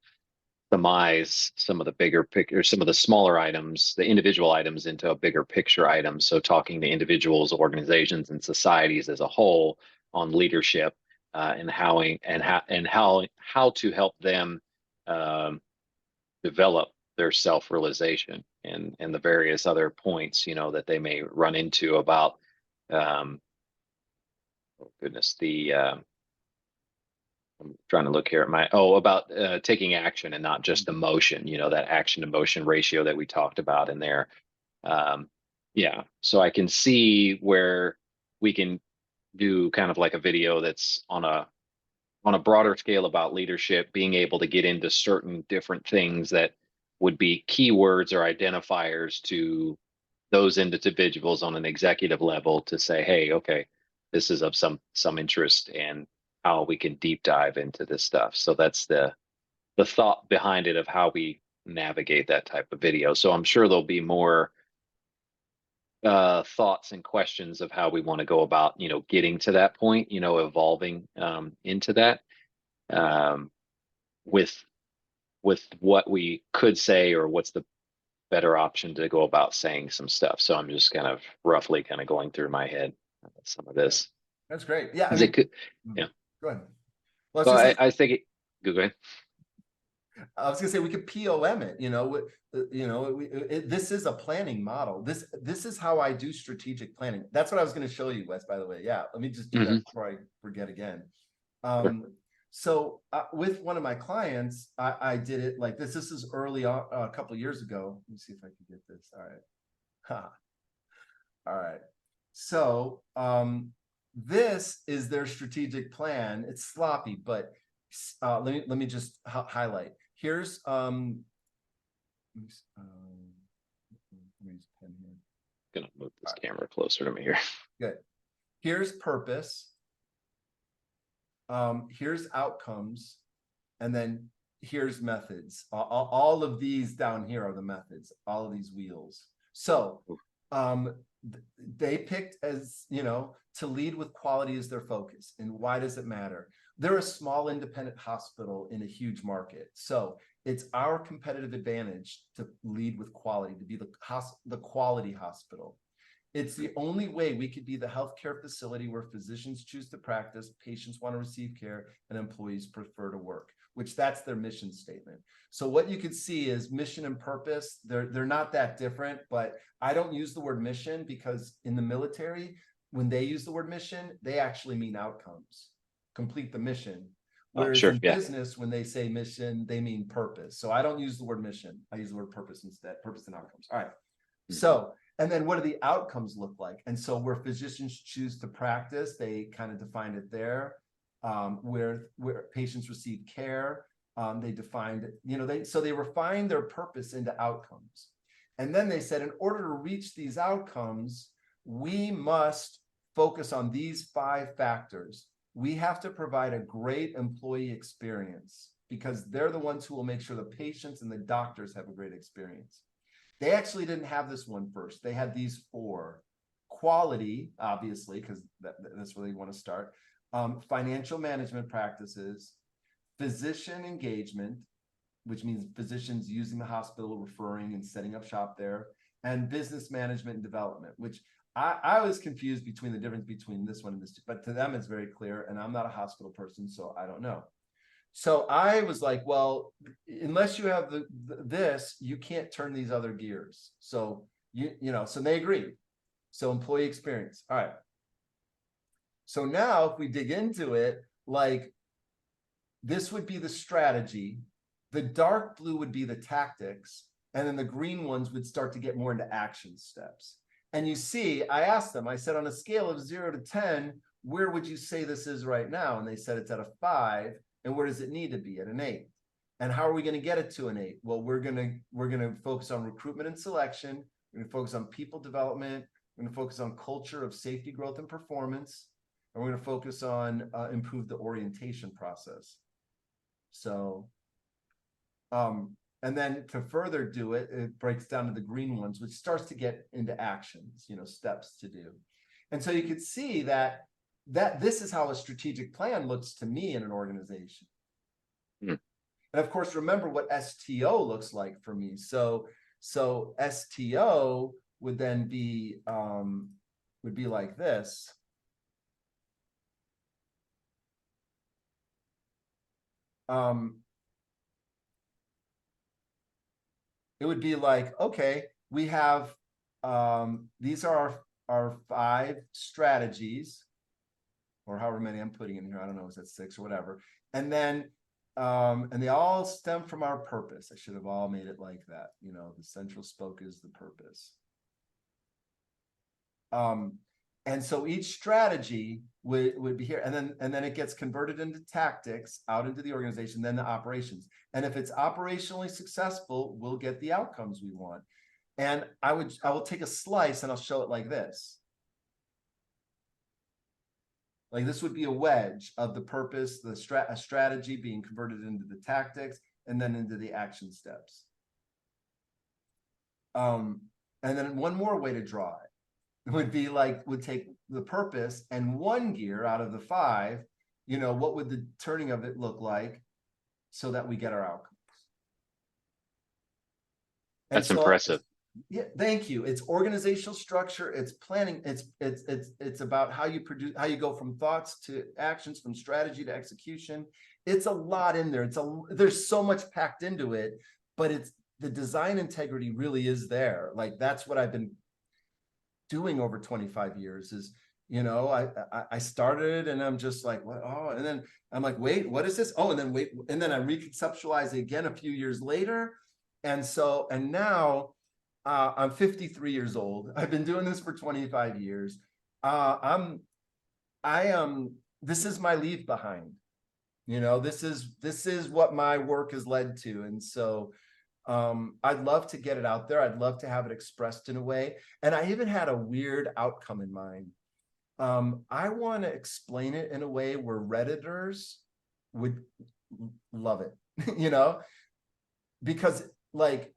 B: surmise some of the bigger picture, some of the smaller items, the individual items into a bigger picture item. So talking to individuals, organizations, and societies as a whole on leadership, and how to help them develop their self-realization and the various other points, you know, that they may run into about oh goodness, I'm trying to look here at about taking action and not just emotion, you know, that action to motion ratio that we talked about in there. Yeah, so I can see where we can do kind of like a video that's on a broader scale about leadership, being able to get into certain different things that would be keywords or identifiers to those individuals on an executive level to say, hey, okay, this is of some interest, and how we can deep dive into this stuff. So that's the thought behind it of how we navigate that type of video. So I'm sure there'll be more thoughts and questions of how we want to go about, you know, getting to that point, you know, evolving into that with what we could say, or what's the better option to go about saying some stuff. So I'm just kind of roughly kind of going through my head some of this.
A: That's great. Yeah.
B: It could, yeah.
A: Go ahead. Well,
B: So I think go ahead.
A: I was gonna say we could POM it, this is a planning model. This is how I do strategic planning. That's what I was gonna show you, Wes, by the way. Yeah, let me just do that before I forget again. So with one of my clients, I did it like this. This is early on, a couple of years ago. Let me see if I can get this. All right. Ha. All right. So this is their strategic plan. It's sloppy, but let me just highlight. Here's let me use pen here.
B: Gonna move this camera closer to me here.
A: Good. Here's purpose. Here's outcomes, and then here's methods. All of these down here are the methods, all of these wheels. So they picked, as to lead with quality as their focus. And why does it matter? They're a small independent hospital in a huge market. So it's our competitive advantage to lead with quality, to be the quality hospital. It's the only way we could be the healthcare facility where physicians choose to practice, patients want to receive care, and employees prefer to work, which that's their mission statement. So what you can see is mission and purpose. They're not that different, but I don't use the word mission because in the military, when they use the word mission, they actually mean outcomes, complete the mission. Whereas in business, when they say mission, they mean purpose. So I don't use the word mission. I use the word purpose instead, purpose and outcomes. All right. So, and then what do the outcomes look like? And so where physicians choose to practice, they kind of define it there. Where patients receive care, they defined, they refined their purpose into outcomes. And then they said, in order to reach these outcomes, we must focus on these 5 factors. We have to provide a great employee experience because they're the ones who will make sure the patients and the doctors have a great experience. They actually didn't have this one first. They had these 4. Quality, obviously, because that's where they want to start. Financial management practices, physician engagement, which means physicians using the hospital, referring and setting up shop there, and business management and development, which I was confused between the difference between this one and this, but to them it's very clear, and I'm not a hospital person, so I don't know. So I was like, well, unless you have this, you can't turn these other gears. So so they agreed. So employee experience. All right. So now if we dig into it, like this would be the strategy, the dark blue would be the tactics, and then the green ones would start to get more into action steps. And you see, I asked them, I said, on a scale of 0 to 10, where would you say this is right now? And they said it's at a 5. And where does it need to be? At an 8. And how are we going to get it to an 8? Well, we're going to focus on recruitment and selection. We're going to focus on people development. We're going to focus on culture of safety, growth, and performance. And we're going to focus on improve the orientation process. So, and then to further do it, it breaks down to the green ones, which starts to get into actions, steps to do. And so you could see that this is how a strategic plan looks to me in an organization. And of course, remember what STO looks like for me. So STO would then be like this. It would be like, okay, we have these are our 5 strategies, or however many I'm putting in here. I don't know, is that 6 or whatever. And then, and they all stem from our purpose. I should have all made it like that. The central spoke is the purpose. And so each strategy would be here, and then it gets converted into tactics out into the organization, then the operations. And if it's operationally successful, we'll get the outcomes we want. And I will take a slice and I'll show it like this. Like this would be a wedge of the purpose, a strategy being converted into the tactics, and then into the action steps. And then one more way to draw it would be like, would take the purpose and 1 gear out of the 5, what would the turning of it look like so that we get our outcomes?
B: That's impressive.
A: Yeah, thank you. It's organizational structure, it's planning, it's about how you go from thoughts to actions, from strategy to execution. it's a lot in there. There's so much packed into it, but it's the design integrity really is there. Like that's what I've been doing over 25 years is, I started and I'm just like, what? Oh, and then I'm like, wait, what is this? Oh, and then wait, and then I reconceptualize it again a few years later. And now I'm 53 years old. I've been doing this for 25 years. I am, this is my leave behind. This is what my work has led to. And so I'd love to get it out there. I'd love to have it expressed in a way. And I even had a weird outcome in mind. I want to explain it in a way where Redditors would love it, because like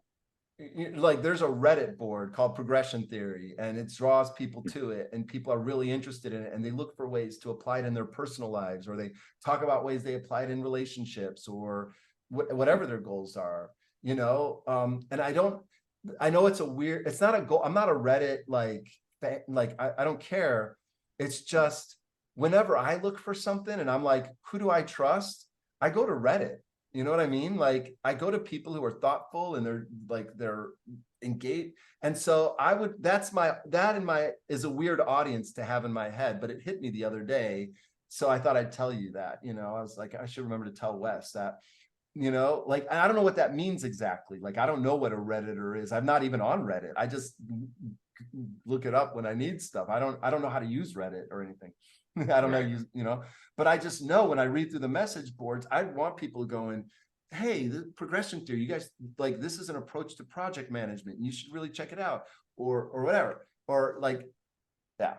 A: there's a Reddit board called Progression Theory, and it draws people to it, and people are really interested in it, and they look for ways to apply it in their personal lives, or they talk about ways they apply it in relationships, or whatever their goals are, and I know it's not a goal. I'm not a Reddit I don't care. It's just whenever I look for something and I'm like, who do I trust? I go to Reddit. You know what I mean? Like I go to people who are thoughtful and they're engaged. And so that is a weird audience to have in my head, but it hit me the other day. So I thought I'd tell you that, I was like, I should remember to tell Wes that, like, I don't know what that means exactly. Like, I don't know what a Redditor is. I'm not even on Reddit. I just look it up when I need stuff. I don't know how to use Reddit or anything. I don't know, but I just know when I read through the message boards, I want people going, hey, the Progression Theory, you guys, like, this is an approach to project management. And you should really check it out, or whatever, or like, yeah,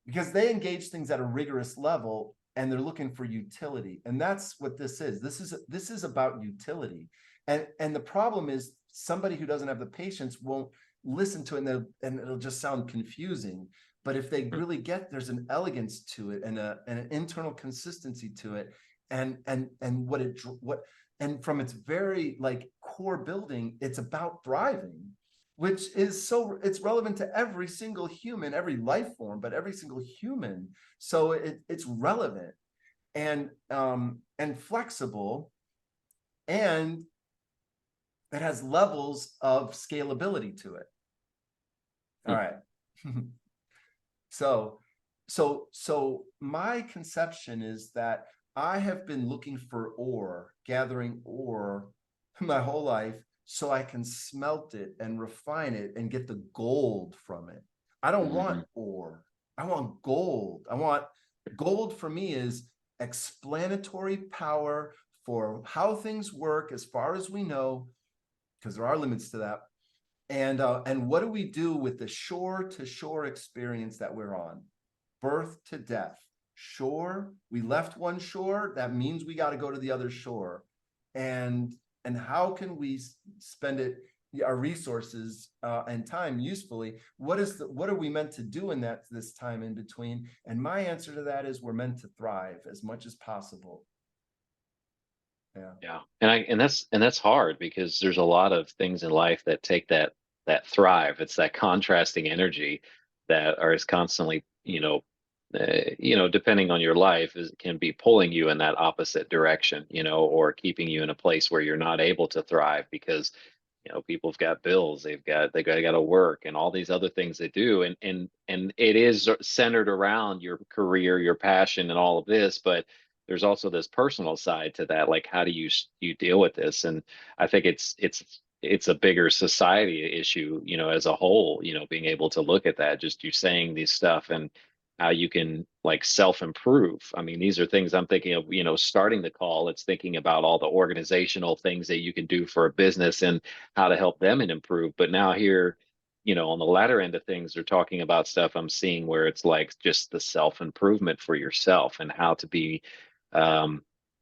A: because they engage things at a rigorous level and they're looking for utility. And that's what this is. This is about utility. And the problem is somebody who doesn't have the patience won't listen to it, and it'll just sound confusing. But if they really there's an elegance to it and an internal consistency to it, and from its very like core building, it's about thriving, which is it's relevant to every single human, every life form, but every single human. So it's relevant and flexible, and it has levels of scalability to it. All right. So my conception is that I have been looking for ore, gathering ore my whole life, so I can smelt it and refine it and get the gold from it. I don't want ore. I want gold. Gold for me is explanatory power for how things work as far as we know, because there are limits to that. And what do we do with the shore to shore experience that we're on? Birth to death. Shore, we left one shore, that means we got to go to the other shore. And how can we spend our resources and time usefully? What are we meant to do in this time in between? And my answer to that is we're meant to thrive as much as possible.
B: Yeah. And that's hard, because there's a lot of things in life that take that thrive. It's that contrasting energy that is constantly, depending on your life, can be pulling you in that opposite direction, or keeping you in a place where you're not able to thrive because, people have got bills, they got to work, and all these other things they do. And it is centered around your career, your passion, and all of this, but there's also this personal side to that. Like, how do you deal with this? And I think it's a bigger society issue, as a whole, being able to look at that, just you saying these stuff and how you can like self-improve. I mean, these are things I'm thinking of, starting the call. It's thinking about all the organizational things that you can do for a business and how to help them and improve. But now here, on the latter end of things, they're talking about stuff I'm seeing where it's like just the self-improvement for yourself and how to be,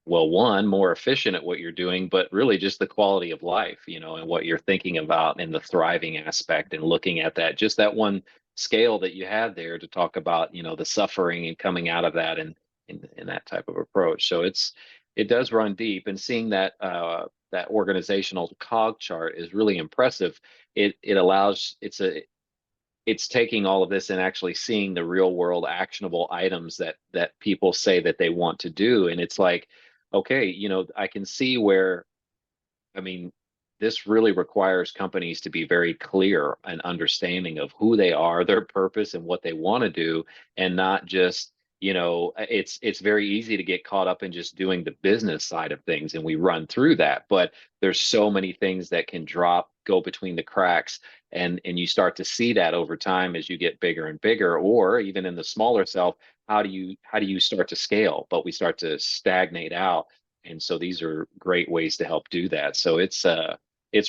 B: one, more efficient at what you're doing, but really just the quality of life, and what you're thinking about and the thriving aspect, and looking at that, just that one scale that you had there to talk about, the suffering and coming out of that, and in that type of approach. So it does run deep, and seeing that that organizational cog chart is really impressive. It allows it's taking all of this and actually seeing the real world actionable items that people say that they want to do. And it's like, okay, I can see where, I mean, this really requires companies to be very clear and understanding of who they are, their purpose, and what they want to do, and not just, it's very easy to get caught up in just doing the business side of things, and we run through that. But there's so many things that can go between the cracks, and you start to see that over time as you get bigger and bigger, or even in the smaller self. How do you start to scale? But we start to stagnate out, and so these are great ways to help do that. So it's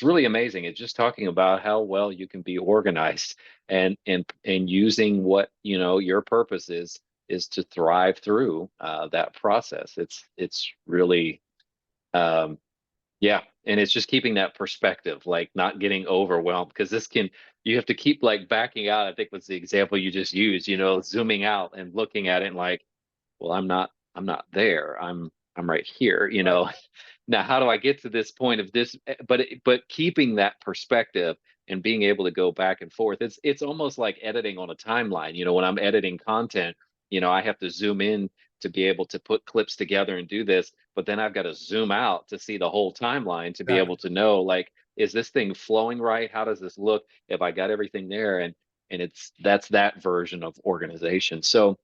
B: really amazing. It's just talking about how well you can be organized, and using what your purpose is to thrive through that process. It's really um, yeah, and it's just keeping that perspective, like not getting overwhelmed, because you have to keep like backing out. I think was the example you just used, zooming out and looking at it and like, well, I'm not there. I'm right here,
A: Right.
B: Now, how do I get to this point of this? But keeping that perspective and being able to go back and forth, it's almost like editing on a timeline. When I'm editing content, I have to zoom in to be able to put clips together and do this, but then I've got to zoom out to see the whole timeline to be able
A: Exactly.
B: to know, like, is this thing flowing right? How does this look? If I got everything there, and that's that version of organization. So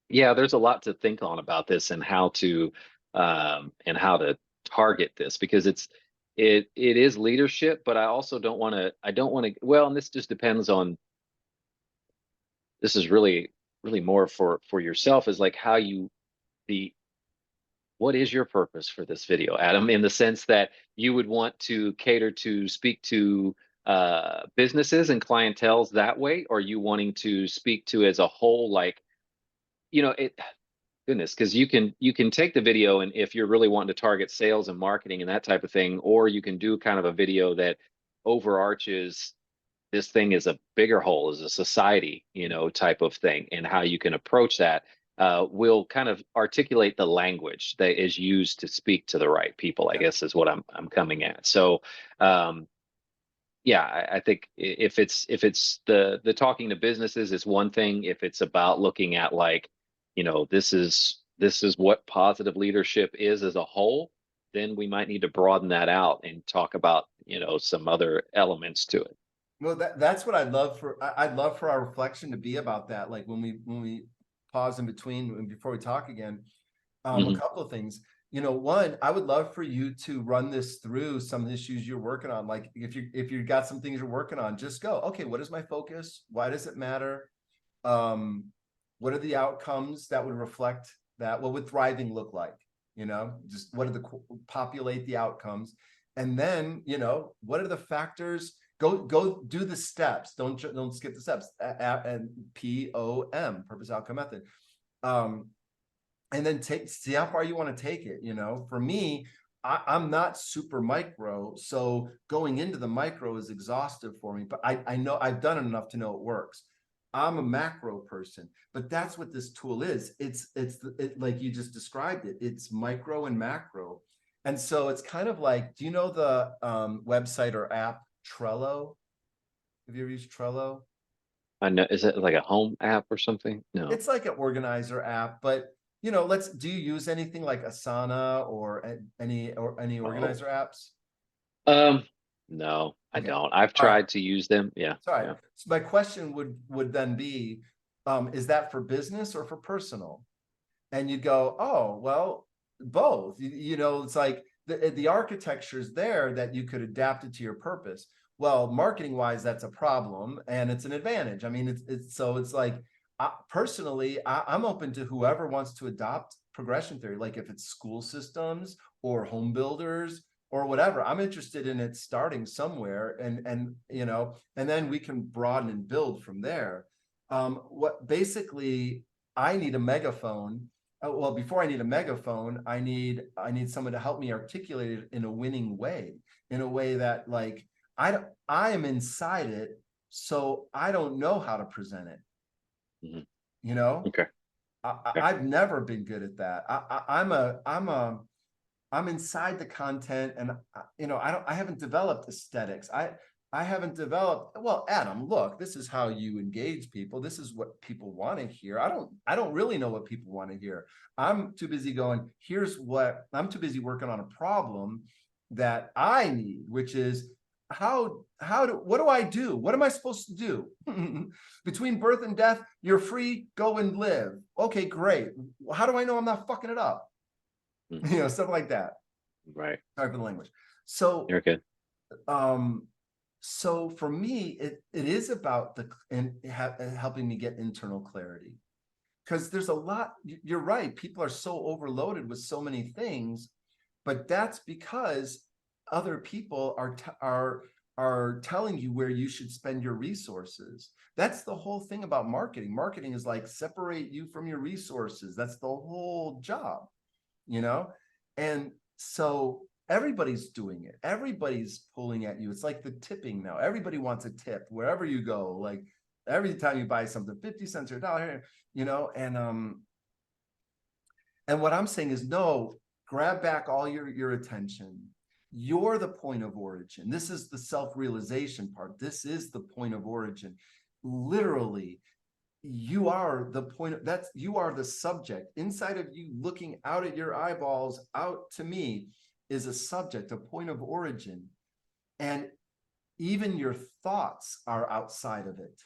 B: yeah, there's a lot to think on about this, and how to target this, because it is leadership, but I also I don't want to well, and this just depends on, this is really more for yourself, is like how you the what is your purpose for this video, Adam, in the sense that you would want to cater to speak to businesses and clientels that way, or you wanting to speak to as a whole, like, it goodness, because you can take the video, and if you're really wanting to target sales and marketing and that type of thing, or you can do kind of a video that overarches this thing is a bigger whole, is a society, type of thing, and how you can approach that will kind of articulate the language that is used to speak to the right people, I
A: Yeah.
B: guess, is what I'm coming at. So um, yeah, I think if it's the talking to businesses is one thing. If it's about looking at, like, this is what positive leadership is as a whole, then we might need to broaden that out and talk about some other elements to it.
A: Well, that's what I'd love for our reflection to be about that. Like when we pause in between and before we talk again, a
B: Hmm.
A: couple of things. One, I would love for you to run this through some issues you're working on. Like if you got some things you're working on, just go, okay, what is my focus? Why does it matter? Um, what are the outcomes that would reflect that? What would thriving look like? Just what are populate the outcomes, and then what are the factors? Go do the steps. Don't skip the steps. And POM, purpose outcome method. Um, and then see how far you want to take it. For me, I'm not super micro, so going into the micro is exhaustive for me, but I know I've done it enough to know it works. I'm a macro person, but that's what this tool is. Like you just described it. It's micro and macro. And so it's kind of like, do you know the website or app Trello? Have you ever used Trello?
B: I know, is it like a home app or something? No.
A: It's like an organizer app, but do you use anything like Asana or any
B: Oh.
A: organizer apps?
B: Um, no, I
A: Okay.
B: don't. I've
A: All right.
B: tried to use them. Yeah,
A: Sorry.
B: yeah.
A: So my question would then be, is that for business or for personal? And you'd go, oh, well, both. It's like the architecture is there that you could adapt it to your purpose. Well, marketing wise, that's a problem and it's an advantage. I mean, it's like, personally, I'm open to whoever wants to adopt progression theory, like if it's school systems or home builders or whatever. I'm interested in it starting somewhere, and then we can broaden and build from there. What basically I need a megaphone. Well, before I need a megaphone, I need someone to help me articulate it in a winning way, in a way that, like, I am inside it, so I don't know how to present it.
B: Mhm.
A: You know,
B: Okay. Okay.
A: I've never been good at that. I'm inside the content, and I haven't developed aesthetics. I haven't developed, well, Adam, look, this is how you engage people. This is what people want to hear. I don't really know what people want to hear. I'm too busy going, I'm too busy working on a problem that I need, which is what do I do? What am I supposed to do? Between birth and death, you're free, go and live. Okay, great. How do I know I'm not fucking it up?
B: Mhm.
A: Stuff like that.
B: Right.
A: Sorry for the language. So,
B: You're good.
A: um, so for me, it is about helping me get internal clarity, because there's a lot. You're right. People are so overloaded with so many things, but that's because other people are telling you where you should spend your resources. That's the whole thing about marketing. Marketing is like separate you from your resources. That's the whole job, you know? And so everybody's doing it. Everybody's pulling at you. It's like the tipping now. Everybody wants a tip wherever you go. Like every time you buy something, 50 cents or a dollar, and what I'm saying is no, grab back all your attention. You're the point of origin. This is the self-realization part. This is the point of origin. Literally, you are the point of that's you are the subject. Inside of you, looking out at your eyeballs out to me, is a subject, a point of origin. And even your thoughts are outside of it.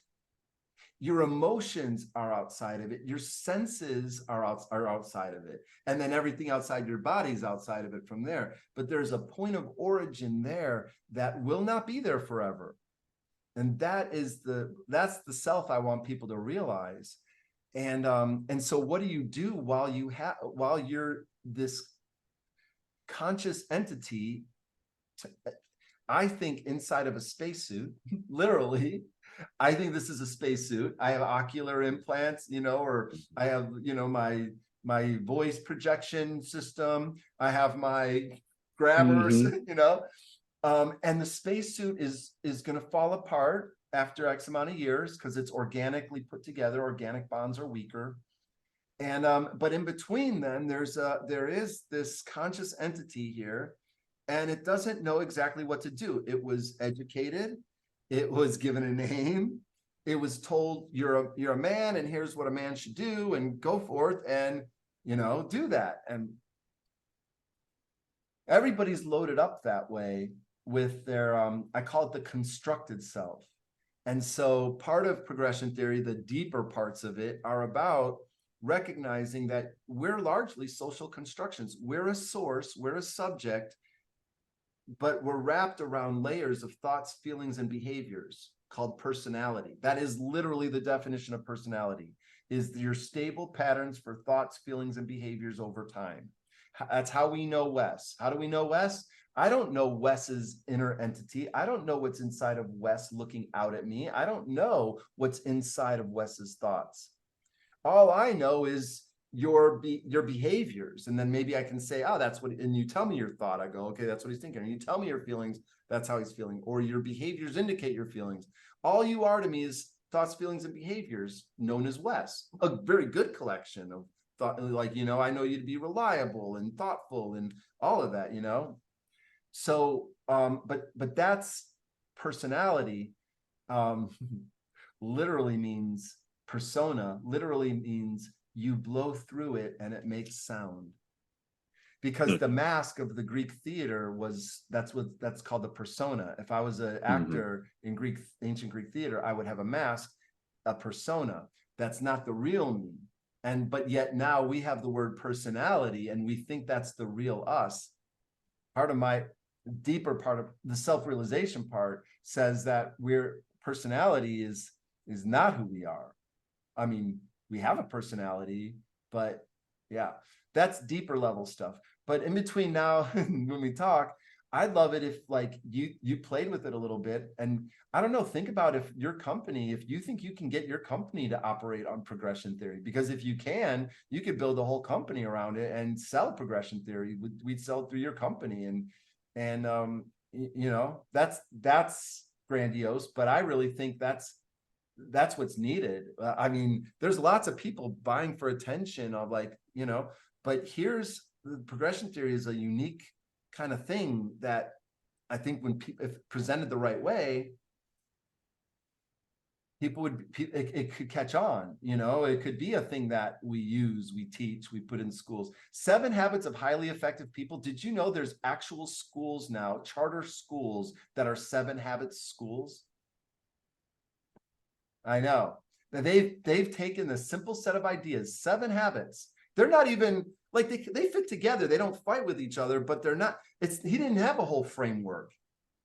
A: Your emotions are outside of it. Your senses are outside of it. And then everything outside your body is outside of it from there. But there's a point of origin there that will not be there forever. And that's the self I want people to realize. And so what do you do while you're this conscious entity? I think inside of a spacesuit, literally, I think this is a spacesuit. I have ocular implants, or I have, my voice projection system. I have my grabbers,
B: Hmm.
A: and the spacesuit is going to fall apart after X amount of years because it's organically put together. Organic bonds are weaker. And but in between then there is this conscious entity here, and it doesn't know exactly what to do. It was educated, it was given a name, it was told you're a man and here's what a man should do and go forth and do that. And everybody's loaded up that way with their I call it the constructed self. And so part of progression theory, the deeper parts of it, are about recognizing that we're largely social constructions. We're a source, we're a subject, but we're wrapped around layers of thoughts, feelings, and behaviors called personality. That is literally the definition of personality, is your stable patterns for thoughts, feelings, and behaviors over time. That's how we know Wes. How do we know Wes? I don't know Wes's inner entity. I don't know what's inside of Wes looking out at me. I don't know what's inside of Wes's thoughts. All I know is your behaviors, and then maybe I can say, oh, that's what, and you tell me your thought. I go, okay, that's what he's thinking. And you tell me your feelings, that's how he's feeling. Or your behaviors indicate your feelings. All you are to me is thoughts, feelings, and behaviors, known as Wes. A very good collection of thought, like, I know you to be reliable and thoughtful and all of that, So, but that's personality. Literally means persona, literally means you blow through it and it makes sound. Because the mask of the Greek theater that's called the persona. If I was an actor in ancient Greek theater, I would have a mask, a persona. That's not the real me. But yet now we have the word personality and we think that's the real us. Part of my deeper part of the self-realization part says that personality is not who we are. I mean, we have a personality, but yeah, that's deeper level stuff. But in between now, when we talk, I'd love it if like you played with it a little bit. And I don't know, think about if you think you can get your company to operate on progression theory, because if you can, you could build a whole company around it and sell progression theory. We'd sell it through your company. And that's grandiose, but I really think that's what's needed. I mean, there's lots of people buying for attention of but here's the progression theory is a unique kind of thing that I think when people, if presented the right way, people would, it could catch on, you know, it could be a thing that we use, we teach, we put in schools. 7 Habits of Highly Effective People. Did you know there's actual schools now, charter schools that are 7 Habits schools? I know. They've taken this simple set of ideas, 7 habits. They're not even like they fit together. They don't fight with each other, but they're not, he didn't have a whole framework.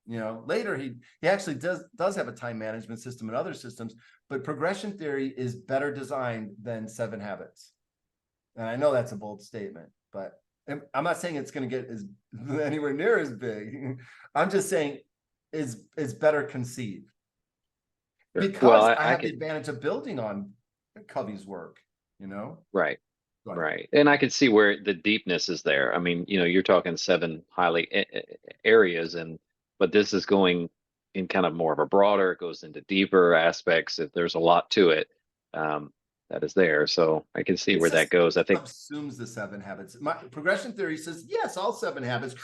A: You know, later he actually does have a time management system and other systems, but progression theory is better designed than 7 habits. And I know that's a bold statement, but I'm not saying it's going to get as anywhere near as big. I'm just saying it's better conceived
B: Sure. Well,
A: because I
B: I
A: have the
B: could,
A: advantage of building on Covey's work, you know.
B: right.
A: Go ahead.
B: Right. And I can see where the deepness is there. I mean, you're talking 7 highly areas, but this is going in kind of more of a broader, it goes into deeper aspects. If there's a lot to it, um, that is there. So I can see
A: It
B: where that
A: says
B: goes. I think,
A: subsumes the 7 habits. My progression theory says yes, all 7 habits.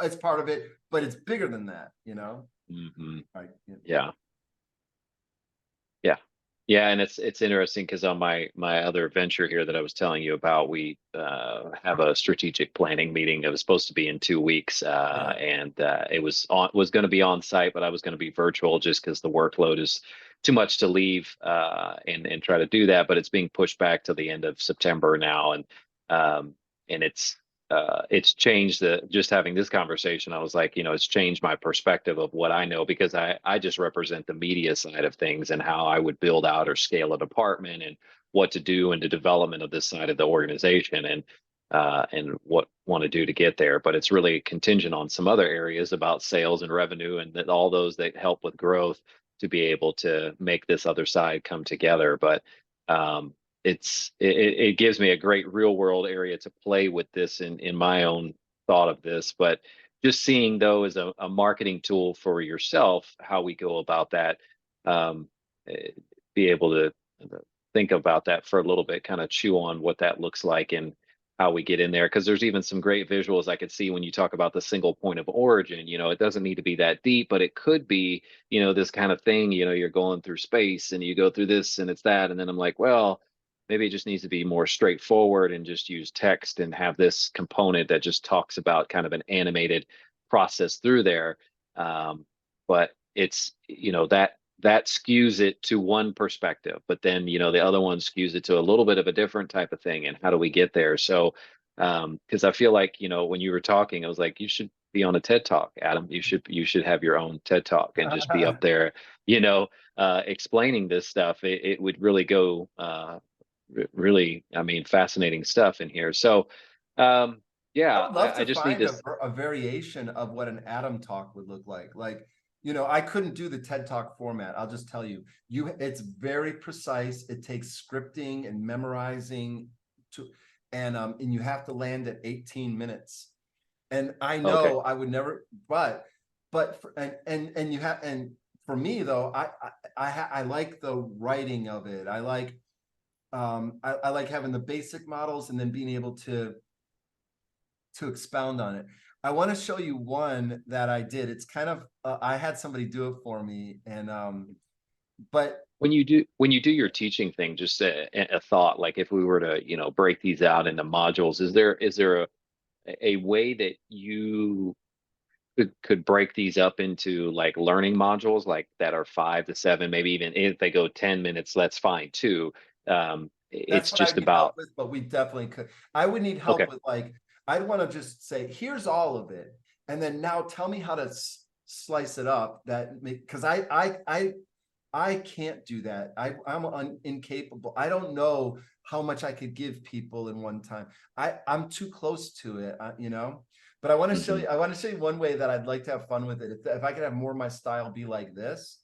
A: It's part of it, but it's bigger than that, you know.
B: mhm,
A: Right.
B: yeah. Yeah. Yeah, and it's interesting because on my other venture here that I was telling you about, we have a strategic planning meeting. It was supposed to be in 2 weeks,
A: Yeah.
B: and it was going to be on site, but I was going to be virtual just because the workload is too much to leave and try to do that. But it's being pushed back to the end of September now, um, and it's changed the just having this conversation. I was like, it's changed my perspective of what I know because I just represent the media side of things and how I would build out or scale a department and what to do in the development of this side of the organization and what want to do to get there. But it's really contingent on some other areas about sales and revenue and that all those that help with growth to be able to make this other side come together. But um, it gives me a great real world area to play with this in my own thought of this. But just seeing though as a marketing tool for yourself, how we go about that, um, eh, be able to think about that for a little bit, kind of chew on what that looks like and how we get in there. Because there's even some great visuals I could see when you talk about the single point of origin. It doesn't need to be that deep, but it could be, this kind of thing. You're going through space and you go through this and it's that, and then I'm like, well, maybe it just needs to be more straightforward and just use text and have this component that just talks about kind of an animated process through there. But it's, that skews it to one perspective, but then, the other one skews it to a little bit of a different type of thing. And how do we get there? So, because I feel like, when you were talking, I was like, you should be on a TED Talk, Adam. You should have your own TED Talk and just be up there, explaining this stuff. It would really go really, I mean, fascinating stuff in here. So,
A: I
B: yeah,
A: would love
B: I
A: to
B: just need
A: find
B: this.
A: a variation of what an Atom talk would look like. Like, you know, I couldn't do the TED Talk format. I'll just tell you, it's very precise. It takes scripting and memorizing to, and you have to land at 18 minutes. And I
B: Okay.
A: know I would never, but for, and you have, and for me though, I like the writing of it. I like having the basic models and then being able to expound on it. I want to show you one that I did. It's kind of I had somebody do it for me, and but
B: When you do your teaching thing, just a thought, like if we were to, break these out into modules, is there a way that you could break these up into like learning modules like that are 5 to 7, maybe even if they go 10 minutes, that's fine too.
A: that's
B: It's
A: what I
B: just
A: need help
B: about,
A: with. But we definitely could. I would need help
B: okay.
A: with like I'd want to just say, here's all of it, and then now tell me how to slice it up. That because I can't do that. I'm incapable. I don't know how much I could give people in one time. I'm too close to it, you know. But I want to show
B: Mhm.
A: you. I want to show you one way that I'd like to have fun with it. If I could have more of my style be like this,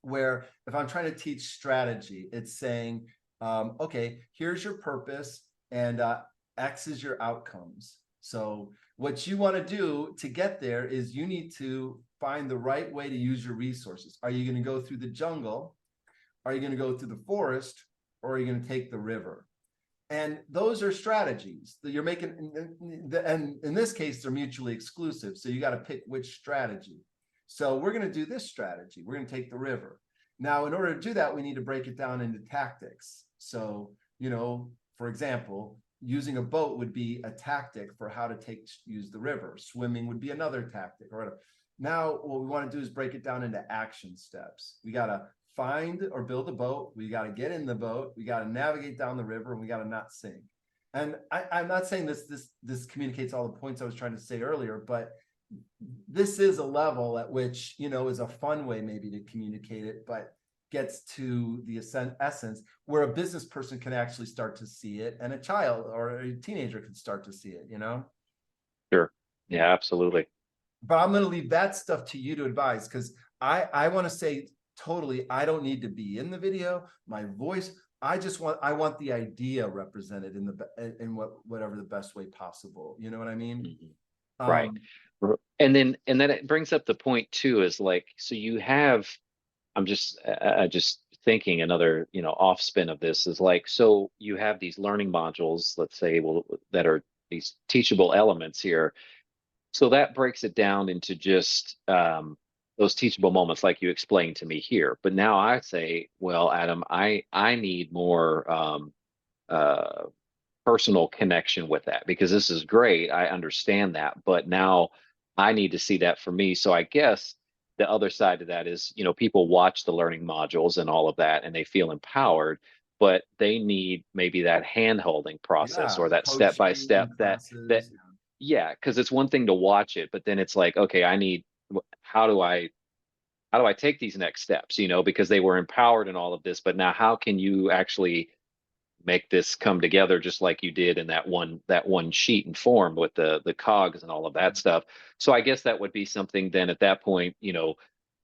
A: where if I'm trying to teach strategy, it's saying, okay, here's your purpose, and X is your outcomes. So what you want to do to get there is you need to find the right way to use your resources. Are you going to go through the jungle? Are you going to go through the forest? Or are you going to take the river? And those are strategies that you're making, and in this case, they're mutually exclusive. So you got to pick which strategy. So we're going to do this strategy. We're going to take the river. Now, in order to do that, we need to break it down into tactics. So, for example, using a boat would be a tactic for how to use the river. Swimming would be another tactic or whatever. Now, what we want to do is break it down into action steps. We got to find or build a boat. We got to get in the boat. We got to navigate down the river, and we got to not sink. And I'm not saying this communicates all the points I was trying to say earlier, but this is a level at which, is a fun way maybe to communicate it, but gets to the essence where a business person can actually start to see it, and a child or a teenager can start to see it,
B: Sure. Yeah, absolutely.
A: But I'm going to leave that stuff to you to advise, because I want to say totally, I don't need to be in the video, my voice. I want the idea represented in whatever the best way possible. You know what I mean?
B: Mhm. Right. And then it brings up the point too, is like, so you have, I'm just thinking another, off spin of this is like, so you have these learning modules, let's say, well, that are these teachable elements here. So that breaks it down into just those teachable moments, like you explained to me here. But now I say, well, Adam, I need more uh, personal connection with that, because this is great. I understand that, but now I need to see that for me. So I guess the other side of that is, people watch the learning modules and all of that, and they feel empowered, but they need maybe that hand holding process,
A: Yeah,
B: or that step by
A: coaching
B: step
A: and
B: that
A: classes.
B: yeah, because it's one thing to watch it, but then it's like, okay, I need, how do I take these next steps, because they were empowered in all of this, but now how can you actually make this come together just like you did in that one sheet and form with the cogs and all of that stuff. So I guess that would be something then at that point,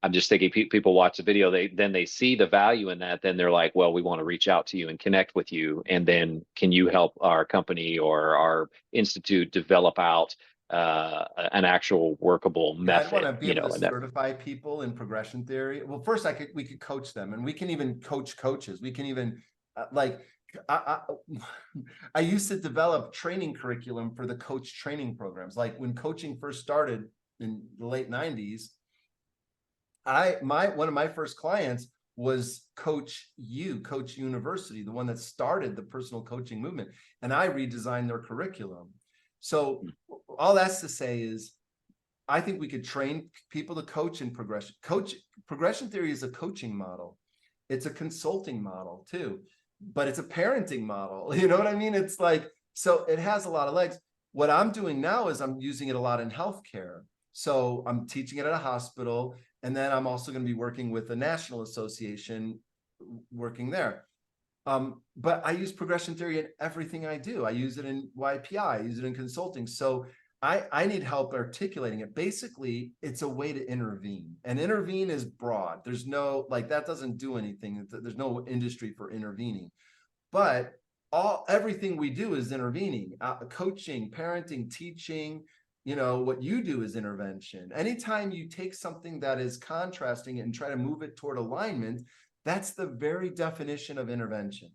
B: I'm just thinking people watch the video, they see the value in that, then they're like, well, we want to reach out to you and connect with you, and then can you help our company or our institute develop out an actual workable
A: Yeah, I'd want
B: method,
A: to be able to
B: and that.
A: certify people in progression theory. Well, first we could coach them, and we can even coach coaches. We can even like I used to develop training curriculum for the coach training programs. Like when coaching first started in the late 90s, one of my first clients was Coach University, the one that started the personal coaching movement, and I redesigned their curriculum. So all that's to say is, I think we could train people to coach in progression. Progression theory is a coaching model. It's a consulting model too, but it's a parenting model. You know what I mean? It's like, so it has a lot of legs. What I'm doing now is I'm using it a lot in healthcare. So I'm teaching it at a hospital, and then I'm also going to be working with a national association working there. But I use progression theory in everything I do. I use it in YPI, I use it in consulting. So I need help articulating it. Basically, it's a way to intervene, and intervene is broad. There's no, like, that doesn't do anything. There's no industry for intervening, but everything we do is intervening. Coaching, parenting, teaching, what you do is intervention. Anytime you take something that is contrasting and try to move it toward alignment, that's the very definition of intervention.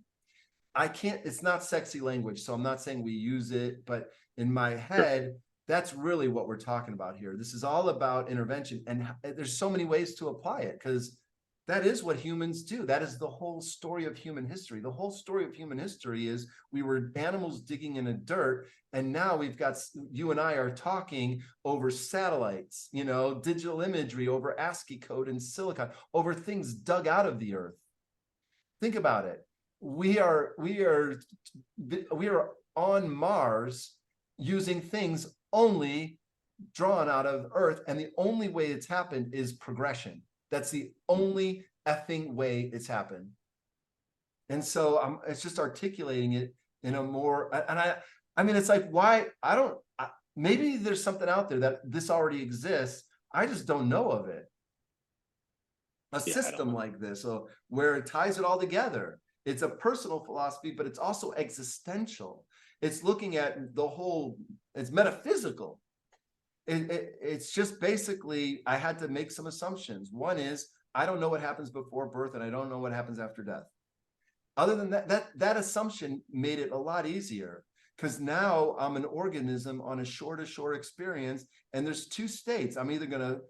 A: It's not sexy language, so I'm not saying we use it, but in my head, that's really what we're talking about here. This is all about intervention, and there's so many ways to apply it, because that is what humans do. That is the whole story of human history. The whole story of human history is we were animals digging in the dirt, and now you and I are talking over satellites, digital imagery, over ASCII code and silicon, over things dug out of the earth. Think about it. We are on Mars using things only drawn out of Earth, and the only way it's happened is progression. That's the only effing way it's happened. And so it's just articulating it in a more, and I mean, it's like, why, maybe there's something out there that this already exists. I just don't know of it. A system like this, so where it ties it all together. It's a personal philosophy, but it's also existential. It's looking at the whole, it's metaphysical. It's just basically, I had to make some assumptions. One is, I don't know what happens before birth, and I don't know what happens after death. Other than that, that assumption made it a lot easier, because now I'm an organism on a shore to shore experience, and there's two states. I'm either going to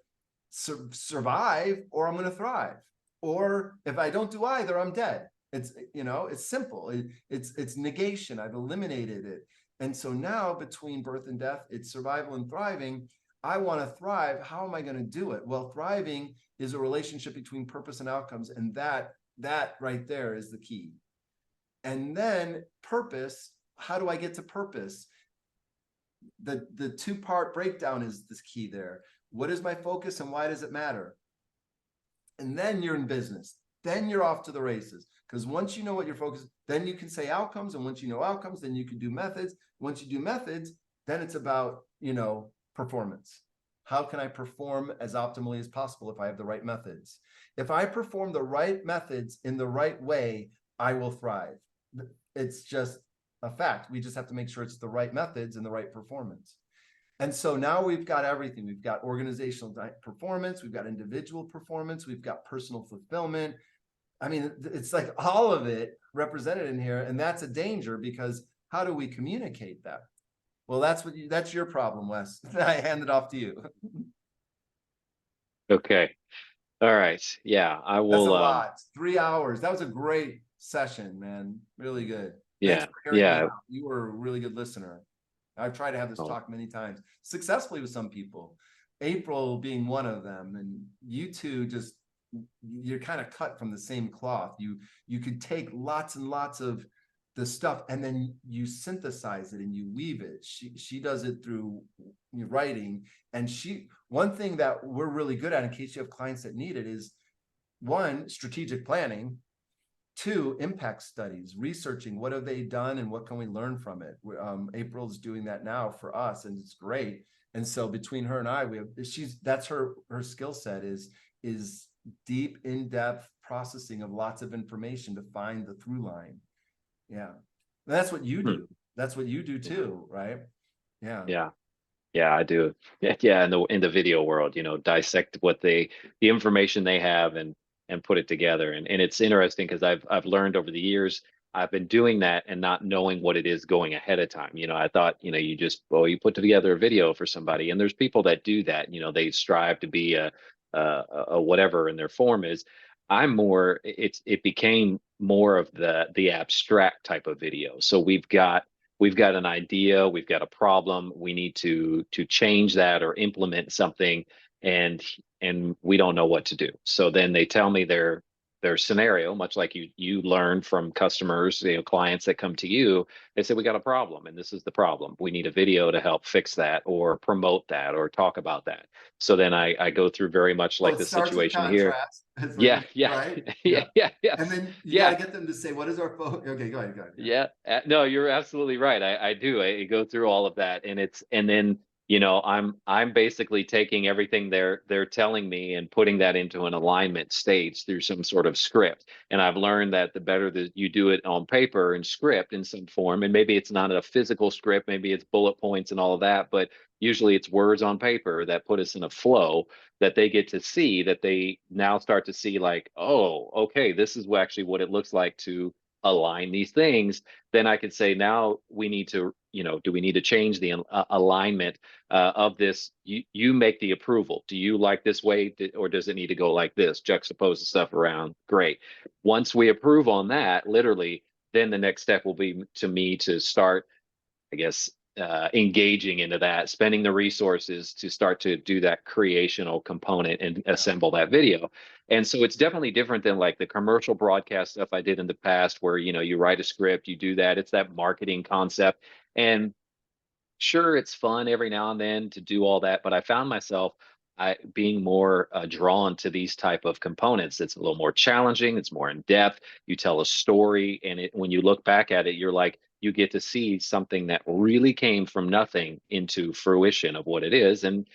A: survive or I'm going to thrive. Or if I don't do either, I'm dead. It's, it's simple. It's negation. I've eliminated it. And so now between birth and death, it's survival and thriving. I want to thrive. How am I going to do it? Well, thriving is a relationship between purpose and outcomes. And that right there is the key. And then purpose, how do I get to purpose? The two-part breakdown is this key there. What is my focus and why does it matter? And then you're in business. Then you're off to the races. Because once you know what your focus, then you can say outcomes. And once you know outcomes, then you can do methods. Once you do methods, then it's about, performance. How can I perform as optimally as possible if I have the right methods? If I perform the right methods in the right way, I will thrive. It's just a fact. We just have to make sure it's the right methods and the right performance. And so now we've got everything. We've got organizational performance, we've got individual performance, we've got personal fulfillment. I mean, it's like all of it represented in here. And that's a danger, because how do we communicate that? Well, that's your problem, Wes. I hand it off to you.
B: Okay. All right. Yeah, I
A: That's a
B: will.
A: lot. 3 hours. That was a great session, man. Really good. Thanks
B: Yeah.
A: for hearing me
B: Yeah.
A: out. You were a really good listener. I've tried to have this
B: Oh,
A: talk many times, successfully with some people, April being one of them. And you two just, you're kind of cut from the same cloth. You could take lots and lots of the stuff and then you synthesize it and you weave it. She does it through writing. And one thing that we're really good at, in case you have clients that need it, is one, strategic planning. Two, impact studies, researching what have they done and what can we learn from it. April's doing that now for us, and it's great. And so between her and I, that's her skill set is deep, in-depth processing of lots of information to find the through line. Yeah, and that's what you do. That's what you do too, right? Yeah.
B: yeah. Yeah, I do. Yeah, in the video world, dissect the information they have and put it together. And it's interesting because I've learned over the years, I've been doing that and not knowing what it is going ahead of time. I thought, you put together a video for somebody, and there's people that do that. They strive to be a whatever in their form is. I'm more, it became more of the abstract type of video. So we've got an idea, we've got a problem, we need to change that or implement something, and we don't know what to do. So then they tell me their scenario, much like you learn from customers, clients that come to you. They say, we got a problem and this is the problem. We need a video to help fix that or promote that or talk about that. So then I go through very much
A: Well,
B: like
A: it
B: the
A: starts with
B: situation here.
A: contrast. It's like,
B: Yeah, yeah,
A: right?
B: yeah,
A: Yeah.
B: yeah, yeah,
A: And then you got
B: yeah.
A: to get them to say, what is our focus? Okay, go ahead. Yeah.
B: Yeah, no, you're absolutely right. I do. I go through all of that, and then I'm basically taking everything they're telling me and putting that into an alignment stage through some sort of script. And I've learned that the better that you do it on paper and script in some form, and maybe it's not a physical script, maybe it's bullet points and all of that, but usually it's words on paper that put us in a flow that they get to see, that they now start to see like, oh, okay, this is actually what it looks like to align these things. Then I could say, now we need to, do we need to change the alignment of this? You make the approval. Do you like this way, or does it need to go like this? Juxtapose the stuff around. Great. Once we approve on that, literally, then the next step will be to me to start, I guess, engaging into that, spending the resources to start to do that creational component and assemble that video. And so it's definitely different than like the commercial broadcast stuff I did in the past, where you write a script, you do that. It's that marketing concept. And sure, it's fun every now and then to do all that, but I found myself being more drawn to these type of components. It's a little more challenging. It's more in depth. You tell a story, and when you look back at it, you're like, you get to see something that really came from nothing into fruition of what it is. And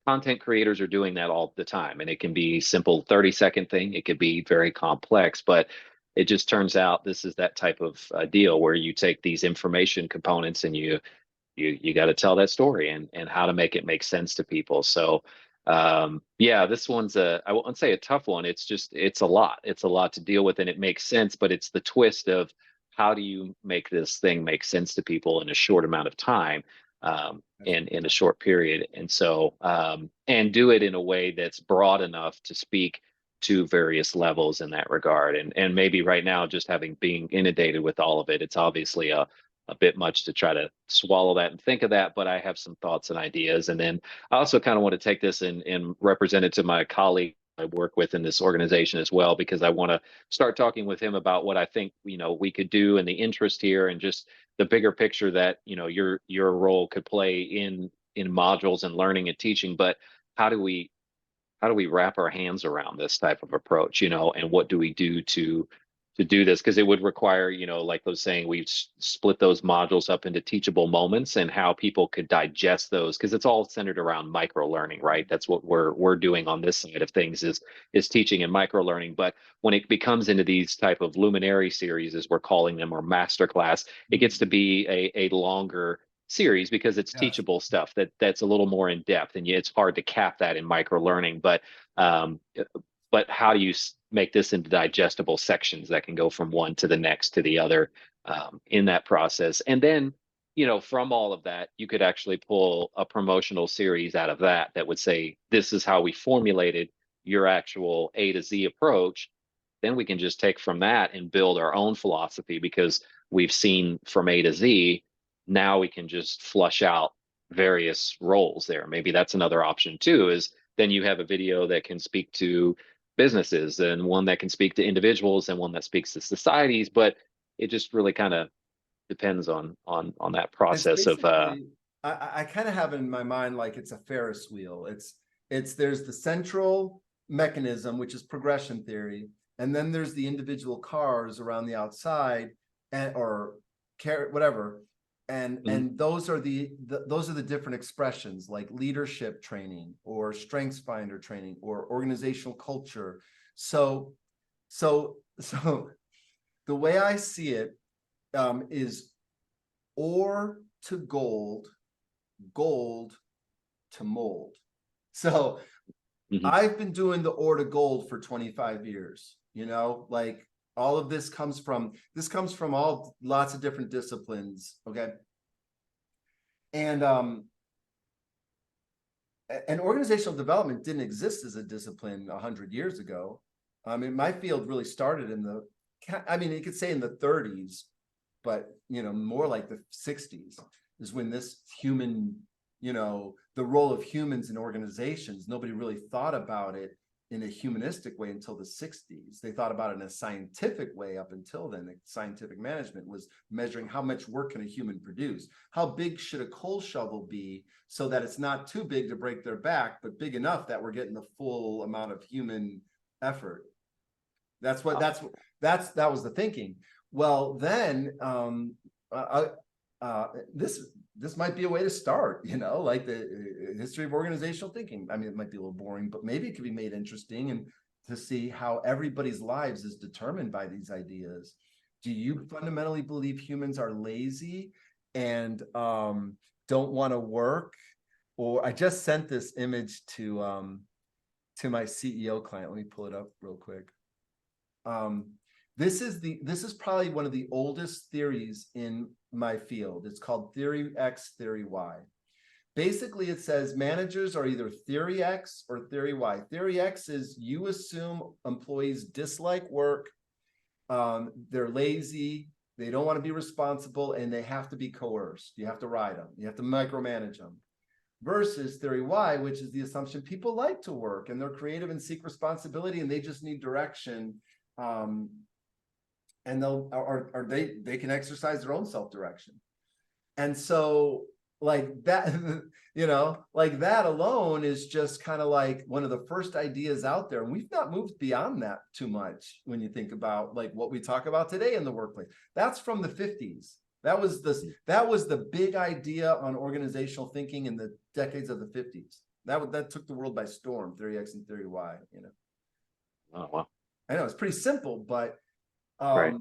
B: content creators are doing that all the time. And it can be simple 30-second thing. It could be very complex, but it just turns out this is that type of deal where you take these information components and you got to tell that story and how to make it make sense to people. So Yeah, this one's I won't say a tough one. It's just, it's a lot to deal with, and it makes sense, but it's the twist of how do you make this thing make sense to people in a short amount of time,
A: That's
B: and in a short period. And so, and do it in a way that's broad enough to speak to various levels in that regard. And maybe right now, just having being inundated with all of it, it's obviously a bit much to try to swallow that and think of that, but I have some thoughts and ideas. And then I also kind of want to take this and represent it to my colleague I work with in this organization as well, because I want to start talking with him about what I think, we could do, and the interest here, and just the bigger picture that, your role could play in modules and learning and teaching. But how do we how do we wrap our hands around this type of approach, and what do we do to do this? Because it would require, like I was saying, we've split those modules up into teachable moments, and how people could digest those, because it's all centered around micro learning, right? That's what we're doing on this side of things, is teaching and micro learning. But when it becomes into these type of luminary series, as we're calling them, or masterclass, it gets to be a longer series, because it's
A: yes.
B: teachable stuff that's a little more in depth, and it's hard to cap that in micro learning. Um, but how do you make this into digestible sections that can go from one to the next to the other, in that process? And then, from all of that, you could actually pull a promotional series out of that that would say, this is how we formulated your actual A to Z approach. Then we can just take from that and build our own philosophy, because we've seen from A to Z. Now we can just flush out various roles there. Maybe that's another option too, is then you have a video that can speak to businesses, and one that can speak to individuals, and one that speaks to societies. But it just really kind of depends on that
A: It's
B: process of
A: basically, I kind of have in my mind like it's a Ferris wheel. It's there's the central mechanism, which is progression theory, and then there's the individual cars around the outside, and or care whatever,
B: Mhm.
A: and those are those are the different expressions, like leadership training, or strengths finder training, or organizational culture. So so the way I see it, is ore to gold, gold to mold. So
B: Mhm.
A: I've been doing the ore to gold for 25 years, like all of this comes from all lots of different disciplines. Okay. And and organizational development didn't exist as a discipline 100 years ago. My field really started in you could say in the 30s, but more like the 60s is when this human, the role of humans in organizations, nobody really thought about it in a humanistic way until the 60s. They thought about it in a scientific way up until then. The scientific management was measuring how much work can a human produce. How big should a coal shovel be so that it's not too big to break their back, but big enough that we're getting the full amount of human effort. That was the thinking. Well, then this might be a way to start, like the history of organizational thinking. It might be a little boring, but maybe it could be made interesting, and to see how everybody's lives is determined by these ideas. Do you fundamentally believe humans are lazy and don't want to work? Or I just sent this image to my CEO client. Let me pull it up real quick. This is probably one of the oldest theories in my field. It's called theory X, theory Y. Basically, it says managers are either theory X or theory Y. Theory X is you assume employees dislike work, they're lazy, they don't want to be responsible, and they have to be coerced. You have to ride them, you have to micromanage them. Versus theory Y, which is the assumption people like to work and they're creative and seek responsibility, and they just need direction. And they can exercise their own self-direction. And so like that, like that alone is just kind of like one of the first ideas out there. And we've not moved beyond that too much when you think about like what we talk about today in the workplace. That's from the 50s. That was the big idea on organizational thinking in the decades of the 50s. That took the world by storm, theory X and theory Y.
B: Oh, wow.
A: I know it's pretty simple, but
B: Right.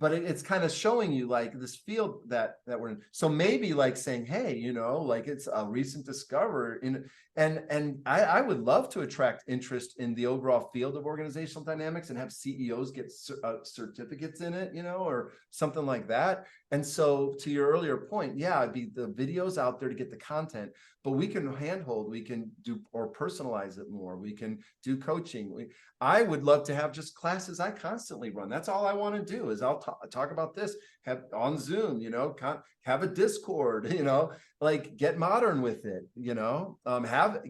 A: it's kind of showing you like this field that we're in. So maybe like saying, hey, like it's a recent discovery And I would love to attract interest in the overall field of organizational dynamics and have CEOs get certificates in it, you know, or something like that. And so to your earlier point, yeah, it'd be the videos out there to get the content, but we can handhold, we can do or personalize it more. We can do coaching. I would love to have just classes I constantly run. That's all I want to do is I'll talk about this, have on Zoom, you know, have a Discord, you know, like get modern with it, you know,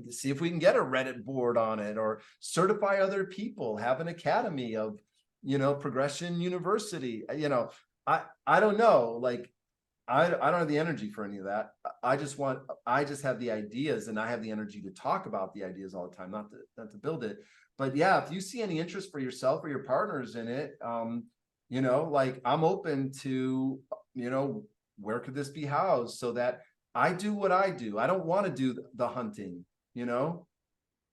A: see if we can get a Reddit board on it or certify other people, have an academy of, you know, Progression University, you know, I don't know, like, I don't have the energy for any of that. I just have the ideas and I have the energy to talk about the ideas all the time, not to build it. But yeah, if you see any interest for yourself or your partners in it, you know, like I'm open to, you know, where could this be housed so that I do what I do. I don't want to do the hunting, you know.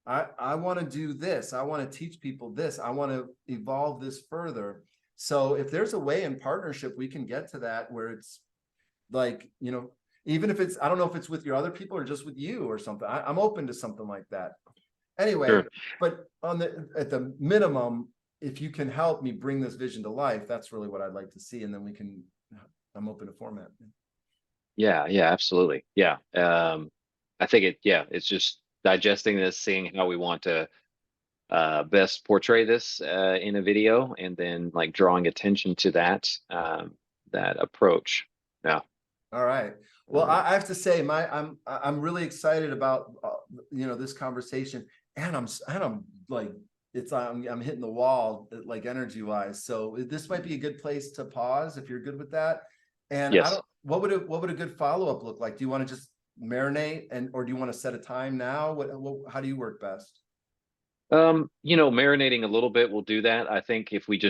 A: I want to do this. I want to teach people this. I want to evolve this further. So if there's a way in partnership we can get to that where it's like, you know, even if it's, I don't know if it's with your other people or just with you or something. I'm open to something like that. Anyway,
B: Sure.
A: but at the minimum, if you can help me bring this vision to life, that's really what I'd like to see. And then I'm open to format.
B: Yeah, yeah, absolutely. Yeah. I think it's just digesting this, seeing how we want to best portray this in a video, and then like drawing attention to that approach. Yeah.
A: All right. Well, I have to say, I'm really excited about you know, this conversation, and I'm like I'm hitting the wall like energy wise. So this might be a good place to pause if you're good with that. And I
B: Yes.
A: don't, what would a good follow up look like? Do you want to just marinate or do you want to set a time now? How do you work best?
B: You know, marinating a little bit will do that. I think if we just